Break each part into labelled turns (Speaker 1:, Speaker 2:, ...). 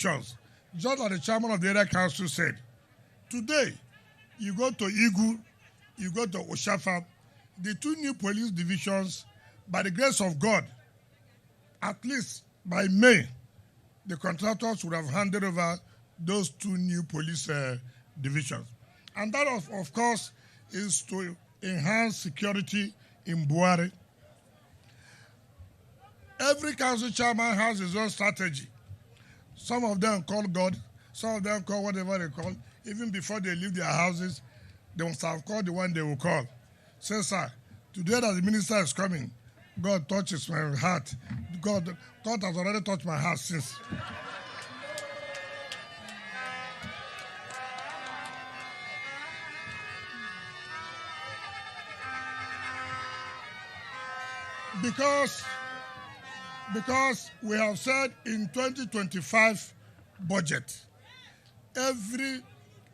Speaker 1: just like the chairman of the area council said. Today, you go to Igu, you go to Oshafa, the two new police divisions, by the grace of God, at least by May, the contractors would have handed over those two new police divisions. And that, of course, is to enhance security in Buhari. Every council chairman has his own strategy. Some of them call God, some of them call whatever they call. Even before they leave their houses, they must have called the one they will call. Say, sir, today that the minister is coming, God touches my heart. God has already touched my heart since. Because we have said in 2025 budget, every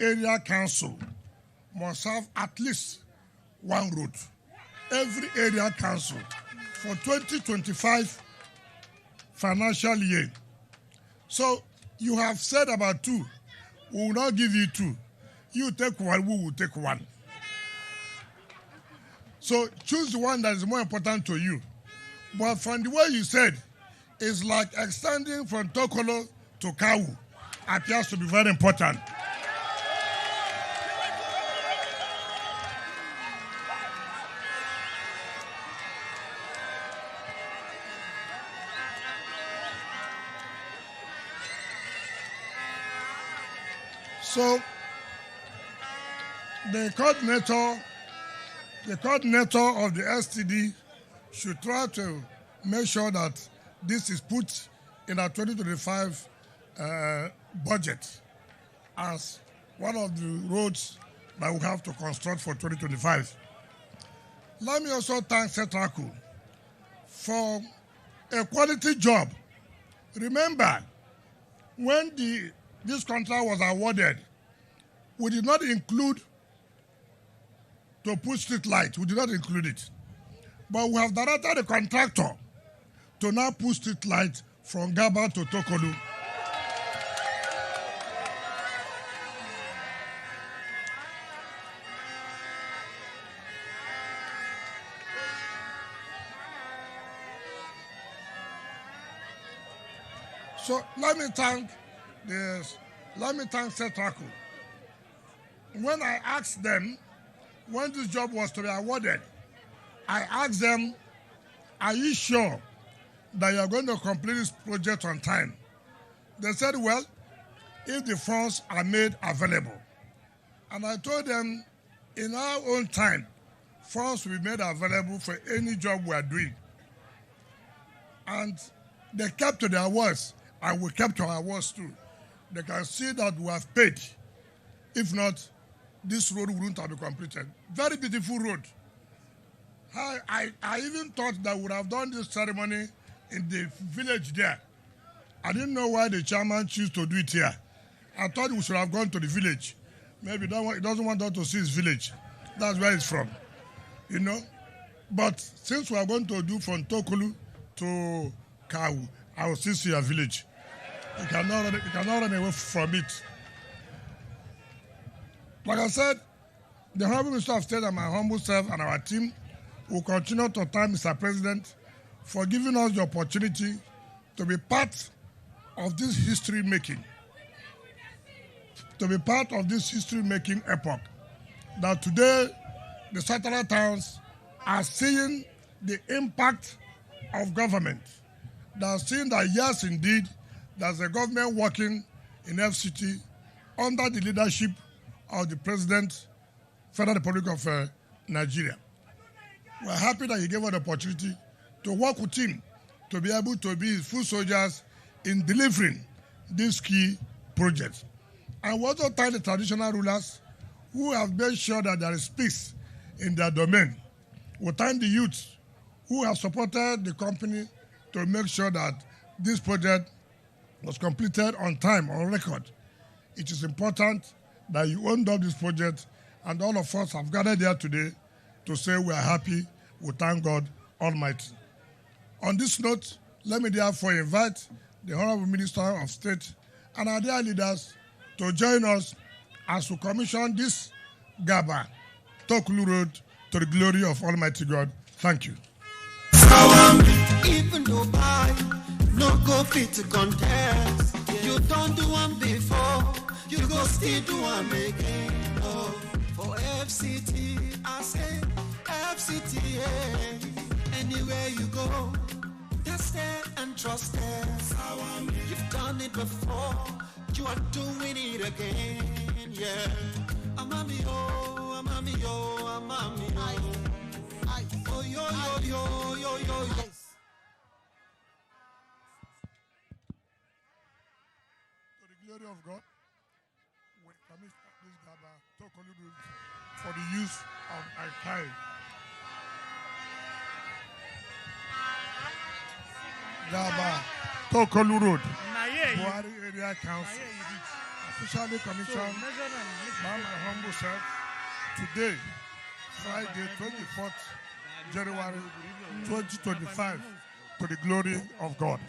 Speaker 1: area council must have at least one road. Every area council for 2025 financial year. So you have said about two. We will not give you two. You take one, we will take one. So choose the one that is more important to you. But from the way you said, it's like extending from Tokolo to Kawu appears to be very important. So the coordinator of the STD should try to make sure that this is put in our 2025 budget as one of the roads that we have to construct for 2025. Let me also thank Setraku for a quality job. Remember, when this contract was awarded, we did not include to put street light. We did not include it. But we have directed the contractor to now put street light from Gaba to Tokolu. So let me thank Setraku. When I asked them when this job was to be awarded, I asked them, are you sure that you are going to complete this project on time? They said, well, if the funds are made available. And I told them, in our own time, funds will be made available for any job we are doing. And they kept to their words, and we kept to our words too. They can see that we have paid. If not, this road wouldn't have been completed. Very beautiful road. I even thought that we would have done this ceremony in the village there. I didn't know why the chairman chose to do it here. I thought we should have gone to the village. Maybe he doesn't want us to see his village. That's where he's from, you know. But since we are going to do from Tokolu to Kawu, I will still see your village. You cannot run away from it. Like I said, the Honorable Minister of State and my humble self and our team will continue to thank Mr. President for giving us the opportunity to be part of this history-making. To be part of this history-making epoch. That today, the satellite towns are seeing the impact of government. They are seeing that, yes, indeed, there's a government working in FCT under the leadership of the President, Federal Republic of Nigeria. We're happy that he gave us the opportunity to work with him to be able to be his full soldiers in delivering these key projects. And we also thank the traditional rulers who have made sure that there is peace in their domain. We thank the youth who have supported the company to make sure that this project was completed on time, on record. It is important that you owned up this project, and all of us have gathered here today to say we are happy, we thank God Almighty. On this note, let me therefore invite the Honorable Minister of State and our dear leaders to join us as we commission this Gaba, Tokulu Road, to the glory of Almighty God. Thank you.
Speaker 2: Even though I no go fit to contest, you don't do one before, you go still do one again. Oh, for FCT, I say FCT, yeah. Anywhere you go, tested and trusted. You've done it before, you are doing it again, yeah. Amami yo, amami yo, amami yo. Oh yo yo yo yo yo yo.
Speaker 1: To the glory of God, we commit this Gaba Tokolu Road for the use of our time. Gaba Tokolu Road, Buhari Area Council, officially commissioned by my humble self today, Friday, 24th January 2025, to the glory of God.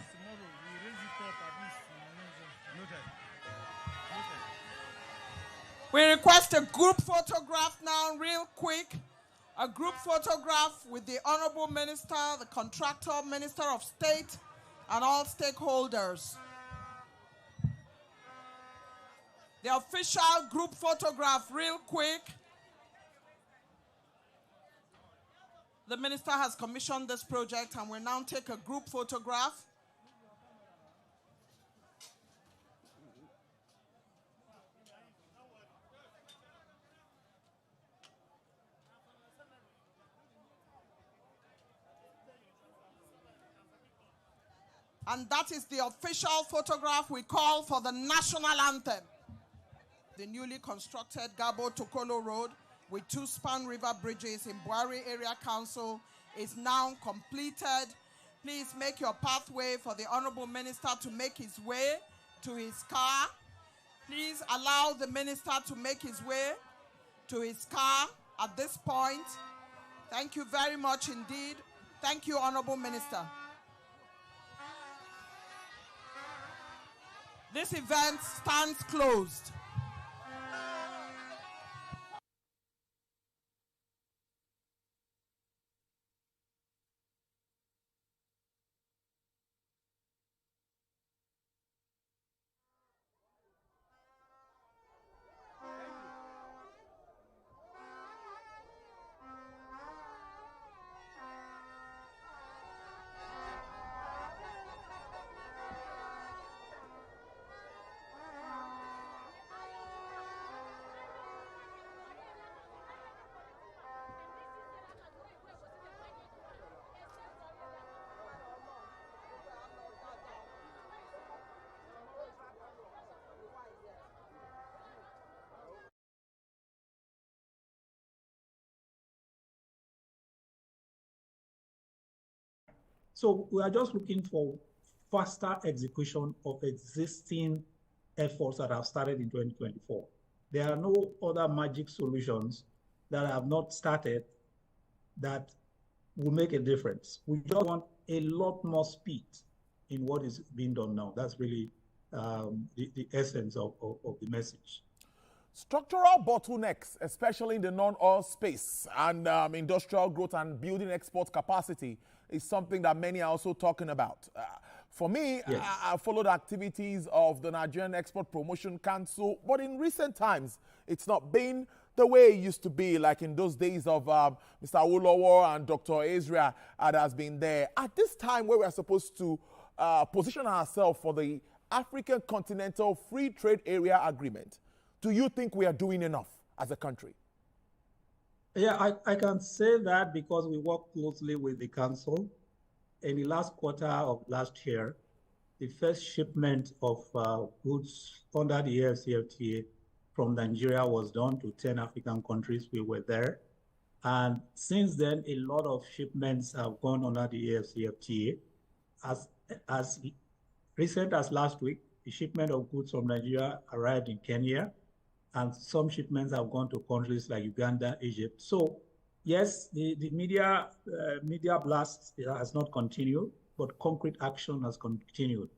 Speaker 3: We request a group photograph now, real quick. A group photograph with the Honorable Minister, the Contractor, Minister of State, and all stakeholders. The official group photograph, real quick. The Minister has commissioned this project and will now take a group photograph. And that is the official photograph we call for the national anthem. The newly constructed Gabo Tokolo Road with 2 span river bridges in Buhari Area Council is now completed. Please make your pathway for the Honorable Minister to make his way to his car. Please allow the Minister to make his way to his car at this point. Thank you very much indeed. Thank you, Honorable Minister. This event stands closed.
Speaker 4: So we are just looking for faster execution of existing efforts that have started in 2024. There are no other magic solutions that have not started that will make a difference. We just want a lot more speed in what is being done now. That's really the essence of the message.
Speaker 5: Structural bottlenecks, especially in the non-oil space, and industrial growth and building export capacity is something that many are also talking about. For me, yes. I followed activities of the Nigerian Export Promotion Council, but in recent times, it's not been the way it used to be, like in those days of Mr. Awolowo and Dr. Ezra that has been there. At this time where we're supposed to position ourselves for the African Continental Free Trade Area Agreement, do you think we are doing enough as a country?
Speaker 4: Yeah, I can say that because we work closely with the council. In the last quarter of last year, the first shipment of goods under the AfCFTA from Nigeria was done to 10 African countries. We were there. And since then, a lot of shipments have gone under the AfCFTA. As recent as last week, the shipment of goods from Nigeria arrived in Kenya, and some shipments have gone to countries like Uganda, Egypt. So yes, the media blast has not continued, but concrete action has continued.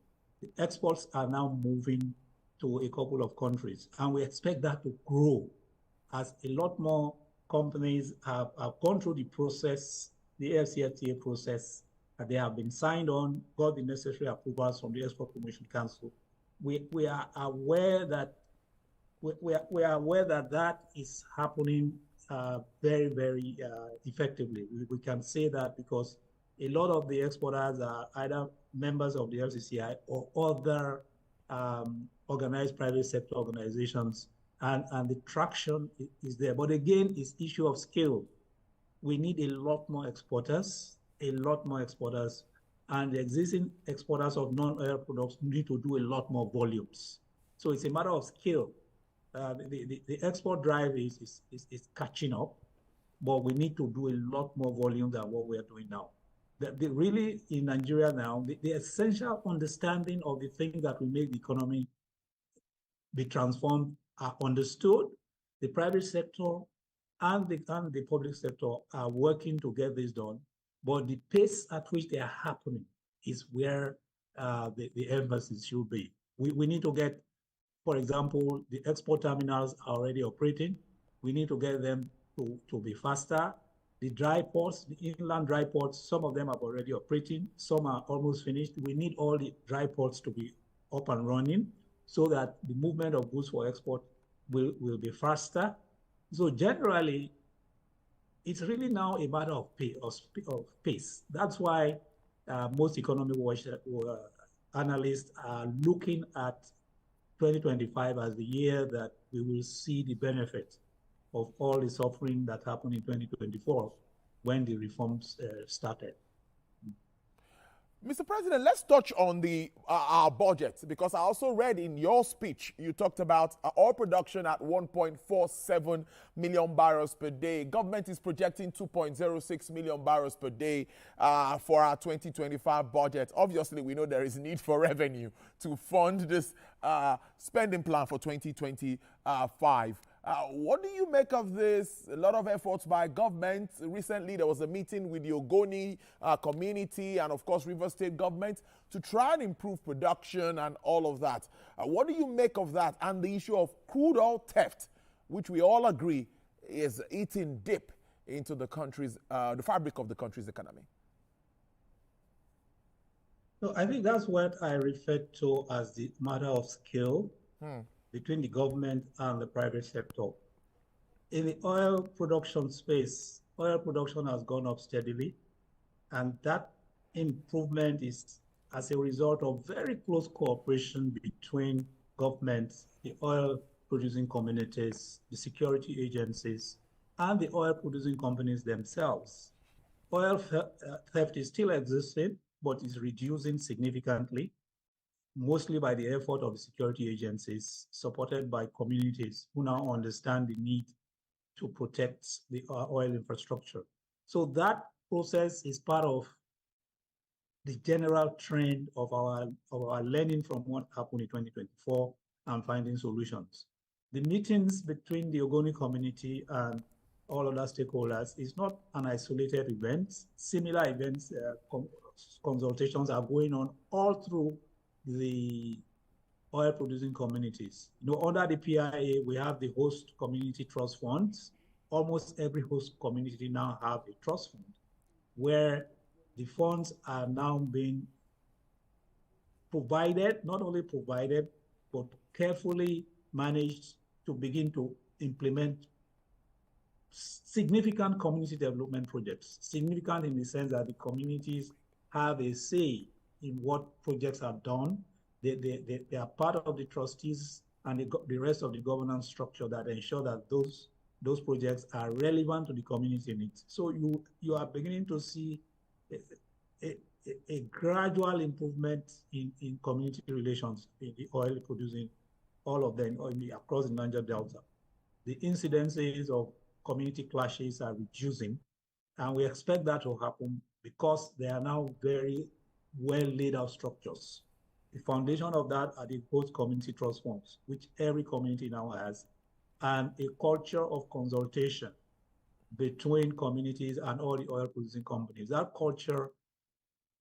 Speaker 4: The exports are now moving to a couple of countries. And we expect that to grow as a lot more companies have gone through the process, the FCFTA process, and they have been signed on, got the necessary approvals from the Export Promotion Council. We are aware that that is happening very, very effectively. We can say that because a lot of the exporters are either members of the FCCI or other organized private sector organizations, and the traction is there. But again, it's issue of scale. We need a lot more exporters, and the existing exporters of non-oil products need to do a lot more volumes. So it's a matter of scale. The export drive is catching up, but we need to do a lot more volume than what we are doing now. Really, in Nigeria now, the essential understanding of the things that will make the economy be transformed are understood. The private sector and the public sector are working to get this done, but the pace at which they are happening is where the emphasis should be. We need to get, for example, the export terminals are already operating. We need to get them to be faster. The dry ports, the inland dry ports, some of them are already operating, some are almost finished. We need all the dry ports to be up and running so that the movement of goods for export will be faster. So generally, it's really now a matter of pace. That's why most economic analysts are looking at 2025 as the year that we will see the benefit of all the suffering that happened in 2024 when the reforms started.
Speaker 5: Mr. President, let's touch on our budget, because I also read in your speech, you talked about oil production at 1.47 million barrels per day. Government is projecting 2.06 million barrels per day for our 2025 budget. Obviously, we know there is need for revenue to fund this spending plan for 2025. What do you make of this? A lot of efforts by government. Recently, there was a meeting with the Ogoni community and, of course, River State government to try and improve production and all of that. What do you make of that and the issue of crude oil theft, which we all agree is eating deep into the country's, the fabric of the country's economy?
Speaker 4: So I think that's what I referred to as the matter of skill between the government and the private sector. In the oil production space, oil production has gone up steadily, and that improvement is as a result of very close cooperation between governments, the oil producing communities, the security agencies, and the oil producing companies themselves. Oil theft is still existing, but is reducing significantly, mostly by the effort of the security agencies, supported by communities who now understand the need to protect the oil infrastructure. So that process is part of the general trend of our learning from what happened in 2024 and finding solutions. The meetings between the Ogoni community and all other stakeholders is not an isolated event. Similar events, consultations are going on all through the oil producing communities. You know, under the PIA, we have the host community trust funds. Almost every host community now have a trust fund where the funds are now being provided, not only provided, but carefully managed to begin to implement significant community development projects. Significant in the sense that the communities have a say in what projects are done. They are part of the trustees and the rest of the governance structure that ensure that those projects are relevant to the community needs. So you are beginning to see a gradual improvement in community relations in the oil producing, all of them across the Niger Delta. The incidences of community clashes are reducing, and we expect that to happen because they are now very well laid out structures. The foundation of that are the host community trust funds, which every community now has, and a culture of consultation between communities and all the oil producing companies. That culture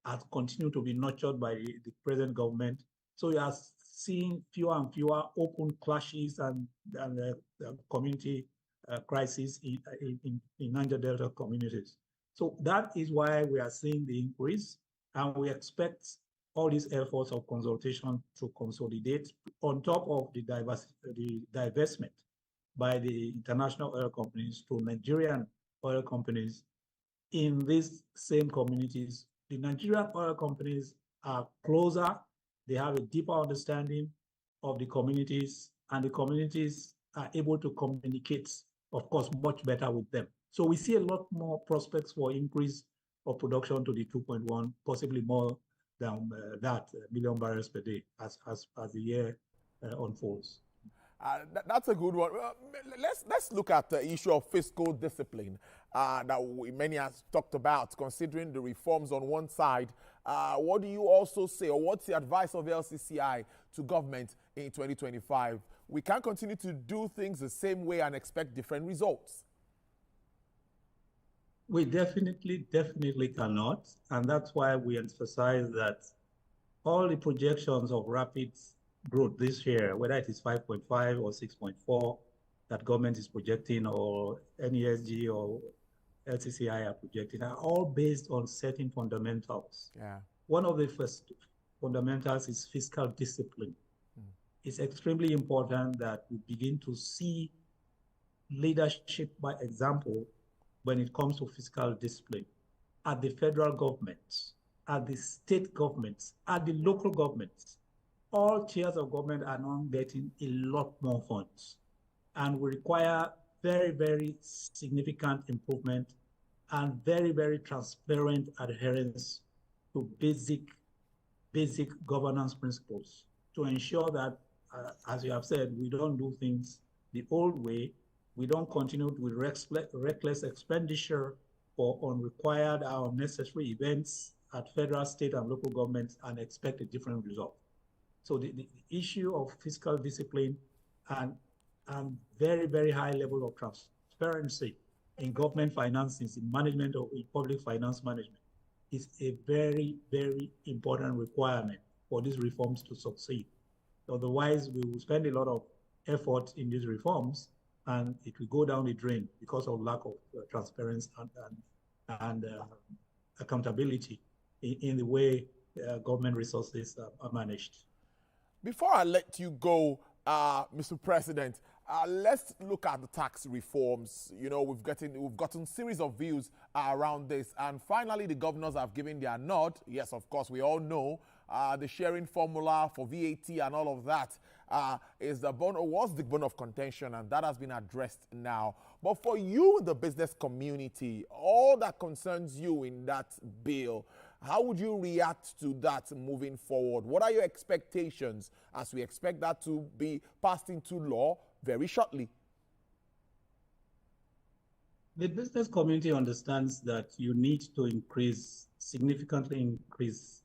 Speaker 4: has continued to be nurtured by the present government. So you are seeing fewer and fewer open clashes and community crises in Niger Delta communities. So that is why we are seeing the increase, and we expect all these efforts of consultation to consolidate on top of the divestment by the international oil companies to Nigerian oil companies in these same communities. The Nigerian oil companies are closer, they have a deeper understanding of the communities, and the communities are able to communicate, of course, much better with them. So we see a lot more prospects for increase of production to the 2.1, possibly more than that million barrels per day as the year unfolds.
Speaker 5: That's a good one. Let's look at the issue of fiscal discipline that many have talked about, considering the reforms on one side. What do you also say, or what's the advice of LCCI to government in 2025? We can't continue to do things the same way and expect different results.
Speaker 4: We definitely cannot. And that's why we emphasize that all the projections of rapid growth this year, whether it is 5.5 or 6.4 that government is projecting, or NESG or LCCI are projecting, are all based on certain fundamentals.
Speaker 5: Yeah.
Speaker 4: One of the first fundamentals is fiscal discipline. It's extremely important that we begin to see leadership by example when it comes to fiscal discipline at the federal government, at the state governments, at the local governments. All tiers of government are now getting a lot more funds, and we require very, very significant improvement and very, very transparent adherence to basic governance principles to ensure that, as you have said, we don't do things the old way. We don't continue with reckless expenditure for unrequired or unnecessary events at federal, state, and local governments and expect a different result. So the issue of fiscal discipline and very, very high level of transparency in government finances, in management or in public finance management, is a very, very important requirement for these reforms to succeed. Otherwise, we will spend a lot of effort in these reforms, and it will go down the drain because of lack of transparency and accountability in the way government resources are managed.
Speaker 5: Before I let you go, Mr. President, let's look at the tax reforms. You know, we've gotten series of views around this, and finally the governors have given their nod. Yes, of course, we all know the sharing formula for VAT and all of that was the bone of contention, and that has been addressed now. But for you, the business community, all that concerns you in that bill, how would you react to that moving forward? What are your expectations as we expect that to be passed into law very shortly?
Speaker 4: The business community understands that you need to significantly increase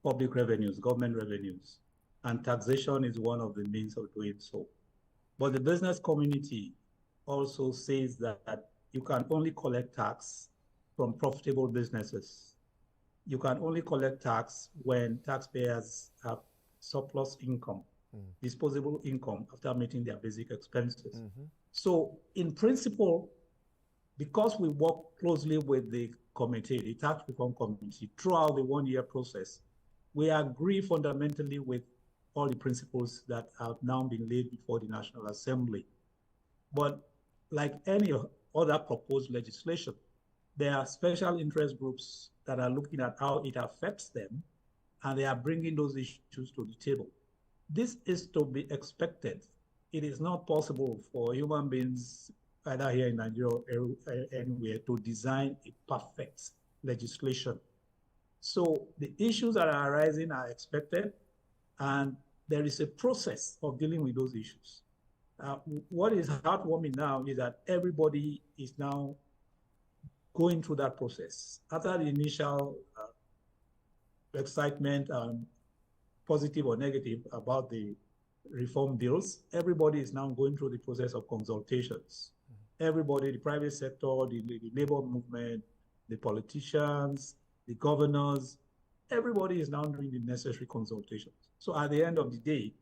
Speaker 4: public revenues, government revenues, and taxation is one of the means of doing so. But the business community also says that you can only collect tax from profitable businesses. You can only collect tax when taxpayers have surplus income, disposable income after meeting their basic expenses. So in principle, because we work closely with the committee, the tax reform committee, throughout the one-year process, we agree fundamentally with all the principles that have now been laid before the National Assembly. But like any other proposed legislation, there are special interest groups that are looking at how it affects them, and they are bringing those issues to the table. This is to be expected. It is not possible for human beings, either here in Nigeria or anywhere, to design a perfect legislation. So the issues that are arising are expected, and there is a process of dealing with those issues. What is heartwarming now is that everybody is now going through that process. After the initial excitement, positive or negative, about the reform bills, everybody is now going through the process of consultations. Everybody, the private sector, the labor movement, the politicians, the governors, everybody is now doing the necessary consultations. So at the end of the day,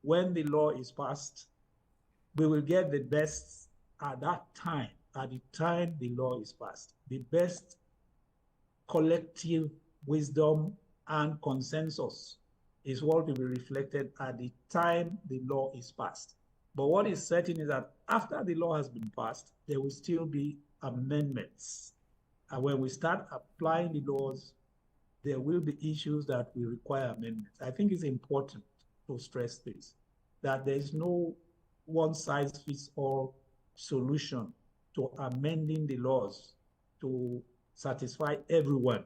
Speaker 4: when the law is passed, we will get the best at that time, at the time the law is passed. The best collective wisdom and consensus is what will be reflected at the time the law is passed. But what is certain is that after the law has been passed, there will still be amendments. And when we start applying the laws, there will be issues that will require amendments. I think it's important to stress this, that there is no one-size-fits-all solution to amending the laws to satisfy everyone.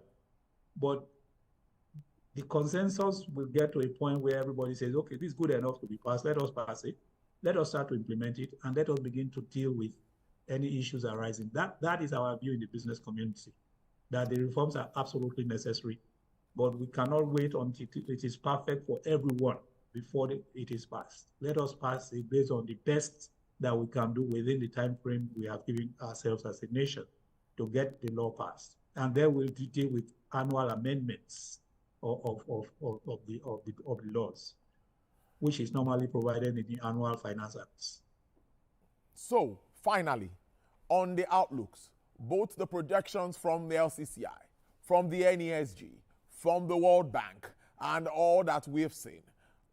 Speaker 4: But the consensus will get to a point where everybody says, okay, this is good enough to be passed. Let us pass it. Let us start to implement it, and let us begin to deal with any issues arising. That is our view in the business community, that the reforms are absolutely necessary, but we cannot wait until it is perfect for everyone before it is passed. Let us pass it based on the best that we can do within the time frame we have given ourselves as a nation to get the law passed. And then we'll deal with annual amendments of the laws, which is normally provided in the annual finance acts.
Speaker 5: So, finally, on the outlooks, both the projections from the LCCI, from the NESG, from the World Bank, and all that we've seen,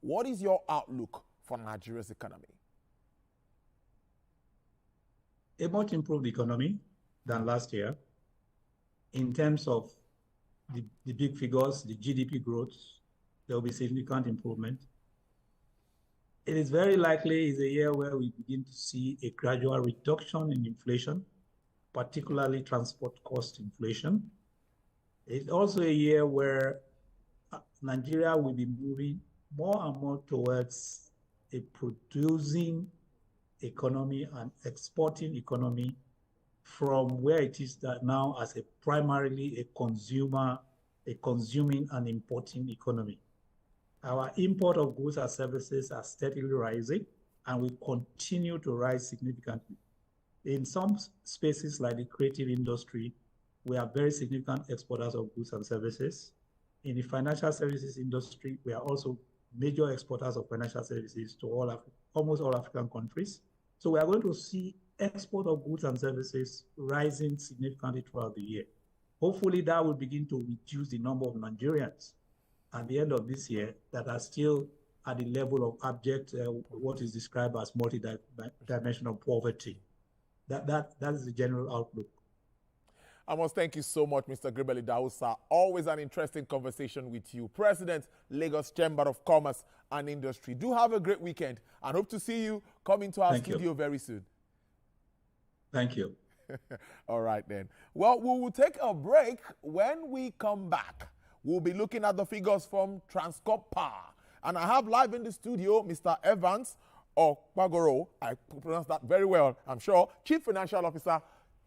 Speaker 5: what is your outlook for Nigeria's economy?
Speaker 4: A much improved economy than last year in terms of the big figures, the GDP growth. There will be significant improvement. It is very likely it's a year where we begin to see a gradual reduction in inflation, particularly transport cost inflation. It's also a year where Nigeria will be moving more and more towards a producing economy and exporting economy from where it is that now as a primarily a consumer, a consuming and importing economy. Our import of goods and services are steadily rising and will continue to rise significantly. In some spaces like the creative industry, we are very significant exporters of goods and services. In the financial services industry, we are also major exporters of financial services to almost all African countries. So we are going to see export of goods and services rising significantly throughout the year. Hopefully that will begin to reduce the number of Nigerians at the end of this year that are still at the level of abject, what is described as multi-dimensional poverty. That is the general outlook.
Speaker 5: I must thank you so much, Mr. Gribeli Dausa. Always an interesting conversation with you. President, Lagos Chamber of Commerce and Industry. Do have a great weekend and hope to see you come into our studio very soon.
Speaker 4: Thank you.
Speaker 5: All right then. Well, we will take a break. When we come back, we'll be looking at the figures from Transcorp Power. And I have live in the studio Mr. Evans Okpagoro, I pronounced that very well, I'm sure, Chief Financial Officer,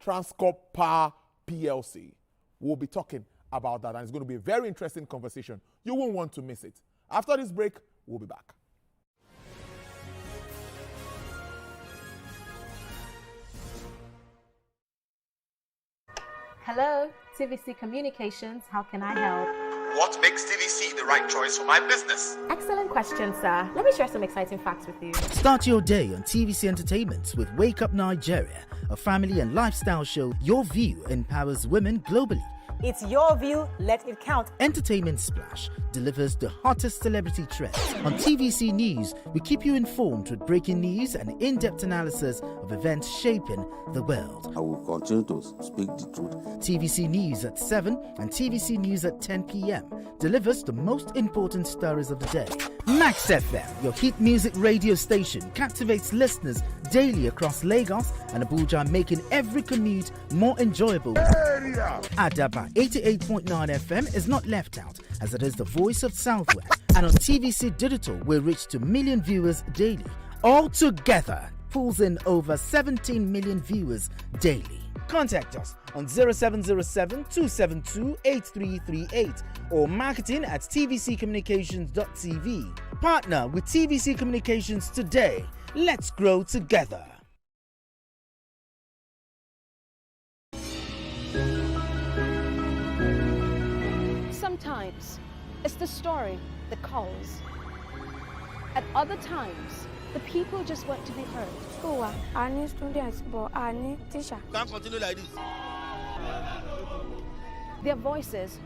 Speaker 5: Transcorp Power PLC. We'll be talking about that, and it's going to be a very interesting conversation. You won't want to miss it. After this break, we'll be back.
Speaker 6: Hello, TVC Communications. How can I help?
Speaker 7: What makes TVC the right choice for my business?
Speaker 6: Excellent question, sir. Let me share some exciting facts with you.
Speaker 8: Start your day on TVC Entertainment with Wake Up Nigeria, a family and lifestyle show. Your view empowers women globally.
Speaker 9: It's your view, let it count.
Speaker 8: Entertainment Splash delivers the hottest celebrity trends. On TVC News, we keep you informed with breaking news and in-depth analysis of events shaping the world.
Speaker 10: I will continue to speak the truth.
Speaker 8: TVC News at 7 and TVC News at 10 p.m. delivers the most important stories of the day. Max FM, your hit music radio station, captivates listeners daily across Lagos and Abuja, making every commute more enjoyable. Adaba 88.9 FM is not left out, as it is the voice of Southwest. And on TVC Digital, we reach to million viewers daily. All together, pulls in over 17 million viewers daily. Contact us on 0707-272-8338 or marketing at tvccommunications.tv. Partner with TVC Communications today. Let's grow together.
Speaker 11: Sometimes it's the story that calls. At other times, the people just want to be heard.
Speaker 12: School, I need students, but I need teacher.
Speaker 13: Can't continue like this.
Speaker 11: Their voices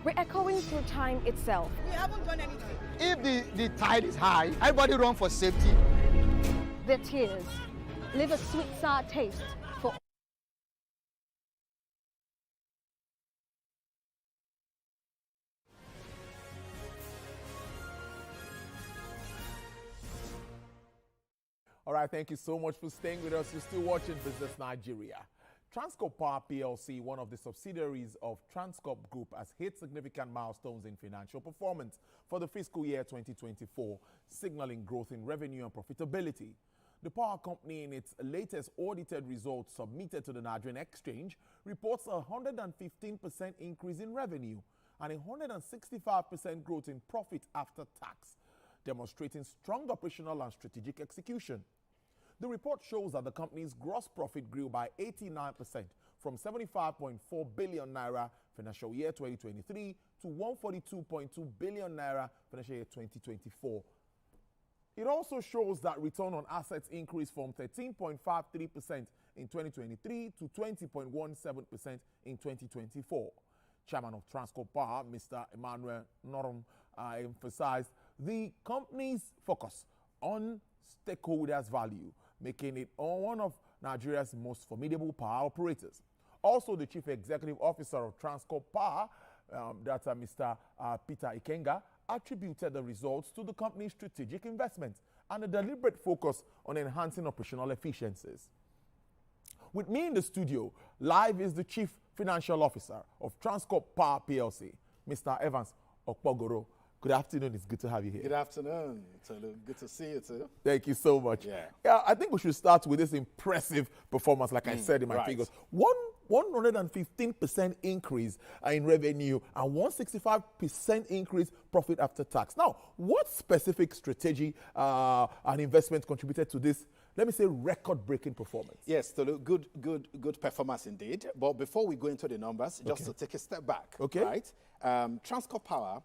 Speaker 11: re-echoing through time itself.
Speaker 13: We haven't done anything. If the tide is high, everybody run for safety.
Speaker 11: Their tears leave a sweet, sour taste for
Speaker 5: All right, thank you so much for staying with us. You're still watching Business Nigeria. Transcorp Power PLC, one of the subsidiaries of Transcorp Group, has hit significant milestones in financial performance for the fiscal year 2024, signaling growth in revenue and profitability. The power company, in its latest audited results submitted to the Nigerian Exchange, reports a 115% increase in revenue and a 165% growth in profit after tax, demonstrating strong operational and strategic execution. The report shows that the company's gross profit grew by 89% from 75.4 billion naira financial year 2023 to 142.2 billion naira financial year 2024. It also shows that return on assets increased from 13.53% in 2023 to 20.17% in 2024. Chairman of Transcorp Power, Mr. Emmanuel Norum, emphasized the company's focus on stakeholders' value, making it one of Nigeria's most formidable power operators. Also, the Chief Executive Officer of Transcorp Power, Mr. Peter Ikenga, attributed the results to the company's strategic investments and a deliberate focus on enhancing operational efficiencies. With me in the studio, live is the Chief Financial Officer of Transcorp Power PLC, Mr. Evans Okpogoro. Good afternoon. It's good to have you here.
Speaker 14: Good afternoon. Good to see you too.
Speaker 5: Thank you so much. Yeah, I think we should start with this impressive performance, like I said in my figures. 115% increase in revenue and 165% increase profit after tax. Now, what specific strategy and investment contributed to this, let me say, record-breaking performance?
Speaker 14: Yes, good performance indeed. But before we go into the numbers, just to take a step back, right? Transcorp Power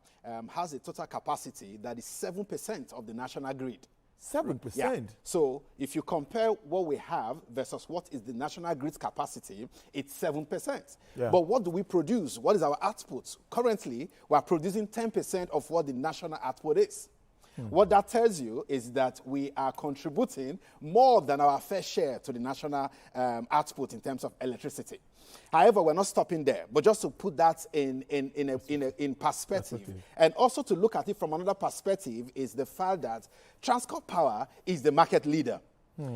Speaker 14: has a total capacity that is 7% of the national grid.
Speaker 5: 7%?
Speaker 14: Yeah. So if you compare what we have versus what is the national grid's capacity, it's 7%. Yeah. But what do we produce? What is our output? Currently, we are producing 10% of what the national output is. What that tells you is that we are contributing more than our fair share to the national output in terms of electricity. However, we're not stopping there, but just to put that in perspective, and also to look at it from another perspective is the fact that Transcorp Power is the market leader,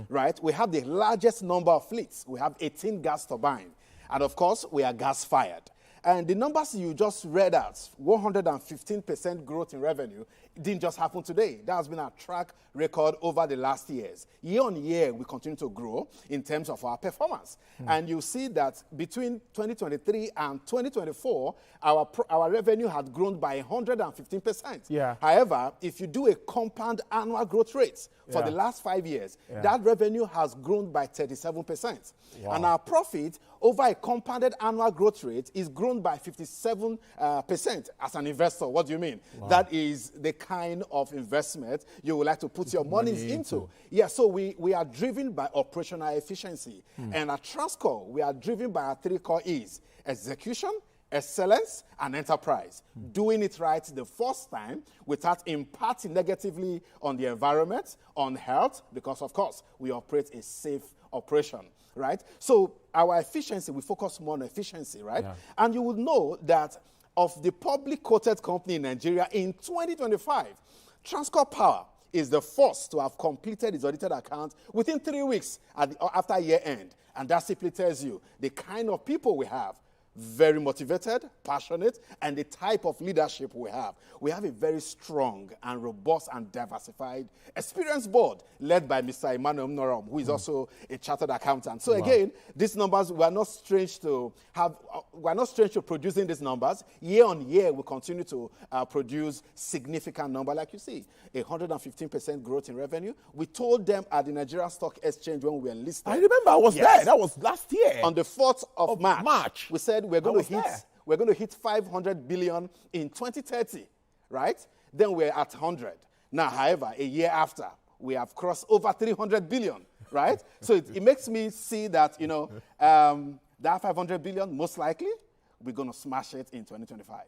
Speaker 14: right? We have the largest number of fleets. We have 18 gas turbines, and of course, we are gas-fired. And the numbers you just read out, 115% growth in revenue, didn't just happen today. That has been our track record over the last years. Year on year, we continue to grow in terms of our performance. And you see that between 2023 and 2024, our revenue had grown by 115%.
Speaker 5: Yeah.
Speaker 14: However, if you do a compound annual growth rate for the last 5 years, that revenue has grown by 37%. Wow. And our profit over a compounded annual growth rate is grown by 57%. As an investor, what do you mean? Wow. That is the kind of investment you would like to put your money into. Yeah, so we are driven by operational efficiency. And at Transcorp, we are driven by our 3 core E's: execution, excellence, and enterprise. Doing it right the first time without impacting negatively on the environment, on health, because, of course, we operate a safe operation, right? So our efficiency, we focus more on efficiency, right? Yeah. And you would know that of the public quoted company in Nigeria in 2025, Transcorp Power is the first to have completed its audited account within 3 weeks after year end. And that simply tells you the kind of people we have. Very motivated, passionate, and the type of leadership we have. We have a very strong and robust and diversified experienced board led by Mr. Emmanuel Norum, who is also a chartered accountant. So again, these numbers, we're not strange to producing these numbers. Year on year, we continue to produce significant number, like you see, 115% growth in revenue. We told them at the Nigeria Stock Exchange when we were listed.
Speaker 5: I remember I was there. That was last year.
Speaker 14: On the 4th of March. We said we're going to hit 500 billion in 2030, right? Then we're at 100. Now, however, a year after, we have crossed over 300 billion, right? So it makes me see that, you know, that 500 billion, most likely, we're going to smash it in 2025.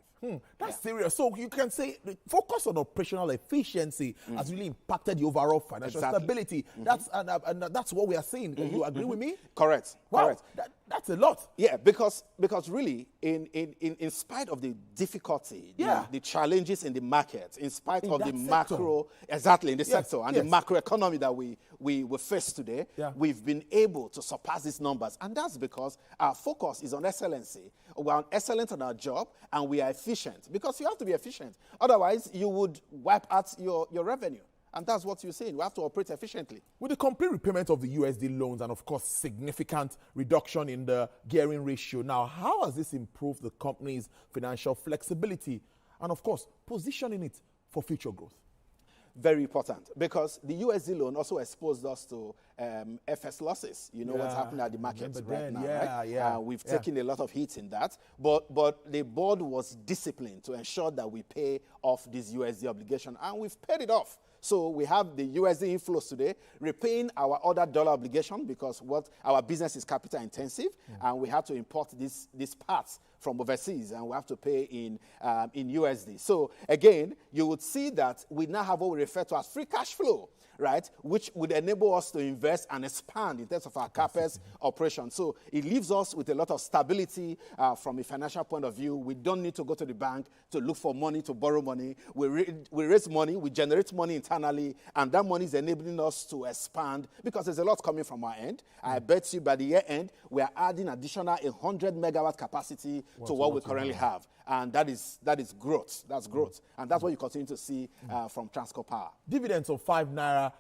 Speaker 5: That's serious. So you can say the focus on operational efficiency has really impacted the overall financial stability. That's and that's what we are seeing. You agree with me?
Speaker 14: Correct.
Speaker 5: Wow.
Speaker 14: Correct.
Speaker 5: That's a lot.
Speaker 14: Yeah, because really, in spite of the difficulty, the challenges in the market, in spite of the macro, in the sector and the macroeconomy that we face today, we've been able to surpass these numbers. And that's because our focus is on excellency. We're excellent on our job, and we are efficient, because you have to be efficient. Otherwise, you would wipe out your revenue. And that's what you're saying. We have to operate efficiently.
Speaker 5: With the complete repayment of the USD loans and, of course, significant reduction in the gearing ratio, now, how has this improved the company's financial flexibility and, of course, positioning it for future growth?
Speaker 14: Very important, because the USD loan also exposed us to FS losses. You know what's happening at the markets right now, right? We've taken a lot of hits in that, but the board was disciplined to ensure that we pay off this USD obligation, and we've paid it off. So we have the USD inflows today, repaying our other dollar obligation, because our business is capital intensive, and we have to import these parts from overseas, and we have to pay in USD. So again, you would see that we now have what we refer to as free cash flow, right, which would enable us to invest and expand in terms of our CapEx operation. So it leaves us with a lot of stability from a financial point of view. We don't need to go to the bank to look for money, to borrow money. We raise money, we generate money internally, and that money is enabling us to expand, because there's a lot coming from our end. I bet you by the year end, we are adding additional 100 megawatt capacity to what we currently have. And that is growth. That's growth. And that's what you continue to see from Transcorp Power.
Speaker 5: Dividends of 5 naira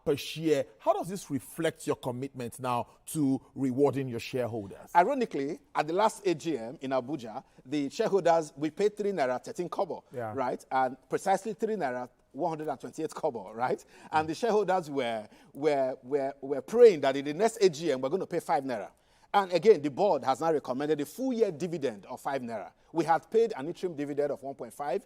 Speaker 5: per share. How does this reflect your commitment now to rewarding your shareholders?
Speaker 14: Ironically, at the last AGM in Abuja, the shareholders, we paid 3 naira 13 kobo, right? And precisely 3 naira 128 kobo, right? And the shareholders were praying that in the next AGM, we're going to pay 5 naira. And again, the board has now recommended a full year dividend of 5 naira. We had paid an interim dividend of 1.5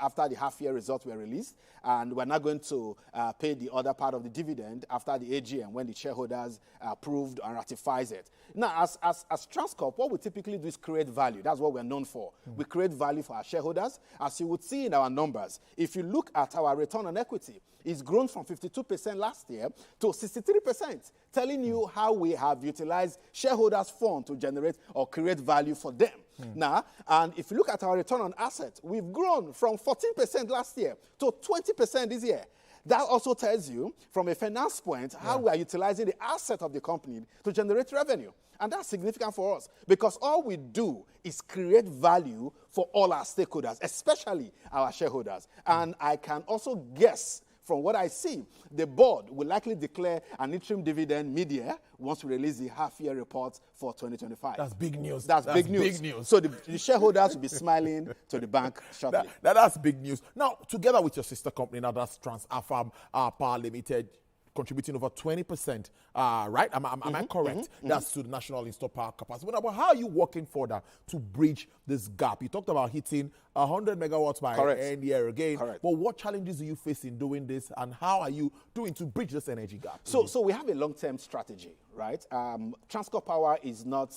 Speaker 14: after the half-year results were released, and we're not going to pay the other part of the dividend after the AGM when the shareholders approved and ratifies it. Now, as Transcorp, what we typically do is create value. That's what we're known for. We create value for our shareholders. As you would see in our numbers, if you look at our return on equity, it's grown from 52% last year to 63%, telling you how we have utilized shareholders' funds to generate or create value for them. Now, and if you look at our return on assets, we've grown from 14% last year to 20% this year. That also tells you, from a finance point, how we are utilizing the asset of the company to generate revenue. And that's significant for us, because all we do is create value for all our stakeholders, especially our shareholders. And I can also guess, from what I see, the board will likely declare an interim dividend mid-year once we release the half-year report for 2025.
Speaker 5: That's big news.
Speaker 14: That's big news. So the shareholders will be smiling to the bank shortly.
Speaker 5: That's big news. Now, together with your sister company, now that's TransAfam Power Limited, contributing over 20%, right? Am I correct? That's to the national installed power capacity. But how are you working further to bridge this gap? You talked about hitting 100 megawatts by end year again. But what challenges do you face in doing this, and how are you doing to bridge this energy gap?
Speaker 14: So we have a long-term strategy, right? Transcorp Power is not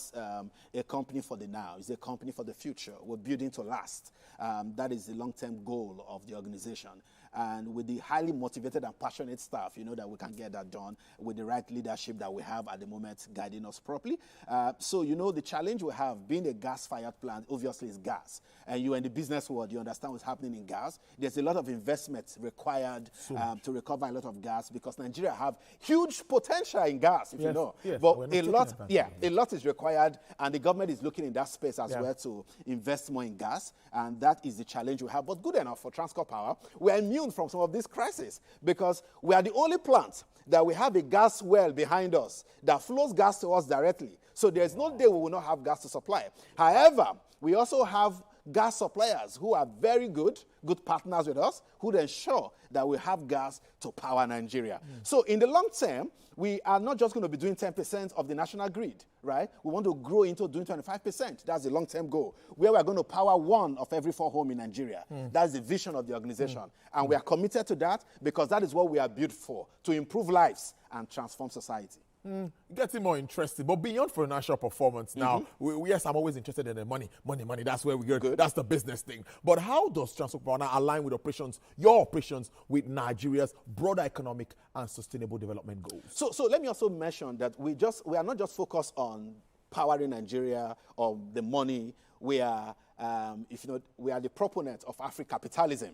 Speaker 14: a company for the now. It's a company for the future. We're building to last. That is the long-term goal of the organization. And with the highly motivated and passionate staff, you know that we can get that done with the right leadership that we have at the moment guiding us properly. So, you know, the challenge we have, being a gas-fired plant, obviously is gas. And you're in the business world, you understand what's happening in gas. There's a lot of investment required to recover a lot of gas, because Nigeria have huge potential in gas, if you know. But a lot is required, and the government is looking in that space as well to invest more in gas. And that is the challenge we have. But good enough for Transcorp Power, we're immune from some of these crises, because we are the only plant that we have a gas well behind us that flows gas to us directly. So there's no day we will not have gas to supply. However, we also have gas suppliers who are very good partners with us, who would ensure that we have gas to power Nigeria. So in the long term, we are not just going to be doing 10% of the national grid, right? We want to grow into doing 25%. That's the long-term goal, where we're going to power 1 of every 4 homes in Nigeria. That's the vision of the organization. And we are committed to that because that is what we are built for, to improve lives and transform society.
Speaker 5: Getting more interesting, but beyond financial performance now, yes, I'm always interested in the money, that's where we go. That's the business thing. But how does Transport Power now align with your operations with Nigeria's broader economic and sustainable development goals?
Speaker 14: So let me also mention that we are not just focused on powering Nigeria or the money. We are, we are the proponent of Afro-capitalism,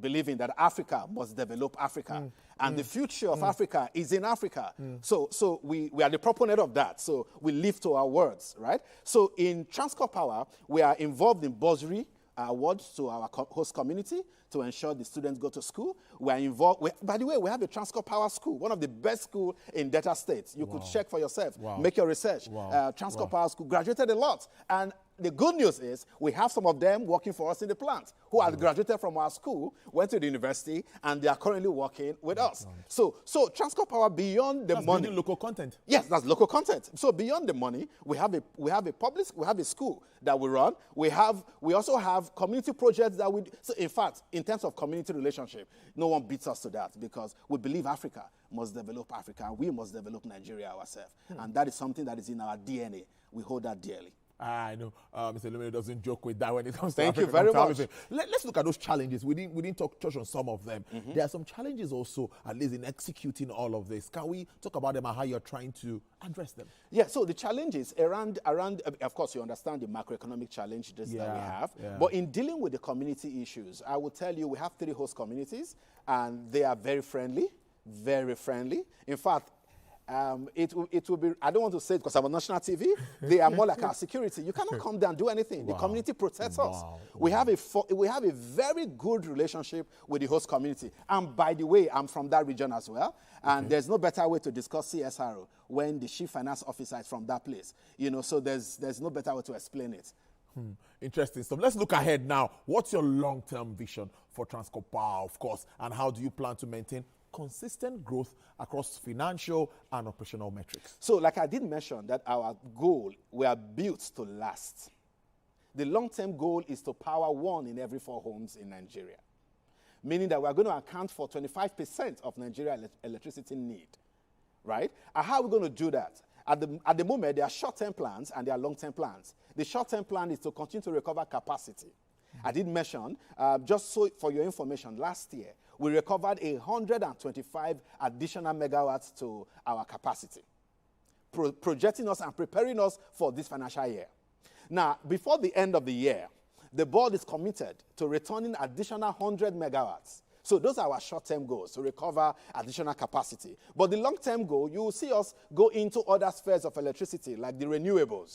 Speaker 14: believing that Africa must develop Africa. And the future of Africa is in Africa. So we are the proponent of that. So we live to our words, right? So in Transcorp Power, we are involved in bursary awards to our host community to ensure the students go to school. We are involved. By the way, we have a Transcorp Power school, one of the best schools in Delta State. You could check for yourself, make your research. Transcorp Power school graduated a lot. And the good news is we have some of them working for us in the plant who had graduated from our school, went to the university, and they are currently working with us. So Transcorp Power, beyond the money,
Speaker 5: building local content.
Speaker 14: Yes, that's local content. So beyond the money, we have a school that we run. We also have community projects that we. So in fact, in terms of community relationship, no one beats us to that because we believe Africa must develop Africa, and we must develop Nigeria ourselves, and that is something that is in our DNA. We hold that dearly.
Speaker 5: I know Mr. Lumino doesn't joke with that when it comes to
Speaker 14: Thank
Speaker 5: African
Speaker 14: you very much.
Speaker 5: Let's look at those challenges. We didn't touch on some of them. There are some challenges also, at least in executing all of this. Can we talk about them and how you're trying to address them?
Speaker 14: Yeah, so the challenges around of course, you understand the macroeconomic challenges that we have. But in dealing with the community issues, I will tell you we have 3 host communities, and they are very friendly, very friendly. In fact, it will be, I don't want to say it because I'm on national TV, they are more like our security. You cannot come there and do anything. The community protects us. We have a very good relationship with the host community. And by the way, I'm from that region as well. And there's no better way to discuss CSRO when the chief finance officer is from that place. So there's no better way to explain it.
Speaker 5: Interesting stuff. Let's look ahead now. What's your long-term vision for Transcorp Power, of course, and how do you plan to maintain consistent growth across financial and operational metrics?
Speaker 14: So like I did mention that our goal, we are built to last. The long-term goal is to power 1 in every 4 homes in Nigeria, meaning that we are going to account for 25% of Nigeria's electricity need, right? And how are we going to do that? At the moment, there are short-term plans and there are long-term plans. The short-term plan is to continue to recover capacity. I did mention, just so for your information, last year, we recovered 125 additional megawatts to our capacity, projecting us and preparing us for this financial year. Now, before the end of the year, the board is committed to returning additional 100 megawatts. So those are our short-term goals, to recover additional capacity. But the long-term goal, you will see us go into other spheres of electricity, like the renewables,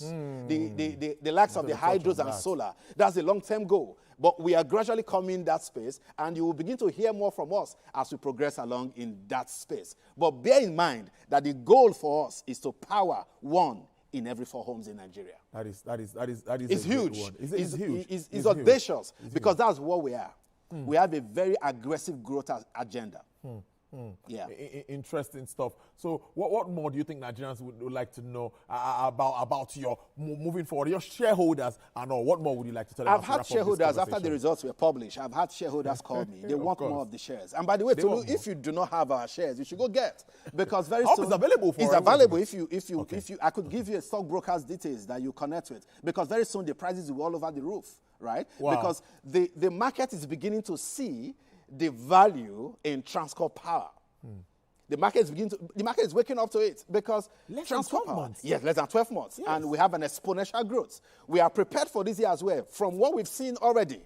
Speaker 14: the likes of the hydros and solar. That's the long-term goal. But we are gradually coming in that space, and you will begin to hear more from us as we progress along in that space. But bear in mind that the goal for us is to power 1 in every 4 homes in Nigeria.
Speaker 5: That is
Speaker 14: it's huge.
Speaker 5: It's huge.
Speaker 14: It's audacious because that's what we are. We have a very aggressive growth agenda. Yeah.
Speaker 5: Interesting stuff. So what more do you think Nigerians would like to know about your moving forward, your shareholders and all? What more would you like to tell them?
Speaker 14: I've had shareholders, after the results were published, I've had shareholders call me. They want more of the shares. And by the way, if you do not have our shares, you should go get. Because very soon...
Speaker 5: It's available for
Speaker 14: It's available if you I could give you a stockbroker's details that you connect with. Because very soon the prices will be all over the roof, right? Wow. Because the market is beginning to see the value in Transcorp Power. The market is waking up to it because
Speaker 5: less than 12 months.
Speaker 14: Yes, less than 12 months. Yes. And we have an exponential growth. We are prepared for this year as well. From what we've seen already,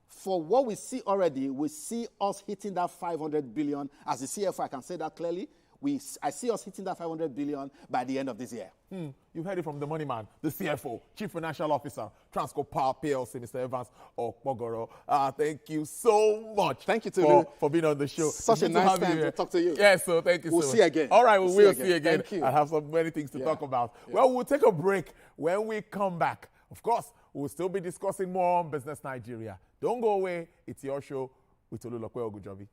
Speaker 14: for what we see already, we see us hitting that 500 billion. As the CFO, I can say that clearly. I see us hitting that 500 billion by the end of this year.
Speaker 5: You've heard it from the money man, the CFO, Chief Financial Officer, Transcorp Power PLC, Mr. Evans Okpogoro. Thank you so much.
Speaker 14: Thank you
Speaker 5: for being on the show.
Speaker 14: Such a nice time to talk to you.
Speaker 5: Yes, so thank you so much.
Speaker 14: We'll see again.
Speaker 5: All right, we'll see again.
Speaker 14: Thank you.
Speaker 5: I have so many things to talk about. Well, we'll take a break. When we come back, of course, We'll still be discussing more on Business Nigeria. Don't go away. It's your show with Olulokwe Ogujobi.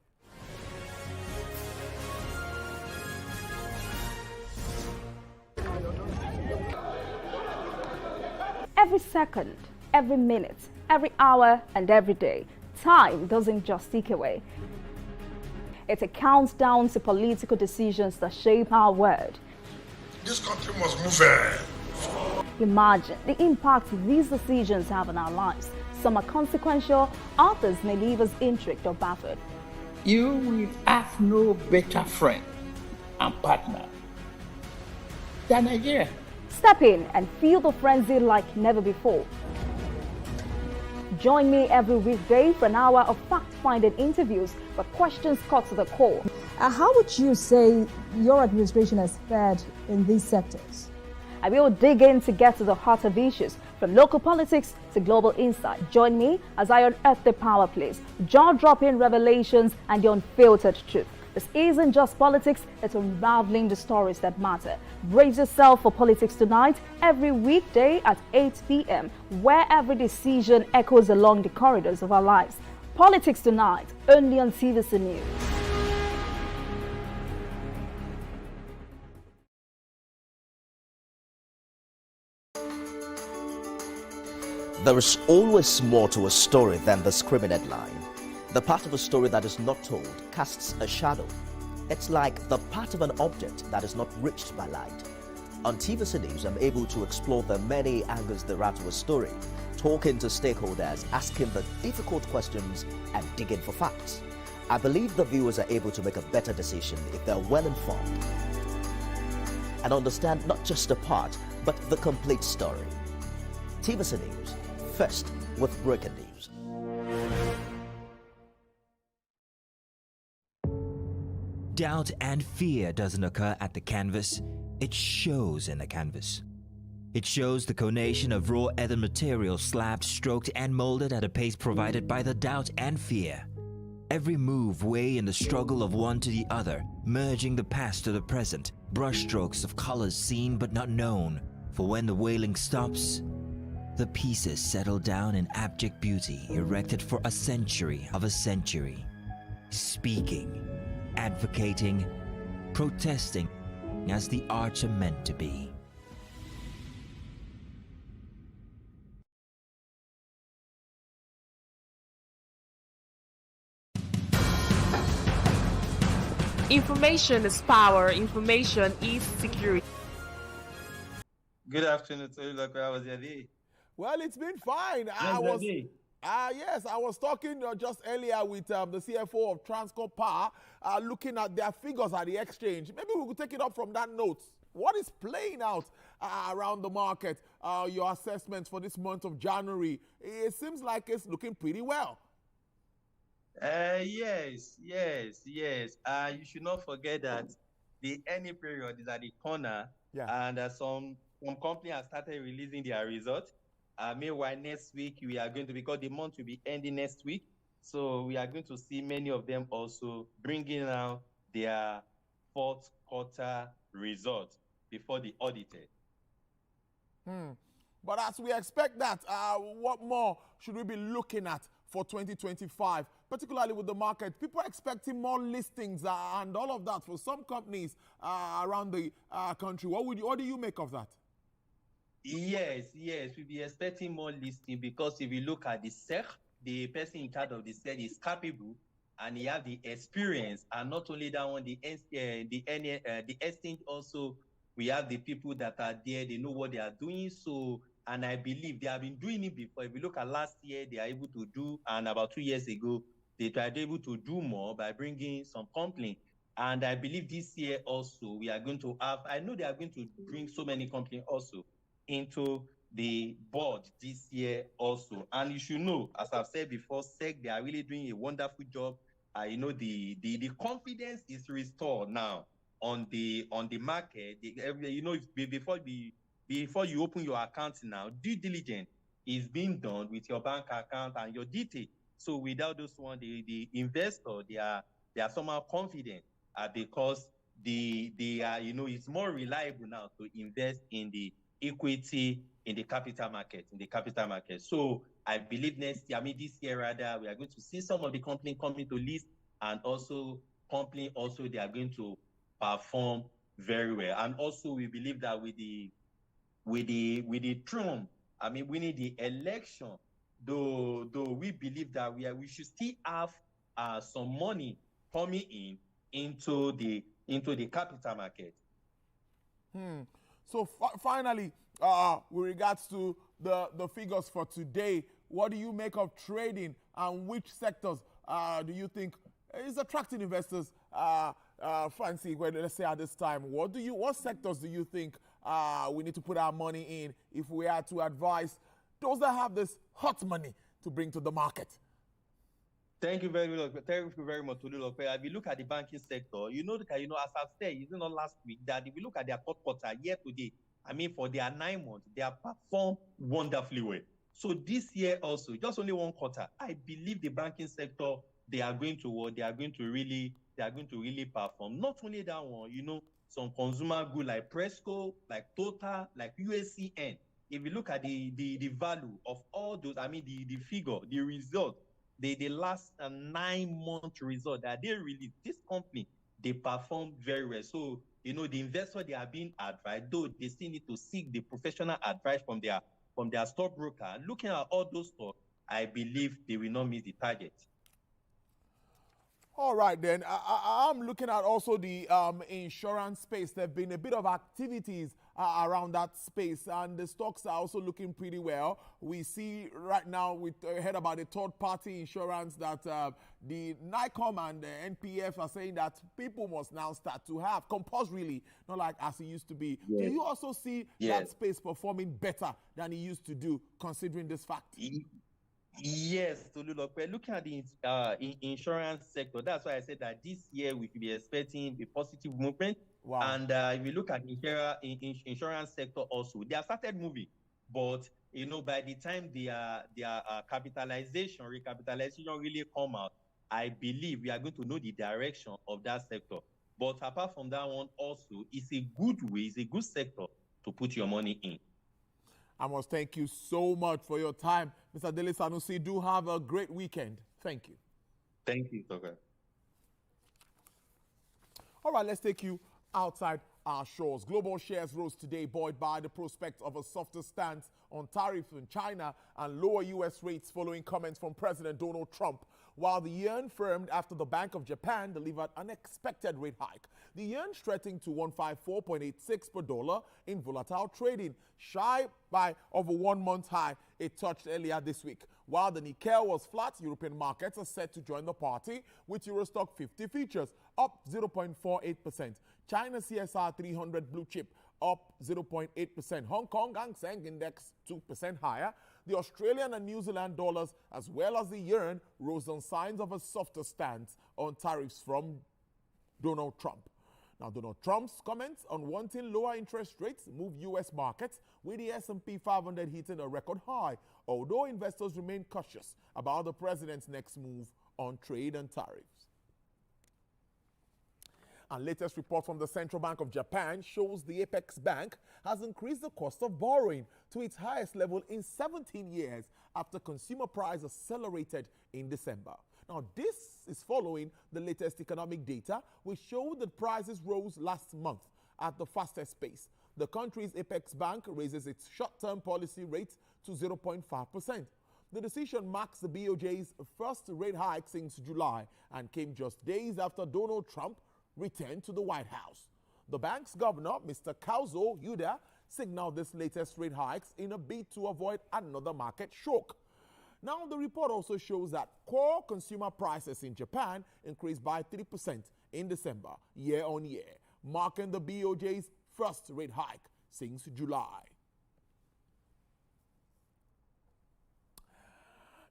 Speaker 11: Every second, every minute, every hour, and every day, time doesn't just tick away. It's a countdown to political decisions that shape our world.
Speaker 1: This country must move.
Speaker 11: Imagine the impact these decisions have on our lives. Some are consequential, others may leave us intrigued or baffled.
Speaker 15: You will have no better friend and partner than Nigeria.
Speaker 11: Step in and feel the frenzy like never before. Join me every weekday for an hour of fact-finding interviews where questions cut to the core.
Speaker 16: How would you say your administration has fared in these sectors?
Speaker 11: I will dig in to get to the heart of issues, from local politics to global insight. Join me as I unearth the power plays, jaw-dropping revelations, and the unfiltered truth. This isn't just politics, it's unraveling the stories that matter. Brace yourself for Politics Tonight every weekday at 8 p.m., where every decision echoes along the corridors of our lives. Politics Tonight, only on TVC News.
Speaker 17: There is always more to a story than the screaming headline. The part of a story that is not told casts a shadow. It's like the part of an object that is not reached by light. On TVC News, I'm able to explore the many angles there are to a story, talking to stakeholders, asking the difficult questions, and digging for facts. I believe the viewers are able to make a better decision if they're well informed and understand not just a part, but the complete story. TVC News, first with breaking news.
Speaker 18: Doubt and fear doesn't occur at the canvas, it shows in the canvas. It shows the conation of raw earthen material slabbed, stroked, and molded at a pace provided by the doubt and fear. Every move way in the struggle of one to the other, merging the past to the present, brushstrokes of colors seen but not known. For when the wailing stops, the pieces settle down in abject beauty, erected for a century of a century. Speaking, advocating, protesting as the arts are meant to be.
Speaker 19: Information is power. Information is security.
Speaker 20: Good afternoon, Olulokwe. How was your day?
Speaker 5: Well, it's been fine. I was talking just earlier with the CFO of Transcorp Power, looking at their figures at the exchange. Maybe we could take it up from that note. What is playing out around the market? Your assessments for this month of January. It seems like it's looking pretty well.
Speaker 20: Yes. You should not forget that the any period is at the corner, and some companies have started releasing their results. Meanwhile, next week we are going to, because the month will be ending next week, so we are going to see many of them also bringing out their fourth quarter results before the audited.
Speaker 5: But as we expect that, what more should we be looking at for 2025, particularly with the market? People are expecting more listings and all of that for some companies around the country. What do you make of that?
Speaker 20: Yes, we'll be expecting more listing, because if you look at the SEC, the person in charge of the SEC is capable and he have the experience, and not only that one, the exchange also, we have the people that are there, they know what they are doing. So, and I believe they have been doing it before. If you look at last year, they are able to do, and about 2 years ago, they were able to do more by bringing some complaints. And I believe this year also, we are going to have, I know they are going to bring so many complaints also into the board this year also. And you should know, as I've said before, SEC, they are really doing a wonderful job. The confidence is restored now on the market. Before you open your account now, due diligence is being done with your bank account and your detail. So without those one, the investor, they are somehow confident because they are, it's more reliable now to invest in the equity in the capital market, So I believe next year, this year rather, we are going to see some of the company coming to list, and also company also they are going to perform very well. And also we believe that with the Trump, winning the election, though we believe that we should still have some money coming into the capital market.
Speaker 5: So finally, with regards to the figures for today, what do you make of trading, and which sectors do you think is attracting investors fancy? Well, let's say at this time, what sectors do you think we need to put our money in if we are to advise those that have this hot money to bring to the market?
Speaker 20: Thank you very much. Thank you very much, Tolulope. If we look at the banking sector, as I've said, last week, that if we look at their third quarter year to date, for their 9 months, they have performed wonderfully well. So this year also, just only one quarter, I believe the banking sector, they are going to really perform. Not only that one, some consumer good like Presco, like Total, like USCN. If you look at the value of all those, the figure, the result, the last 9-month result that they released, this company, they perform very well. So, the investor, they are being advised, though they still need to seek the professional advice from their stockbroker. Looking at all those stocks, I believe they will not miss the target.
Speaker 5: All right, then. I'm looking at also the insurance space. There have been a bit of activities around that space, and the stocks are also looking pretty well. We see right now, we heard about the third-party insurance that the NICOM and the NPF are saying that people must now start to have compulsorily, not like as it used to be. Yes. Do you also see that space performing better than it used to do, considering this fact?
Speaker 20: Yes, Tolulope. Looking at the insurance sector, that's why I said that this year we could be expecting a positive movement. Wow. And if you look at the insurance sector also, they have started moving. But, by the time their recapitalization really come out, I believe we are going to know the direction of that sector. But apart from that one also, it's a good sector to put your money in.
Speaker 5: I must thank you so much for your time. Mr. Dele Sanusi, do have a great weekend. Thank you.
Speaker 20: Thank you, Toga.
Speaker 5: All right, let's take you outside our shores. Global shares rose today, buoyed by the prospect of a softer stance on tariffs in China and lower U.S. rates following comments from President Donald Trump, while the yuan firmed after the Bank of Japan delivered unexpected rate hike. The yuan strengthened to 154.86 per dollar in volatile trading, shy by of a 1 month high it touched earlier this week. While the Nikkei was flat, European markets are set to join the party, with Eurostock 50 futures up 0.48%. China CSR 300 blue chip up 0.8%. Hong Kong Hang Seng Index 2% higher. The Australian and New Zealand dollars, as well as the yuan, rose on signs of a softer stance on tariffs from Donald Trump. Now, Donald Trump's comments on wanting lower interest rates moved U.S. markets, with the S&P 500 hitting a record high, although investors remain cautious about the president's next move on trade and tariffs. A latest report from the Central Bank of Japan shows the Apex Bank has increased the cost of borrowing to its highest level in 17 years after consumer prices accelerated in December. Now, this is following the latest economic data, which showed that prices rose last month at the fastest pace. The country's Apex Bank raises its short-term policy rate to 0.5%. The decision marks the BOJ's first rate hike since July and came just days after Donald Trump returned to the White House. The bank's governor, Mr. Kazuo Yuda, signaled this latest rate hikes in a bid to avoid another market shock. Now, the report also shows that core consumer prices in Japan increased by 3% in December, year on year, marking the BOJ's first rate hike since July.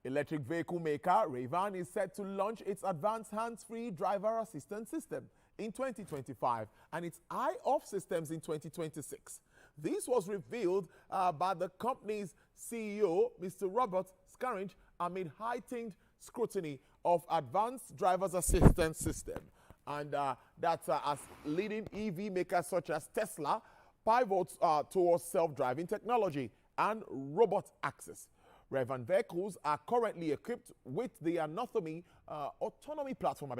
Speaker 5: Electric vehicle maker Rayvan is set to launch its advanced hands-free driver assistance system in 2025 and its eye-off systems in 2026. This was revealed by the company's CEO, Mr. Robert Scaringe, amid heightened scrutiny of advanced driver's assistance system. And that's as leading EV makers such as Tesla pivots towards self-driving technology and robot access. Relevant vehicles are currently equipped with the autonomy platform,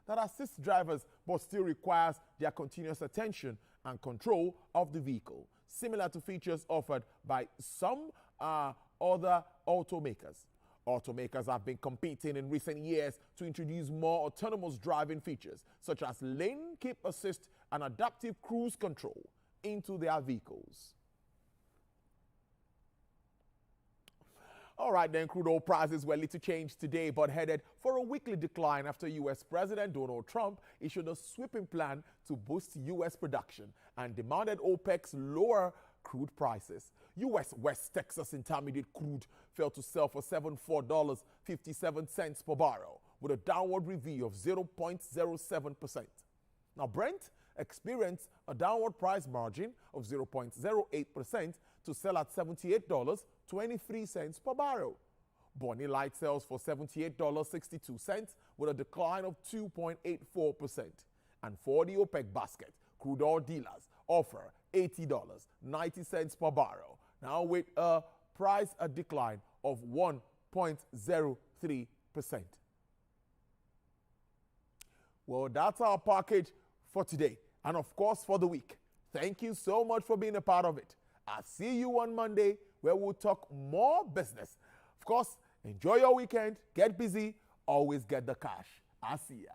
Speaker 5: that assists drivers but still requires their continuous attention and control of the vehicle, similar to features offered by some other automakers. Automakers have been competing in recent years to introduce more autonomous driving features, such as lane keep assist and adaptive cruise control, into their vehicles. All right, then, crude oil prices were little changed today, but headed for a weekly decline after U.S. President Donald Trump issued a sweeping plan to boost U.S. production and demanded OPEC's lower crude prices. U.S. West Texas Intermediate crude fell to sell for $74.57 per barrel, with a downward review of 0.07%. Now, Brent experienced a downward price margin of 0.08% to sell at $78.23 per barrel. Bonnie Light sells for $78.62 with a decline of 2.84%. And for the OPEC basket, crude oil dealers offer $80.90 per barrel, now with a decline of 1.03%. Well, that's our package for today and, of course, for the week. Thank you so much for being a part of it. I'll see you on Monday, where we'll talk more business. Of course, enjoy your weekend, get busy, always get the cash. I'll see ya.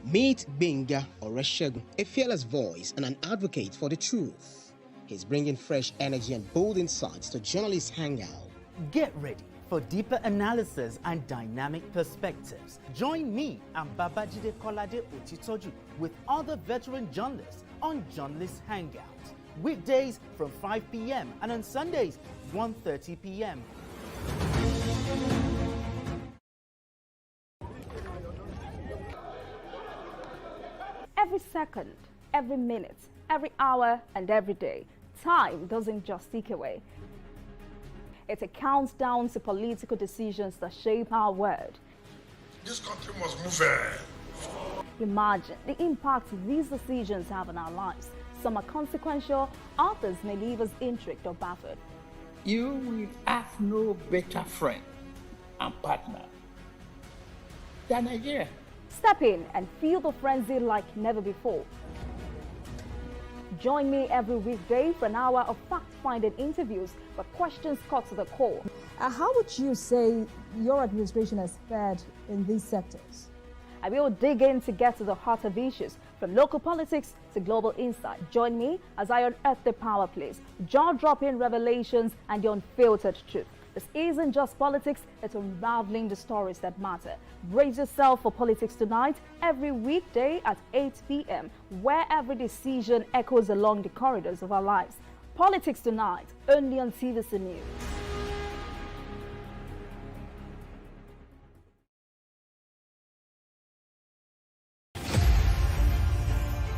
Speaker 21: Meet Benga Oreshegun, a fearless voice and an advocate for the truth. He's bringing fresh energy and bold insights to journalists' Hangout.
Speaker 8: Get ready for deeper analysis and dynamic perspectives. Join me and Babajide Kolade Otitoju with other veteran journalists on Journalists Hangout. Weekdays from 5 p.m. and on Sundays, 1:30 p.m.
Speaker 11: Every second, every minute, every hour, and every day, time doesn't just tick away. It counts down to political decisions that shape our world.
Speaker 1: This country must move.
Speaker 11: Imagine the impact these decisions have on our lives. Some are consequential, others may leave us intrigued or baffled.
Speaker 15: You will have no better friend and partner than Nigeria.
Speaker 11: Step in and feel the frenzy like never before. Join me every weekday for an hour of fact-finding interviews where questions cut to the core.
Speaker 16: How would you say your administration has fared in these sectors?
Speaker 11: I will dig in to get to the heart of issues, from local politics to global insight. Join me as I unearth the power plays, jaw-dropping revelations, and the unfiltered truth. This isn't just politics, it's unraveling the stories that matter. Brace yourself for Politics Tonight every weekday at 8 p.m., where every decision echoes along the corridors of our lives. Politics Tonight, only on TVC News.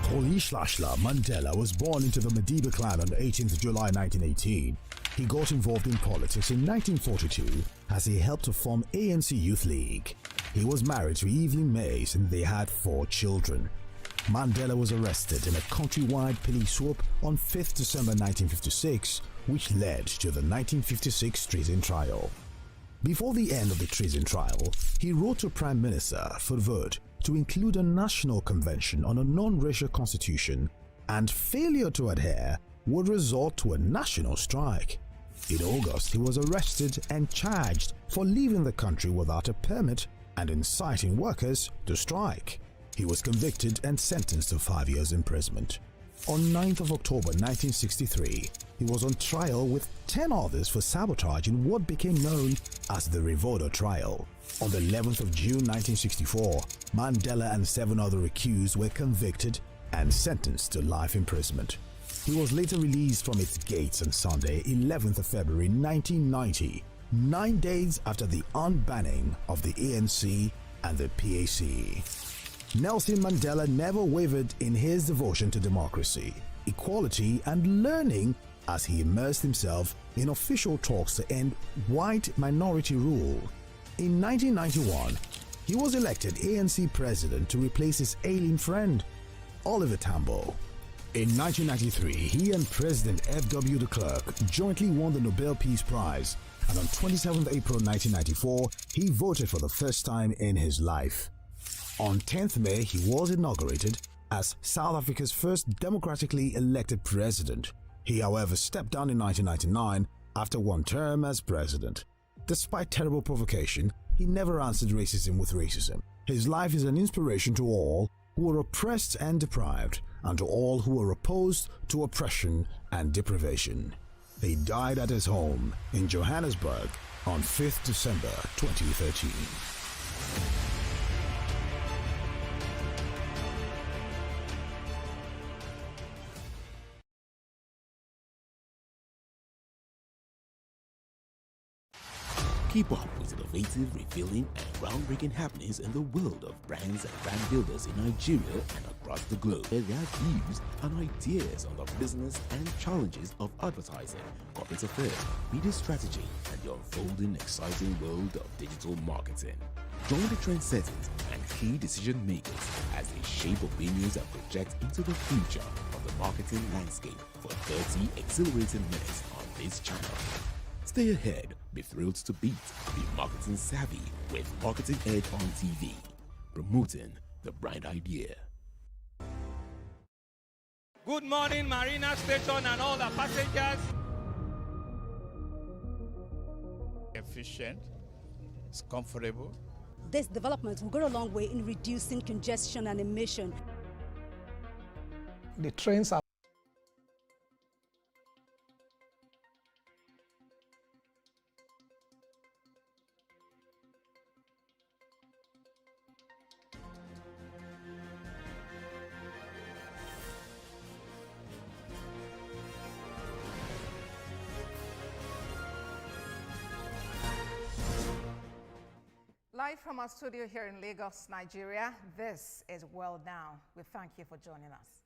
Speaker 22: Kolishashla Mandela was born into the Madiba clan on the 18th of July 1918. He got involved in politics in 1942 as he helped to form ANC Youth League. He was married to Evelyn Mays and they had 4 children. Mandela was arrested in a countrywide police swoop on 5th December 1956, which led to the 1956 treason trial. Before the end of the treason trial, he wrote to Prime Minister for vote to include a national convention on a non-racial constitution, and failure to adhere would result to a national strike. In August, he was arrested and charged for leaving the country without a permit and inciting workers to strike. He was convicted and sentenced to 5 years imprisonment. On 9th of October 1963, he was on trial with 10 others for sabotage in what became known as the Revodo trial. On the 11th of June 1964, Mandela and 7 other accused were convicted and sentenced to life imprisonment. He was later released from its gates on Sunday, 11th of February 1990, 9 days after the unbanning of the ANC and the PAC. Nelson Mandela never wavered in his devotion to democracy, equality, and learning as he immersed himself in official talks to end white minority rule. In 1991, he was elected ANC president to replace his ailing friend. Oliver Tambo. In 1993, he and President F.W. de Klerk jointly won the Nobel Peace Prize, and on 27 April 1994, he voted for the first time in his life. On 10th May, he was inaugurated as South Africa's first democratically elected president. He, however, stepped down in 1999 after one term as president. Despite terrible provocation, he never answered racism with racism. His life is an inspiration to all who are oppressed and deprived, and to all who are opposed to oppression and deprivation. He died at his home in Johannesburg on 5th December 2013.
Speaker 2: Keep up with innovative, revealing, and groundbreaking happenings in the world of brands and brand builders in Nigeria and across the globe. Share their views and ideas on the business and challenges of advertising, corporate affairs, media strategy, and the unfolding, exciting world of digital marketing. Join the trendsetters and key decision makers as they shape opinions and project into the future of the marketing landscape for 30 exhilarating minutes on this channel. Stay ahead, be thrilled to beat, be marketing savvy with Marketing Edge on TV, promoting the brand idea.
Speaker 3: Good morning, Marina Station and all the passengers. Efficient, it's comfortable.
Speaker 23: This development will go a long way in reducing congestion and emission.
Speaker 24: The trains are
Speaker 25: Live from our studio here in Lagos, Nigeria, this is World Now. We thank you for joining us.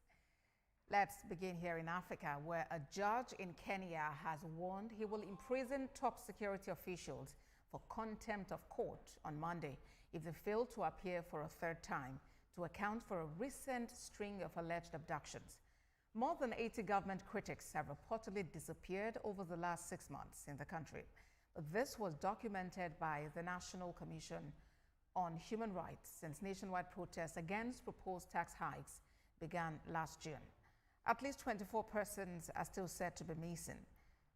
Speaker 25: Let's begin here in Africa, where a judge in Kenya has warned he will imprison top security officials for contempt of court on Monday if they fail to appear for a third time to account for a recent string of alleged abductions. More than 80 government critics have reportedly disappeared over the last 6 months in the country. This was documented by the National Commission on Human Rights since nationwide protests against proposed tax hikes began last June. At least 24 persons are still said to be missing.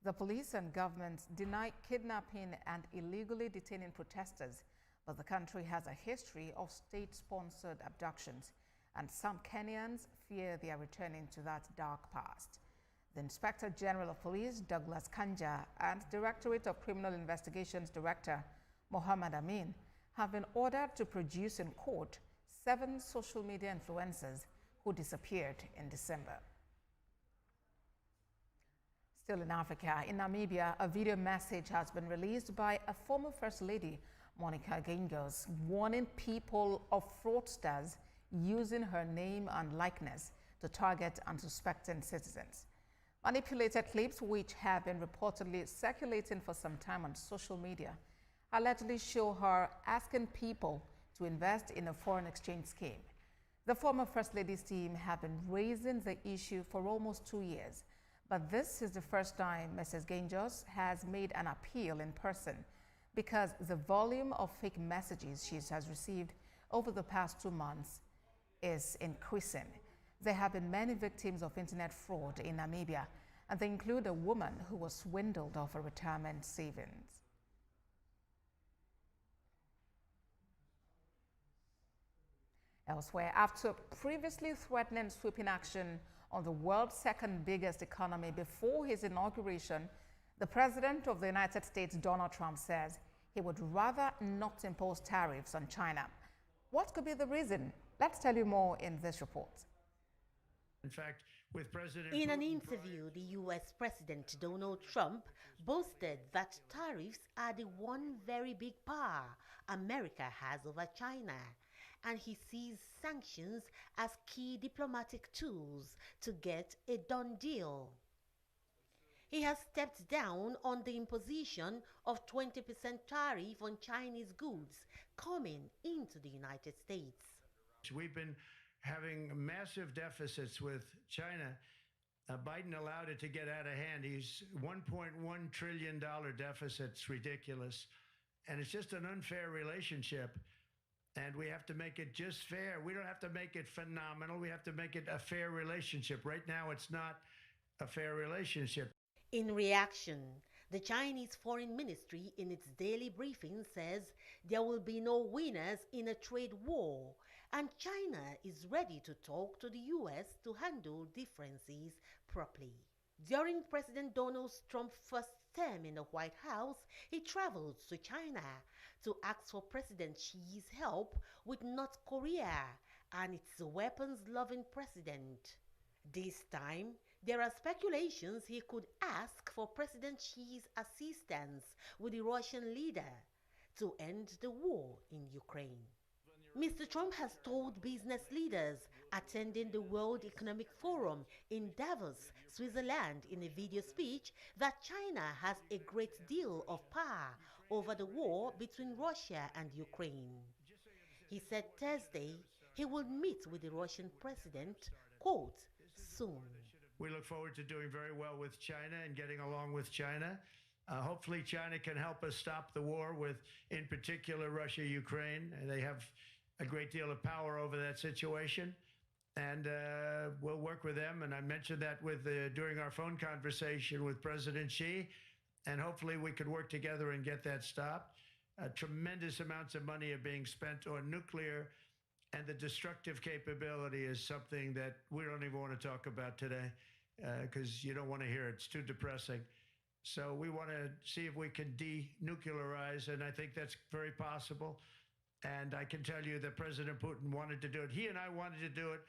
Speaker 25: The police and government deny kidnapping and illegally detaining protesters, but the country has a history of state-sponsored abductions, and some Kenyans fear they are returning to that dark past. The Inspector General of Police, Douglas Kanja, and Directorate of Criminal Investigations Director, Mohammed Amin, have been ordered to produce in court 7 social media influencers who disappeared in December. Still in Africa, in Namibia, a video message has been released by a former First Lady, Monica Gingos, warning people of fraudsters using her name and likeness to target unsuspecting citizens. Manipulated clips, which have been reportedly circulating for some time on social media, allegedly show her asking people to invest in a foreign exchange scheme. The former First Lady's team have been raising the issue for almost 2 years, but this is the first time Mrs. Gingos has made an appeal in person because the volume of fake messages she has received over the past 2 months is increasing. There have been many victims of internet fraud in Namibia, and they include a woman who was swindled of her retirement savings. Elsewhere, after previously threatening sweeping action on the world's second biggest economy before his inauguration, the President of the United States, Donald Trump, says he would rather not impose tariffs on China. What could be the reason? Let's tell you more in this report.
Speaker 26: In fact, with President
Speaker 27: In an interview, the U.S. President Donald Trump boasted that tariffs are the one very big power America has over China, and he sees sanctions as key diplomatic tools to get a done deal. He has stepped down on the imposition of 20% tariff on Chinese goods coming into the United States.
Speaker 26: We've been having massive deficits with China. Biden allowed it to get out of hand. He's $1.1 trillion deficit. It's ridiculous. And it's just an unfair relationship. And we have to make it just fair. We don't have to make it phenomenal. We have to make it a fair relationship. Right now, it's not a fair relationship.
Speaker 27: In reaction, the Chinese Foreign Ministry in its daily briefing says there will be no winners in a trade war, and China is ready to talk to the US to handle differences properly. During President Donald Trump's first term in the White House, he traveled to China to ask for President Xi's help with North Korea and its weapons-loving president. This time, there are speculations he could ask for President Xi's assistance with the Russian leader to end the war in Ukraine. Mr. Trump has told business leaders attending the World Economic Forum in Davos, Switzerland, in a video speech that China has a great deal of power over the war between Russia and Ukraine. He said Thursday he will meet with the Russian president, quote, soon.
Speaker 26: We look forward to doing very well with China and getting along with China. Hopefully China can help us stop the war with, in particular, Russia, Ukraine. They have a great deal of power over that situation. And we'll work with them. And I mentioned that during our phone conversation with President Xi. And hopefully we could work together and get that stopped. Tremendous amounts of money are being spent on nuclear, and the destructive capability is something that we don't even want to talk about today because you don't want to hear it. It's too depressing. So we want to see if we can denuclearize, and I think that's very possible. And I can tell you that President Putin wanted to do it. He and I wanted to do it.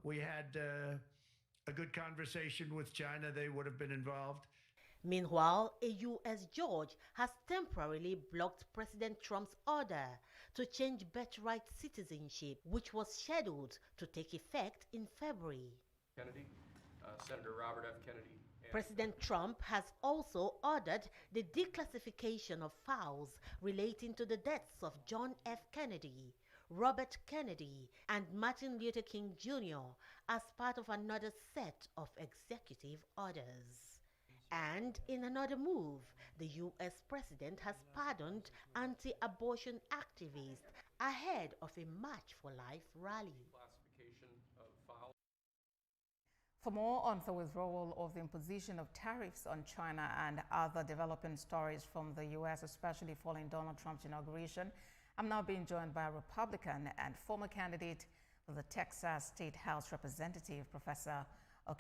Speaker 26: We had a good conversation with China. They would have been involved.
Speaker 27: Meanwhile, a U.S. judge has temporarily blocked President Trump's order to change birthright citizenship, which was scheduled to take effect in February.
Speaker 4: Kennedy, Senator Robert F. Kennedy.
Speaker 27: President Trump has also ordered the declassification of files relating to the deaths of John F. Kennedy, Robert Kennedy, and Martin Luther King Jr. as part of another set of executive orders. And in another move, the U.S. president has pardoned anti-abortion activists ahead of a March for Life rally.
Speaker 25: For more on the withdrawal of the imposition of tariffs on China and other developing stories from the U.S., especially following Donald Trump's inauguration, I'm now being joined by a Republican and former candidate for the Texas State House Representative, Professor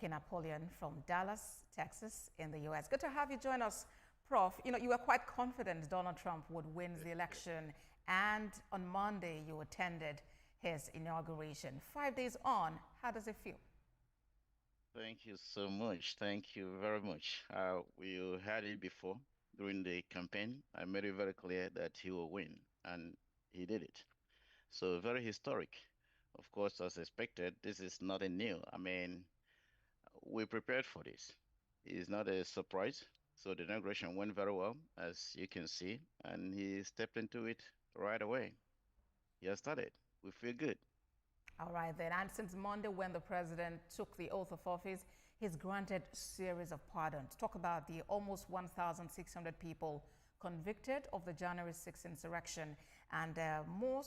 Speaker 25: Napoleon from Dallas, Texas, in the U.S. Good to have you join us, Prof. You were quite confident Donald Trump would win the election, and on Monday you attended his inauguration. 5 days on, how does it feel?
Speaker 6: Thank you so much. Thank you very much. We had it before during the campaign. I made it very clear that he will win, and he did it. So very historic. Of course, as expected, this is nothing new. I mean, we prepared for this. It's not a surprise. So the inauguration went very well, as you can see, and he stepped into it right away. He has started. We feel good.
Speaker 25: All right, then. And since Monday, when the president took the oath of office, he's granted a series of pardons. Talk about the almost 1,600 people convicted of the January 6th insurrection, and more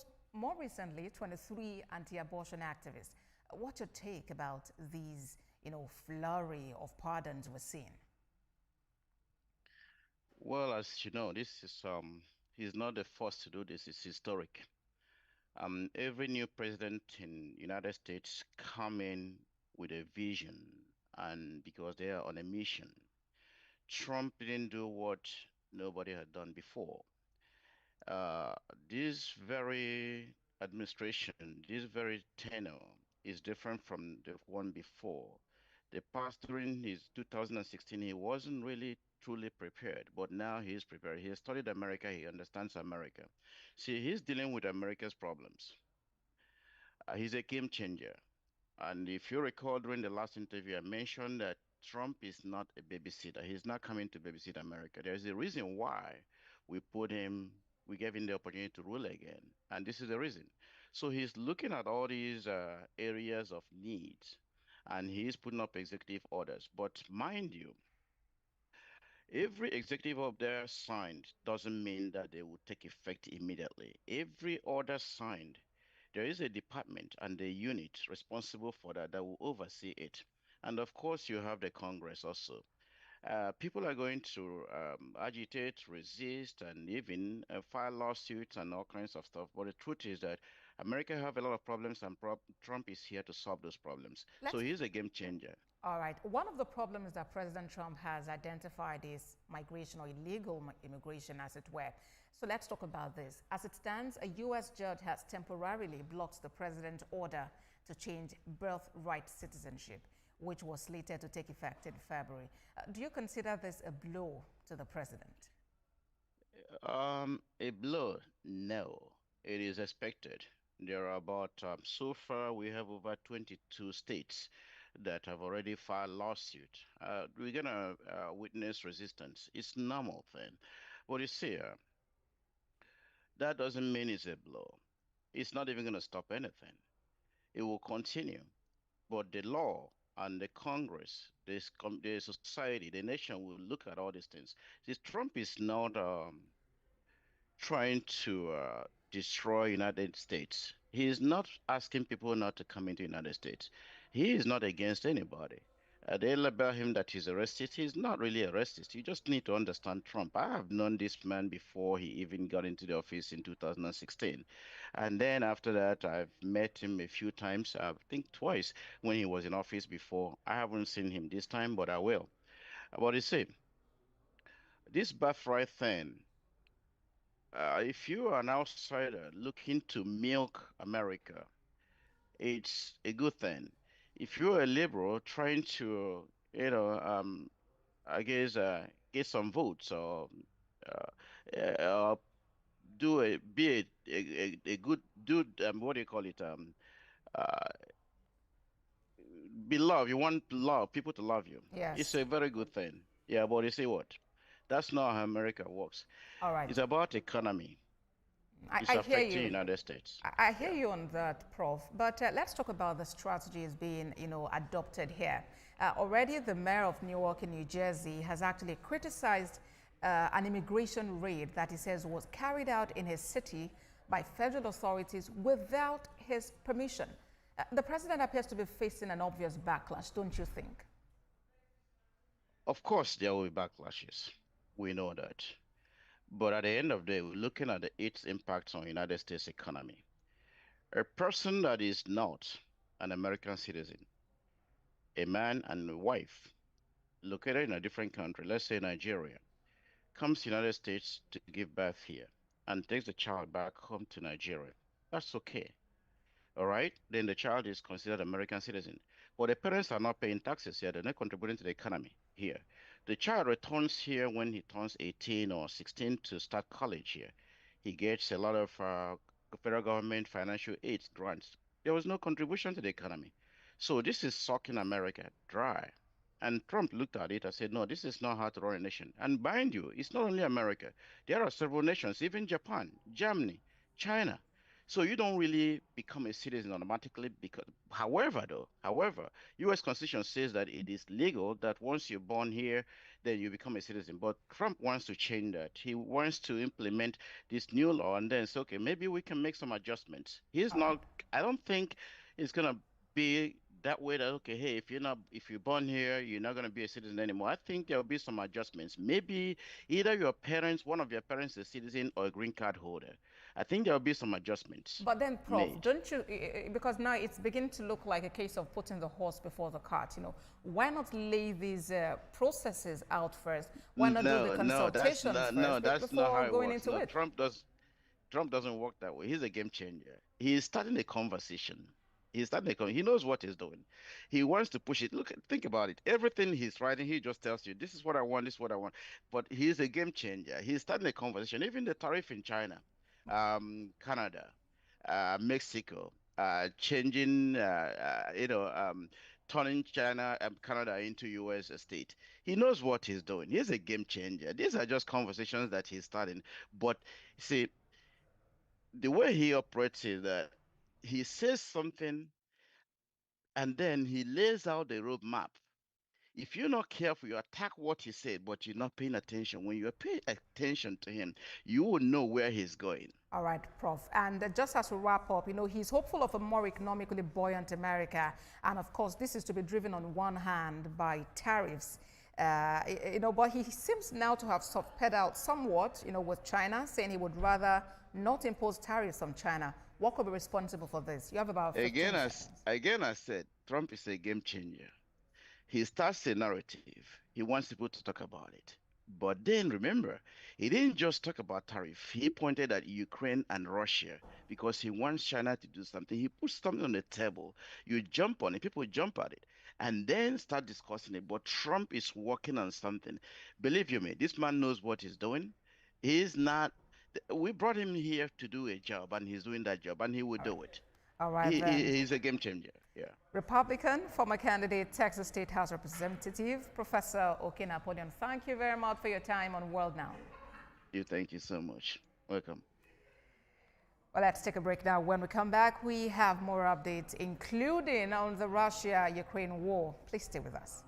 Speaker 25: recently, 23 anti-abortion activists. What's your take about these flurry of pardons we're seeing?
Speaker 6: Well, as you know, this is he's not the first to do this. It's historic. Every new president in United States come in with a vision, and because they are on a mission. Trump didn't do what nobody had done before. This very administration, this very tenure is different from the one before. The past, during his 2016, he wasn't really truly prepared, but now he is prepared. He has studied America, he understands America. See, he's dealing with America's problems. He's a game changer. And if you recall during the last interview, I mentioned that Trump is not a babysitter. He's not coming to babysit America. There's a reason why we gave him the opportunity to rule again. And this is the reason. So he's looking at all these areas of needs, and he's putting up executive orders. But mind you, every executive order signed doesn't mean that they will take effect immediately. Every order signed, there is a department and a unit responsible for that that will oversee it. And of course, you have the Congress also. People are going to agitate, resist, and even file lawsuits and all kinds of stuff. But the truth is that America have a lot of problems, and Trump is here to solve those problems. So he's a game changer.
Speaker 25: All right. One of the problems that President Trump has identified is migration or illegal immigration, as it were. So let's talk about this. As it stands, a U.S. judge has temporarily blocked the president's order to change birthright citizenship, which was slated to take effect in February. Do you consider this a blow to the president?
Speaker 6: A blow? No. It is expected. There are about, so far, we have over 22 states that have already filed lawsuit. We're going to witness resistance. It's normal thing. But you see, that doesn't mean it's a blow. It's not even going to stop anything. It will continue. But the law and the Congress, the society, the nation will look at all these things. See, Trump is not trying to destroy United States. He is not asking people not to come into United States. He is not against anybody. They label him that he's a racist. He's not really a racist. You just need to understand Trump. I have known this man before he even got into the office in 2016. And then after that, I've met him a few times, I think twice when he was in office before. I haven't seen him this time, but I will. But you see, this birthright thing, if you are an outsider looking to milk America, it's a good thing. If you're a liberal trying to, I guess, get some votes or do be a good dude, what do you call it? Uh, be loved. You want love, people to love you.
Speaker 25: Yes.
Speaker 6: It's a very good thing. Yeah, but you see what? That's not how America works.
Speaker 25: All right.
Speaker 6: It's about economy. It's
Speaker 25: I hear
Speaker 6: affecting
Speaker 25: you.
Speaker 6: United States.
Speaker 25: I hear you on that, Prof. But let's talk about the strategies being, adopted here. Already, the mayor of Newark in New Jersey has actually criticized an immigration raid that he says was carried out in his city by federal authorities without his permission. The president appears to be facing an obvious backlash, don't you think?
Speaker 6: Of course, there will be backlashes. We know that. But at the end of the day, we're looking at its impacts on United States economy. A person that is not an American citizen, a man and a wife, located in a different country, let's say Nigeria, comes to United States to give birth here and takes the child back home to Nigeria. That's okay. All right? Then the child is considered American citizen. But the parents are not paying taxes here. They're not contributing to the economy here. The child returns here when he turns 18 or 16 to start college here. He gets a lot of federal government financial aid grants. There was no contribution to the economy. So this is sucking America dry. And Trump looked at it and said, no, this is not how to run a nation. And mind you, it's not only America. There are several nations, even Japan, Germany, China. So you don't really become a citizen automatically because, however, U.S. Constitution says that it is legal that once you're born here, then you become a citizen. But Trump wants to change that. He wants to implement this new law and then say, okay, maybe we can make some adjustments. He's not, I don't think it's going to be that way that, okay, hey, if you're born here, you're not going to be a citizen anymore. I think there will be some adjustments. Maybe either one of your parents is a citizen or a green card holder. I think there will be some adjustments.
Speaker 25: But then, Prof, don't you, because now it's beginning to look like a case of putting the horse before the cart, why not lay these processes out first? Why not do the consultations first before going into it?
Speaker 6: Trump doesn't work that way. He's a game changer. He's starting a conversation. He knows what he's doing. He wants to push it. Think about it. Everything he's writing, he just tells you, this is what I want, this is what I want. But he's a game changer. He's starting a conversation. Even the tariff in China, Canada, Mexico, changing, turning China and Canada into U.S. state. He knows what he's doing. He's a game changer. These are just conversations that he's starting. But see, the way he operates is that he says something and then he lays out the roadmap. If you're not careful, you attack what he said, but you're not paying attention. When you pay attention to him, you will know where he's going.
Speaker 25: All right, Prof. And just as we wrap up, he's hopeful of a more economically buoyant America. And of course, this is to be driven on one hand by tariffs. But he seems now to have soft-pedaled somewhat, with China, saying he would rather not impose tariffs on China. What could be responsible for this? You have about 15 seconds.
Speaker 6: Again, I said, Trump is a game changer. He starts a narrative. He wants people to talk about it. But then remember, he didn't just talk about tariff. He pointed at Ukraine and Russia because he wants China to do something. He puts something on the table. You jump on it, people jump at it, and then start discussing it. But Trump is working on something. Believe you me, this man knows what he's doing. He's not. We brought him here to do a job, and he's doing that job, and he will do it.
Speaker 25: All right,
Speaker 6: he's a game changer. Yeah.
Speaker 25: Republican, former candidate, Texas State House Representative, Professor Okinapodion, thank you very much for your time on World Now.
Speaker 6: Thank you so much. Welcome.
Speaker 25: Well, let's take a break now. When we come back, we have more updates, including on the Russia-Ukraine war. Please stay with us.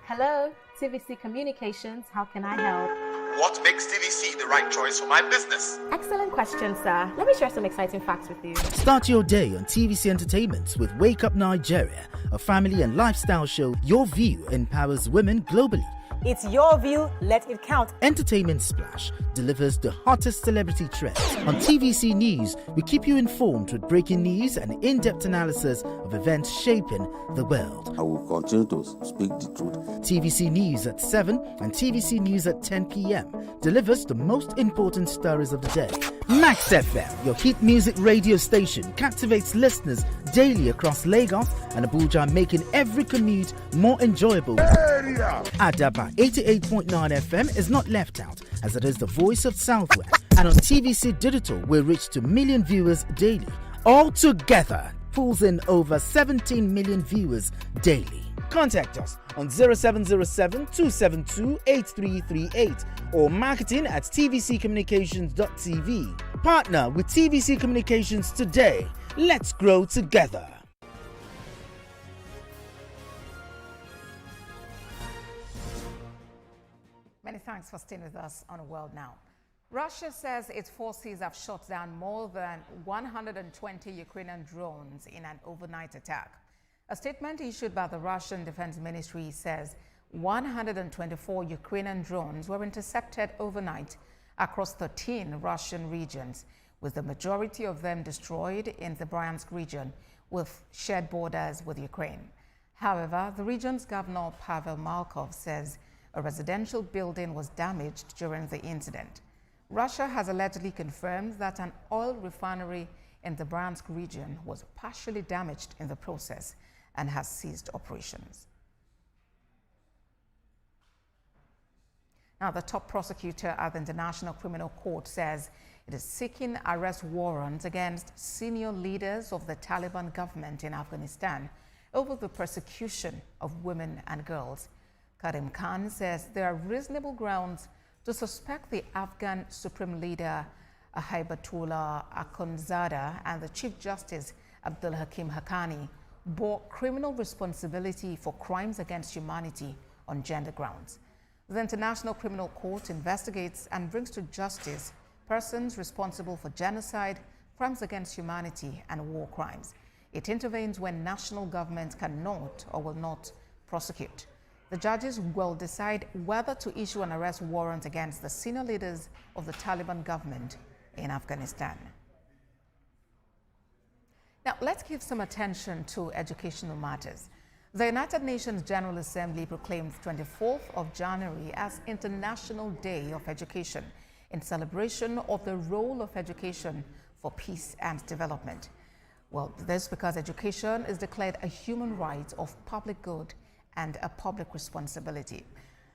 Speaker 19: Hello, TVC Communications. How can I help?
Speaker 7: What makes TVC the right choice for my business?
Speaker 19: Excellent question, sir. Let me share some exciting facts with you.
Speaker 8: Start your day on TVC Entertainment with Wake Up Nigeria, a family and lifestyle show. Your view empowers women globally.
Speaker 9: It's your view, let it count.
Speaker 8: Entertainment Splash delivers the hottest celebrity trends. On TVC News, we keep you informed with breaking news and in-depth analysis of events shaping the world.
Speaker 10: I will continue to speak the truth.
Speaker 8: TVC News at 7 and TVC News at 10 p.m. delivers the most important stories of the day. Max FM, your hit music radio station, captivates listeners daily across Lagos and Abuja, making every commute more enjoyable. Adaba 88.9 FM is not left out, as it is the voice of Southwest. And on TVC Digital, we reach to million viewers daily. All together, pulls in over 17 million viewers daily. Contact us on 0707 272 8338 or marketing at tvccommunications.tv. Partner with TVC Communications today. Let's grow together.
Speaker 25: Many thanks for staying with us on World Now. Russia says its forces have shot down more than 120 Ukrainian drones in an overnight attack. A statement issued by the Russian Defense Ministry says 124 Ukrainian drones were intercepted overnight across 13 Russian regions, with the majority of them destroyed in the Bryansk region with shared borders with Ukraine. However, the region's governor, Pavel Malkov, says a residential building was damaged during the incident. Russia has allegedly confirmed that an oil refinery in the Bryansk region was partially damaged in the process and has ceased operations. Now, the top prosecutor at the International Criminal Court says it is seeking arrest warrants against senior leaders of the Taliban government in Afghanistan over the persecution of women and girls. Karim Khan says there are reasonable grounds to suspect the Afghan Supreme Leader Haibatullah Akhundzada and the Chief Justice Abdul Hakim Haqqani bore criminal responsibility for crimes against humanity on gender grounds. The International Criminal Court investigates and brings to justice persons responsible for genocide, crimes against humanity, and war crimes. It intervenes when national governments cannot or will not prosecute. The judges will decide whether to issue an arrest warrant against the senior leaders of the Taliban government in Afghanistan. Now, let's give some attention to educational matters. The United Nations General Assembly proclaimed 24th of January as International Day of Education in celebration of the role of education for peace and development. Well, this because education is declared a human right of public good and a public responsibility.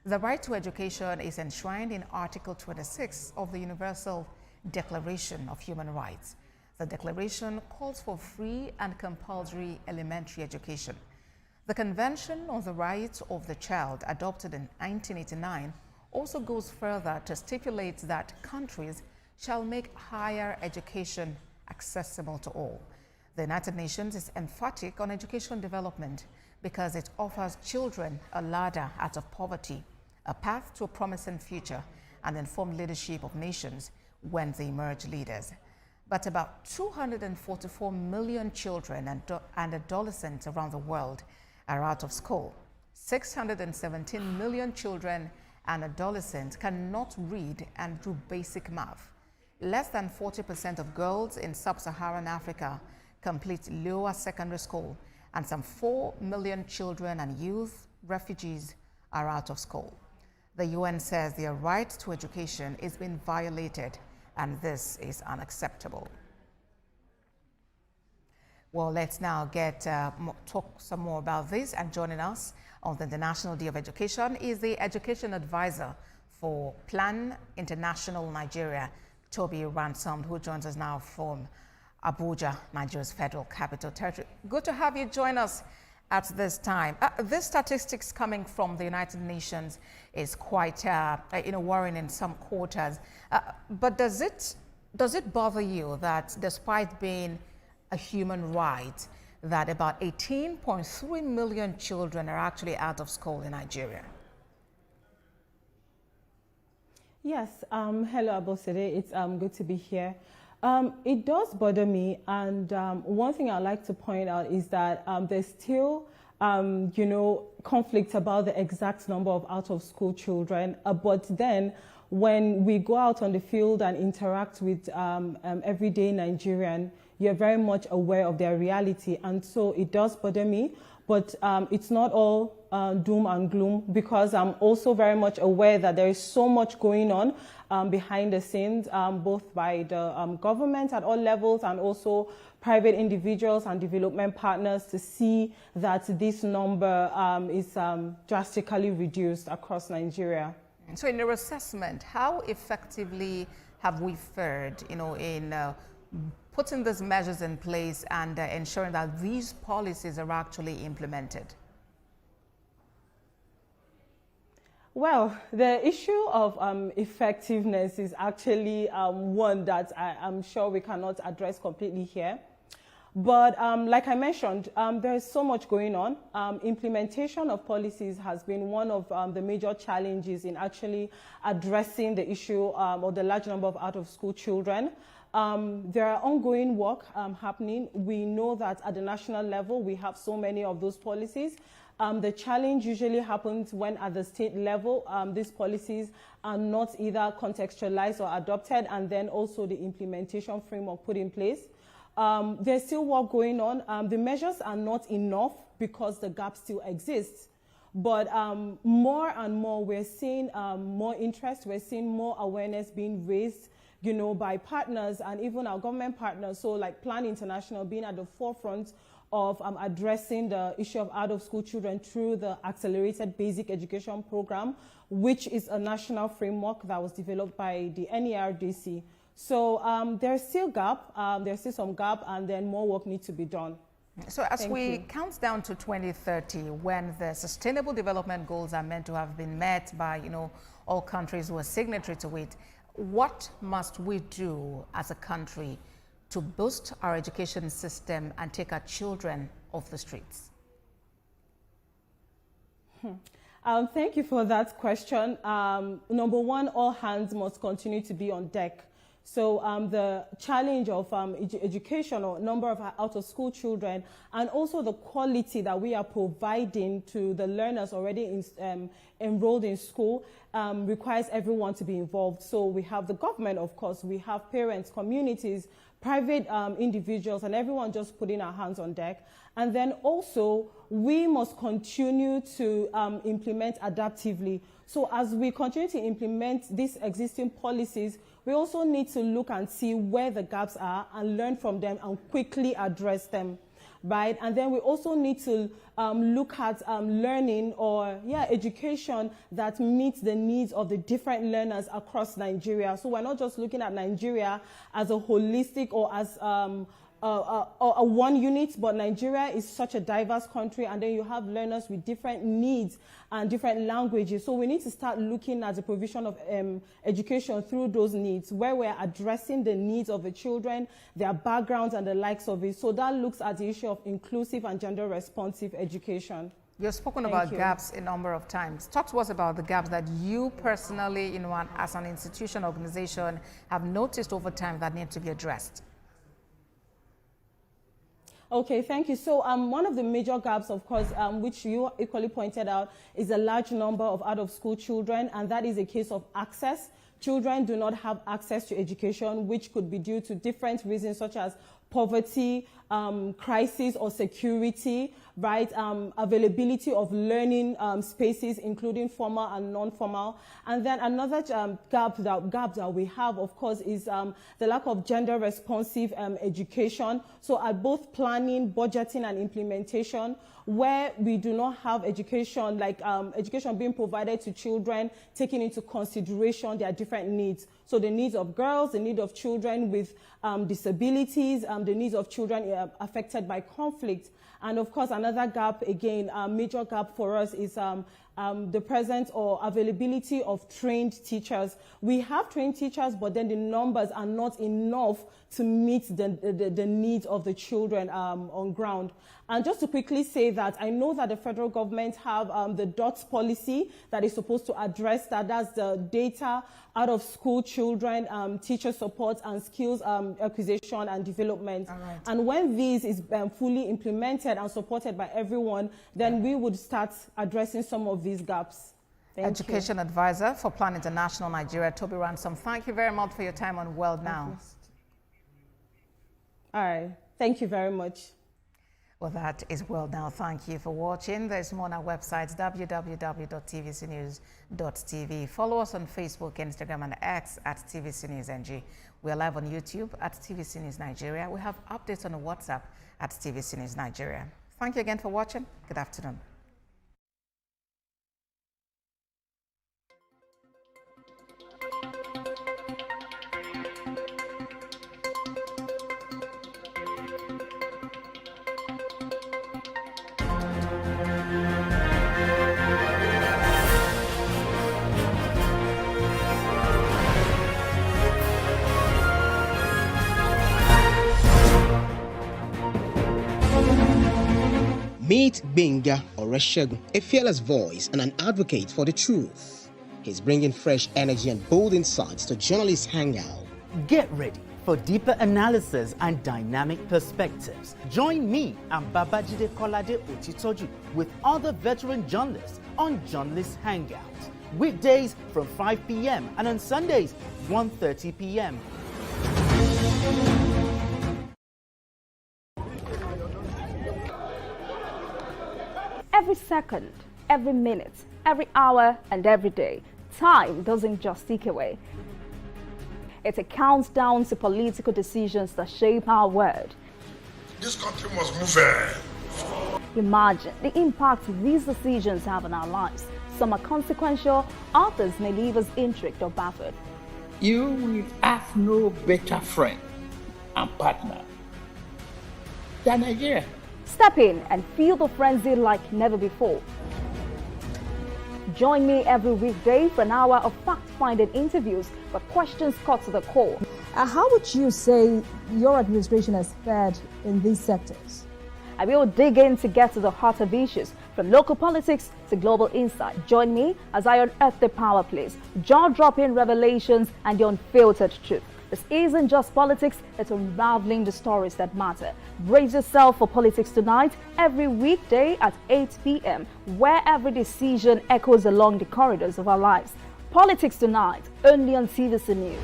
Speaker 25: The right to education is enshrined in Article 26 of the Universal Declaration of Human Rights. The declaration calls for free and compulsory elementary education. The Convention on the Rights of the Child, adopted in 1989, also goes further to stipulate that countries shall make higher education accessible to all. The United Nations is emphatic on education development because it offers children a ladder out of poverty, a path to a promising future, and informed leadership of nations when they emerge leaders. But about 244 million children and adolescents around the world are out of school. 617 million children and adolescents cannot read and do basic math. Less than 40% of girls in sub-Saharan Africa complete lower secondary school, and some 4 million children and youth refugees are out of school. The UN says their right to education is being violated, and this is unacceptable. Well, let's now talk some more about this. And joining us on the International Day of Education is the Education Advisor for Plan International Nigeria, Toby Ransom, who joins us now from Abuja, Nigeria's Federal Capital Territory. Good to have you join us at this time. This statistics coming from the United Nations is quite worrying in some quarters. But does it bother you that despite being a human right, that about 18.3 million children are actually out of school in Nigeria?
Speaker 12: Yes, hello Abosede, it's good to be here. It does bother me, and one thing I'd like to point out is that there's still, conflict about the exact number of out-of-school children, but then when we go out on the field and interact with everyday Nigerian, you're very much aware of their reality, and so it does bother me, but it's not all doom and gloom, because I'm also very much aware that there is so much going on behind the scenes, both by the government at all levels and also private individuals and development partners, to see that this number is drastically reduced across Nigeria.
Speaker 25: So in your assessment, how effectively have we fared, in putting these measures in place and ensuring that these policies are actually implemented?
Speaker 12: Well, the issue of effectiveness is actually one that I'm sure we cannot address completely here. But like I mentioned, there's so much going on. Implementation of policies has been one of the major challenges in actually addressing the issue of the large number of out-of-school children. There are ongoing work happening. We know that at the national level, we have so many of those policies. The challenge usually happens when at the state level, these policies are not either contextualized or adopted, and then also the implementation framework put in place. There's still work going on. The measures are not enough because the gap still exists. But more and more, we're seeing more interest. We're seeing more awareness being raised, by partners and even our government partners. So like Plan International being at the forefront of addressing the issue of out-of-school children through the Accelerated Basic Education Program, which is a national framework that was developed by the NERDC. So there's still some gap, and then more work needs to be done.
Speaker 25: So as we count down to 2030, when the Sustainable Development Goals are meant to have been met by, all countries who are signatory to it, what must we do as a country to boost our education system and take our children off the streets?
Speaker 12: Thank you for that question. Number one, all hands must continue to be on deck. So the challenge of education, or number of out-of-school children, and also the quality that we are providing to the learners already enrolled in school requires everyone to be involved. So we have the government, of course, we have parents, communities, private individuals, and everyone just putting our hands on deck. And then also, we must continue to implement adaptively. So as we continue to implement these existing policies, we also need to look and see where the gaps are and learn from them and quickly address them, right? And then we also need to look at learning or education that meets the needs of the different learners across Nigeria. So we're not just looking at Nigeria as a holistic or as a one unit, but Nigeria is such a diverse country, and then you have learners with different needs and different languages. So we need to start looking at the provision of education through those needs, where we're addressing the needs of the children, their backgrounds, and the likes of it. So that looks at the issue of inclusive and gender responsive education.
Speaker 25: You've spoken about gaps a number of times. Talk to us about the gaps that you personally, as an institution, organization, have noticed over time that need to be addressed.
Speaker 12: Okay, thank you. So one of the major gaps, of course, which you equally pointed out, is a large number of out-of-school children, and that is a case of access. Children do not have access to education, which could be due to different reasons, such as poverty, crisis or security, right? Availability of learning spaces, including formal and non-formal. And then another gap that we have, of course, is the lack of gender responsive education. So at both planning, budgeting, and implementation, where we do not have education, like education being provided to children, taking into consideration their different needs. So the needs of girls, the need of children with disabilities, the needs of children affected by conflict. And of course, another gap, again, a major gap for us is the presence or availability of trained teachers. We have trained teachers, but then the numbers are not enough to meet the needs of the children on ground. And just to quickly say that, I know that the federal government have the DOTS policy that is supposed to address that. That's the data out of school children, teacher support, and skills acquisition and development. Right. And when this is fully implemented and supported by everyone, then we would start addressing some of these gaps.
Speaker 25: Education Advisor for Plan International Nigeria, Toby Ransom, thank you very much for your time on World Now.
Speaker 12: All right. Thank you very much.
Speaker 25: Well, that is World Now. Thank you for watching. There's more on our website, www.tvcnews.tv. Follow us on Facebook, Instagram, and X at TVC News NG. We are live on YouTube at TVC News Nigeria. We have updates on WhatsApp at TVC News Nigeria. Thank you again for watching. Good afternoon.
Speaker 21: Meet Benga Oreshegun, a fearless voice and an advocate for the truth. He's bringing fresh energy and bold insights to journalists' Hangout.
Speaker 8: Get ready for deeper analysis and dynamic perspectives. Join me and Babajide Kolade Otitoju with other veteran journalists on Journalists' Hangout. Weekdays from 5 p.m. and on Sundays, 1:30 p.m.
Speaker 11: Every second, every minute, every hour, and every day, time doesn't just tick away. It counts down to political decisions that shape our world.
Speaker 1: This country must move.
Speaker 11: Imagine the impact these decisions have on our lives. Some are consequential, others may leave us intrigued or baffled.
Speaker 15: You will have no better friend and partner than Nigeria.
Speaker 11: Step in and feel the frenzy like never before. Join me every weekday for an hour of fact-finding interviews where questions cut to the core.
Speaker 16: How would you say your administration has fared in these sectors?
Speaker 11: I will dig in to get to the heart of issues, from local politics to global insight. Join me as I unearth the power plays, jaw-dropping revelations, and the unfiltered truth. This isn't just politics, it's unraveling the stories that matter. Brace yourself for Politics Tonight every weekday at 8 p.m., where every decision echoes along the corridors of our lives. Politics Tonight, only on TVC News.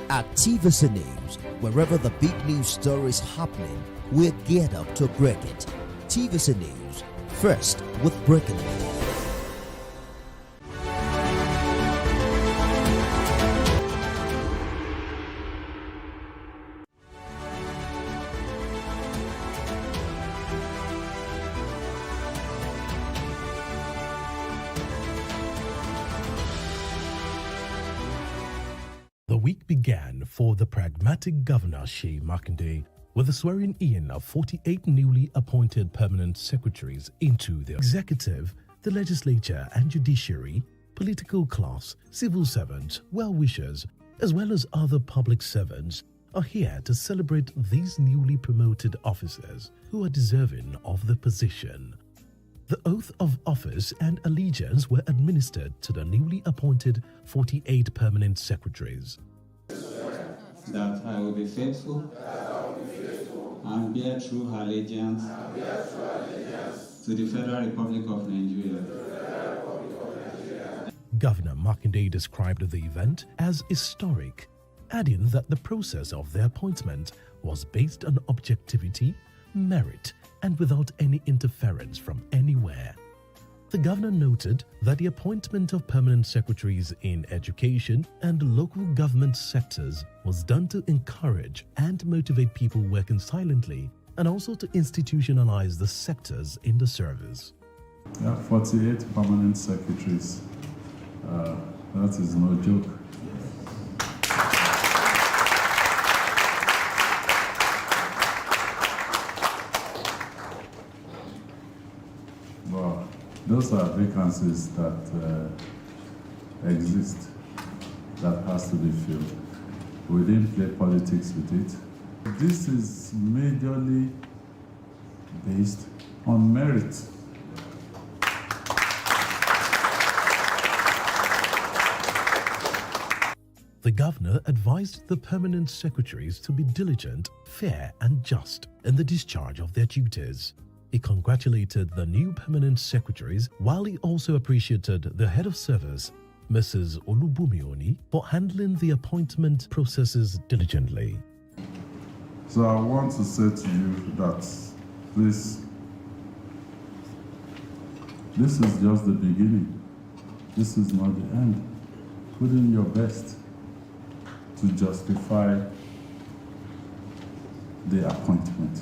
Speaker 5: At TVC News, wherever the big news story is happening, we're geared up to break it. TVC News, first with breaking news.
Speaker 13: began for the pragmatic Governor Sheyi Makinde with the swearing-in of 48 newly appointed permanent secretaries into the executive, the legislature and judiciary, political class, civil servants, well-wishers, as well as other public servants are here to celebrate these newly promoted officers who are deserving of the position. The oath of office and allegiance were administered to the newly appointed 48 permanent secretaries.
Speaker 14: That I will be faithful and bear true allegiance to the Federal Republic of Nigeria.
Speaker 13: Governor Makinde described the event as historic, adding that the process of their appointment was based on objectivity, merit, and without any interference from anywhere. The governor noted that the appointment of permanent secretaries in education and local government sectors was done to encourage and motivate people working silently and also to institutionalize the sectors in the service.
Speaker 17: 48 permanent secretaries. That is no joke. Well, those are vacancies that exist that has to be filled. We didn't play politics with it. This is majorly based on merit.
Speaker 13: The governor advised the permanent secretaries to be diligent, fair and just in the discharge of their duties. He congratulated the new permanent secretaries while he also appreciated the head of service, Mrs. Olubumioni, for handling the appointment processes diligently.
Speaker 17: So I want to say to you that please, this is just the beginning. This is not the end. Put in your best to justify the appointment.